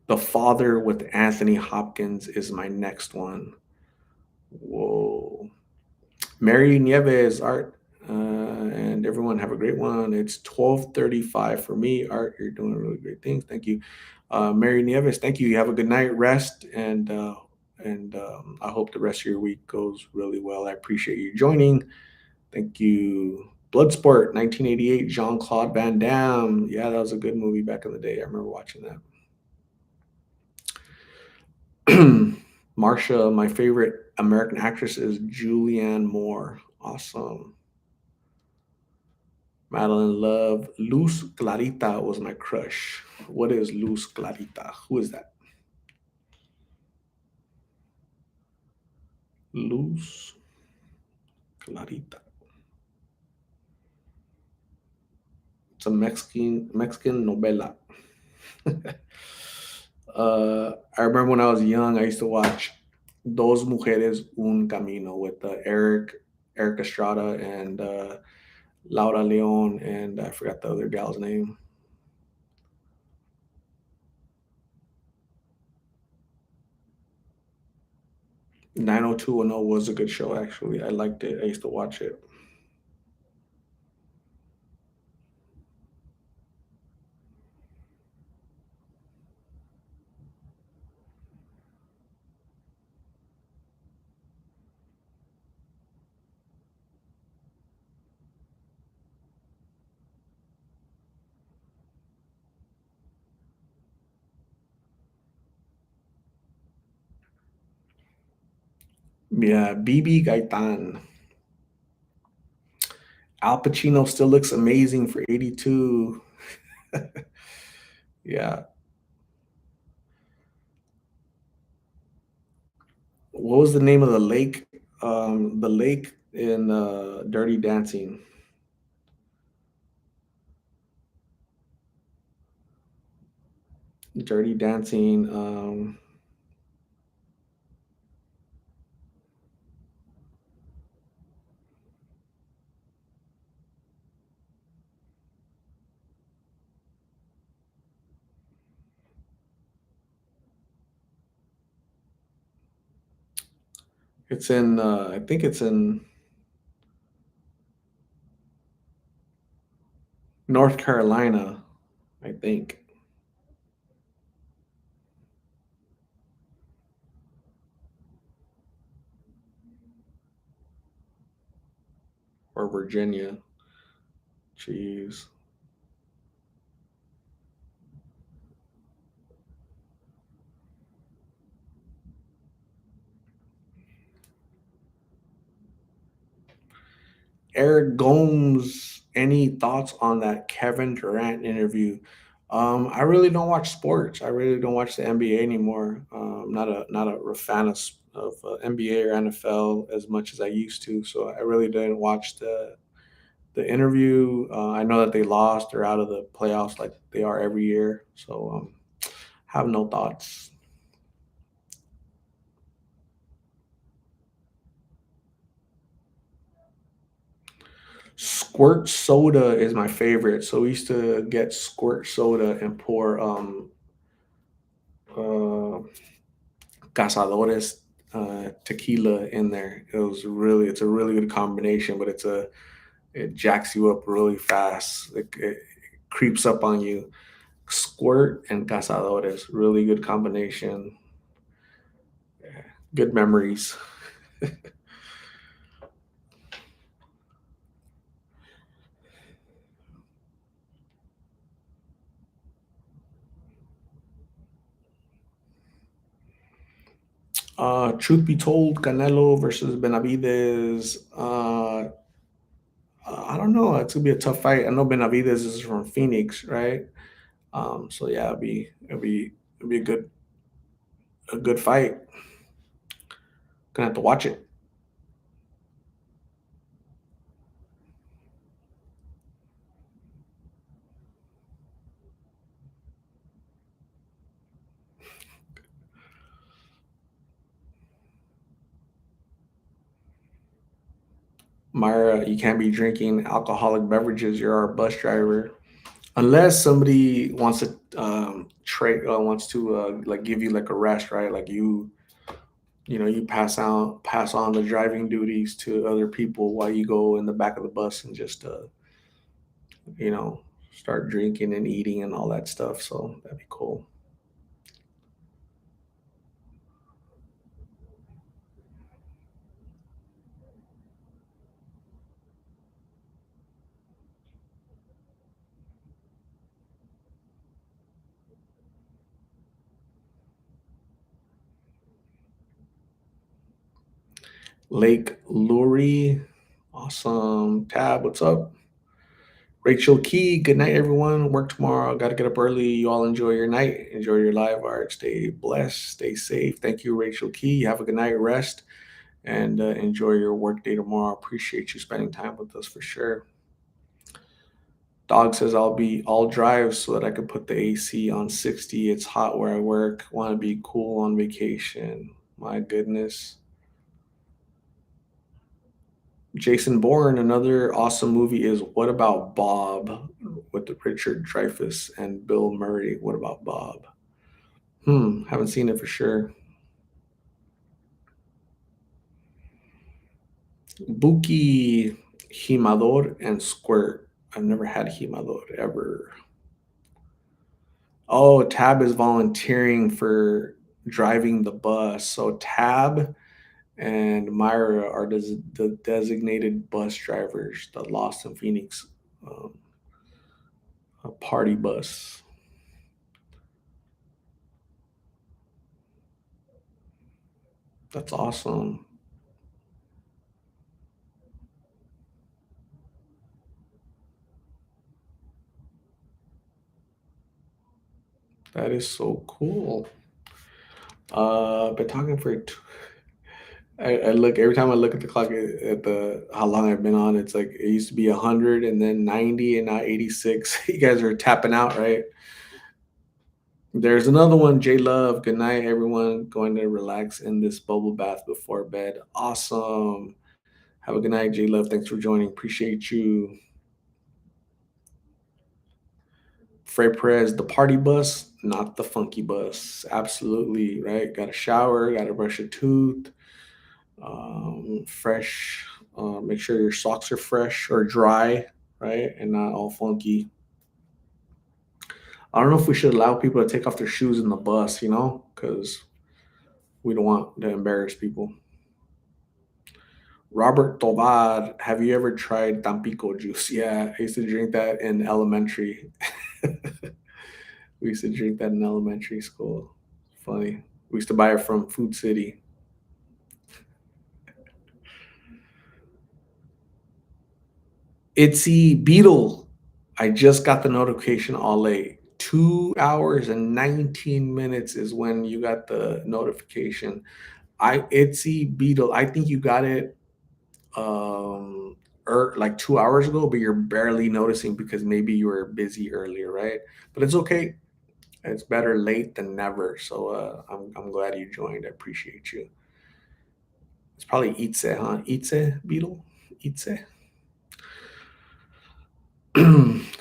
The Father with Anthony Hopkins is my next one. Whoa. Mary Nieves, Art, and everyone have a great one. It's 12:35 for me. Art, you're doing really great things. Thank you. Mary Nieves, thank you. You have a good night, rest, and I hope the rest of your week goes really well. I appreciate you joining. Thank you. Bloodsport, 1988, Jean-Claude Van Damme. Yeah, that was a good movie back in the day. I remember watching that. Marsha, my favorite American actress is Julianne Moore. Awesome. Madeline Love. Luz Clarita was my crush. What is Luz Clarita? Who is that? Luz Clarita. It's a Mexican novela. I remember when I was young, I used to watch Dos Mujeres Un Camino with Eric Estrada and Laura Leon, and I forgot the other gal's name. 90210 was a good show, actually. I liked it. I used to watch it. Yeah, BB Gaitan. Al Pacino still looks amazing for 82. Yeah. What was the name of the lake? The lake in Dirty Dancing. Dirty Dancing. It's in. I think it's in North Carolina. I think. or Virginia. Jeez. Eric Gomes, any thoughts on that Kevin Durant interview? I really don't watch sports. I really don't watch the NBA anymore. Not a fan of NBA or NFL as much as I used to. So I really didn't watch the interview. I know that they lost. They're out of the playoffs like they are every year. So have no thoughts. Squirt soda is my favorite. So we used to get squirt soda and pour uh, cazadores tequila in there. It's a really good combination, but it jacks you up really fast. It creeps up on you. Squirt and cazadores, really good combination. Good memories. Truth be told, Canelo versus Benavides. I don't know. It's gonna be a tough fight. I know Benavides is from Phoenix, right? So yeah, it'll be a good fight. Gonna have to watch it. Myra, you can't be drinking alcoholic beverages. You're our bus driver, unless somebody wants to trade wants to like give you like a rest, right? Like you pass on the driving duties to other people while you go in the back of the bus and just you know start drinking and eating and all that stuff. So that'd be cool. Lake Lurie, awesome. Tab, what's up? Rachel Key, good night, everyone. Work tomorrow. Got to get up early. You all enjoy your night. Enjoy your live art. Stay blessed. Stay safe. Thank you, Rachel Key. Have a good night. Rest and enjoy your work day tomorrow. Appreciate you spending time with us for sure. Dog says I'll drive so that I can put the AC on 60. It's hot where I work. Want to be cool on vacation. My goodness. Jason Bourne, another awesome movie is What About Bob with the Richard Dreyfuss and Bill Murray. What about Bob? Haven't seen it for sure. Buki, Himador, and Squirt. I've never had Himador ever. Oh, Tab is volunteering for driving the bus. So Tab and Myra are the designated bus drivers, the Lost in Phoenix um, party bus. That's awesome. That is so cool. Been talking for. I look every time I look at the clock at the how long I've been on. It's like it used to be 100 and then 90 and now 86. You guys are tapping out, right? There's another one. J Love. Good night, everyone. Going to relax in this bubble bath before bed. Awesome. Have a good night, J Love. Thanks for joining. Appreciate you. Frey Perez, the party bus, not the funky bus. Absolutely, right? Got to shower, got to brush your tooth, fresh. Make sure your socks are fresh or dry, right? And not all funky. I don't know if we should allow people to take off their shoes in the bus, because we don't want to embarrass people. Robert Tovar, have you ever tried Tampico juice? Yeah, I used to drink that in elementary. We used to drink that in elementary school. Funny. We used to buy it from Food City. Itsy Beetle. I just got the notification all late. 2 hours and 19 minutes is when you got the notification. I Itsy Beetle. I think you got it like 2 hours ago, but you're barely noticing because maybe you were busy earlier, right? But it's okay. It's better late than never. So I'm glad you joined. I appreciate you. It's probably Itse, huh? Itse Beetle? Itse.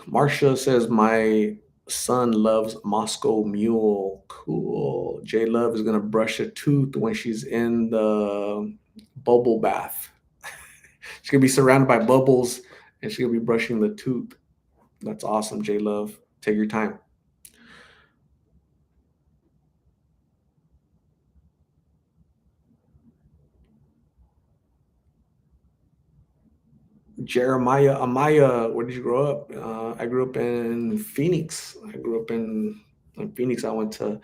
Marcia says my son loves Moscow Mule. Cool. J Love is gonna brush a tooth when she's in the bubble bath. She's gonna be surrounded by bubbles and she's gonna be brushing the tooth. That's awesome, J Love. Take your time. Jeremiah Amaya, where did you grow up? I grew up in Phoenix. In Phoenix. I went to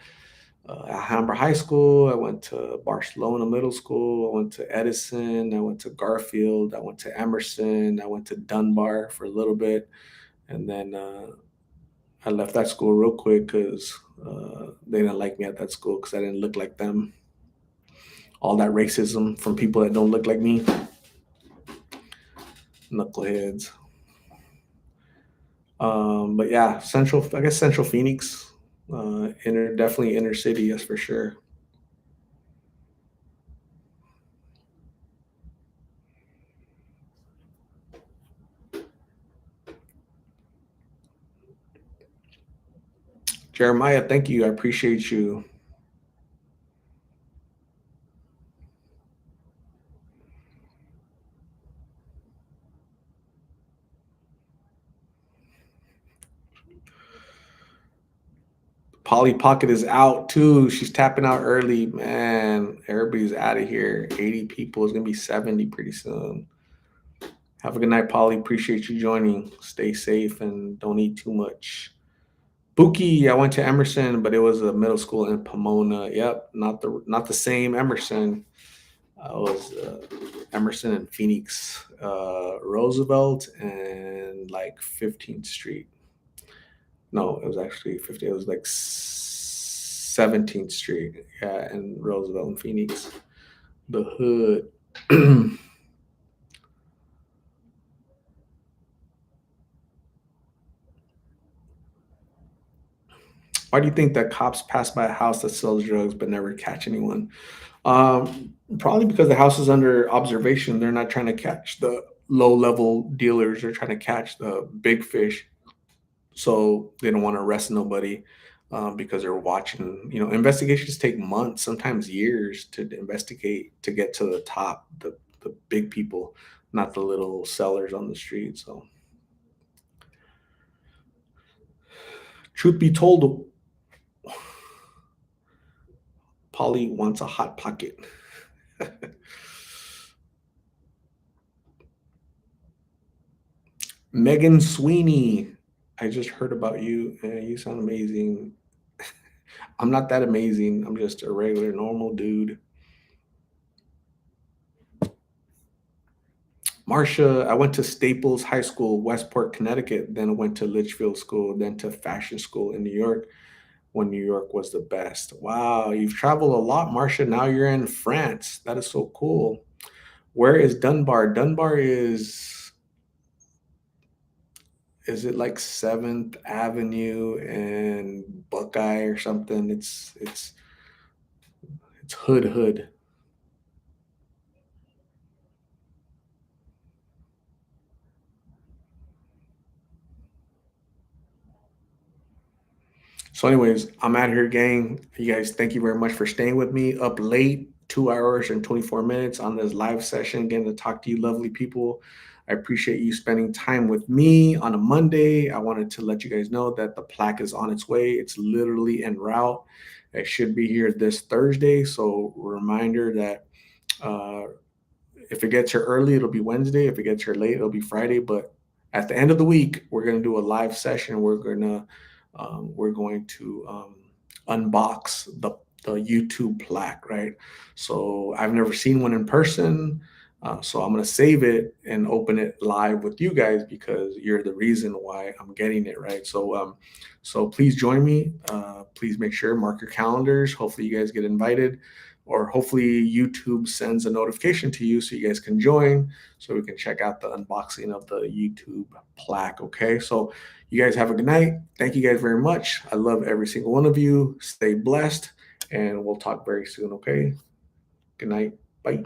Alhambra High School. I went to Barcelona Middle School. I went to Edison. I went to Garfield. I went to Emerson. I went to Dunbar for a little bit, and then I left that school real quick because they didn't like me at that school because I didn't look like them. All that racism from people that don't look like me, knuckleheads. But yeah, Central. I guess Central Phoenix, definitely inner city, yes for sure. Jeremiah, thank you. I appreciate you. Polly Pocket is out too. She's tapping out early. Man, everybody's out of here. 80 people is gonna be 70 pretty soon. Have a good night, Polly. Appreciate you joining. Stay safe and don't eat too much. Buki, I went to Emerson, but it was a middle school in Pomona. Yep, not the same Emerson. I was Emerson and Phoenix, Roosevelt, and like 15th Street. No, it was actually 50. It was like 17th Street. Yeah, and Roosevelt and Phoenix. The hood. Why do you think that cops pass by a house that sells drugs but never catch anyone? Probably because the house is under observation. They're not trying to catch the low level dealers. They're trying to catch the big fish. So they don't want to arrest nobody because they're watching. Investigations take months, sometimes years, to investigate to get to the top, the big people, not the little sellers on the street. So, truth be told, Polly wants a hot pocket. Megan Sweeney, I just heard about you. You sound amazing. I'm not that amazing. I'm just a regular, normal dude. Marcia, I went to Staples High School, Westport, Connecticut, then went to Litchfield School, then to fashion school in New York when New York was the best. Wow, you've traveled a lot, Marcia. Now you're in France. That is so cool. Where is Dunbar? Dunbar is it like 7th Avenue and Buckeye or something? It's hood. So, anyways, I'm out here, gang. You guys, thank you very much for staying with me up late, 2 hours and 24 minutes on this live session, getting to talk to you, lovely people. I appreciate you spending time with me on a Monday. I wanted to let you guys know that the plaque is on its way. It's literally en route. It should be here this Thursday. So, reminder that uh, if it gets here early, it'll be Wednesday. If it gets here late, it'll be Friday. But at the end of the week, we're gonna do a live session. We're going to unbox the YouTube plaque, right? So I've never seen one in person. So I'm gonna save it and open it live with you guys because you're the reason why I'm getting it, right? So please join me. Please make sure mark your calendars. Hopefully you guys get invited, or hopefully YouTube sends a notification to you so you guys can join, so we can check out the unboxing of the YouTube plaque. Okay, so you guys have a good night. Thank you guys very much. I love every single one of you. Stay blessed, and we'll talk very soon. Okay, good night. Bye.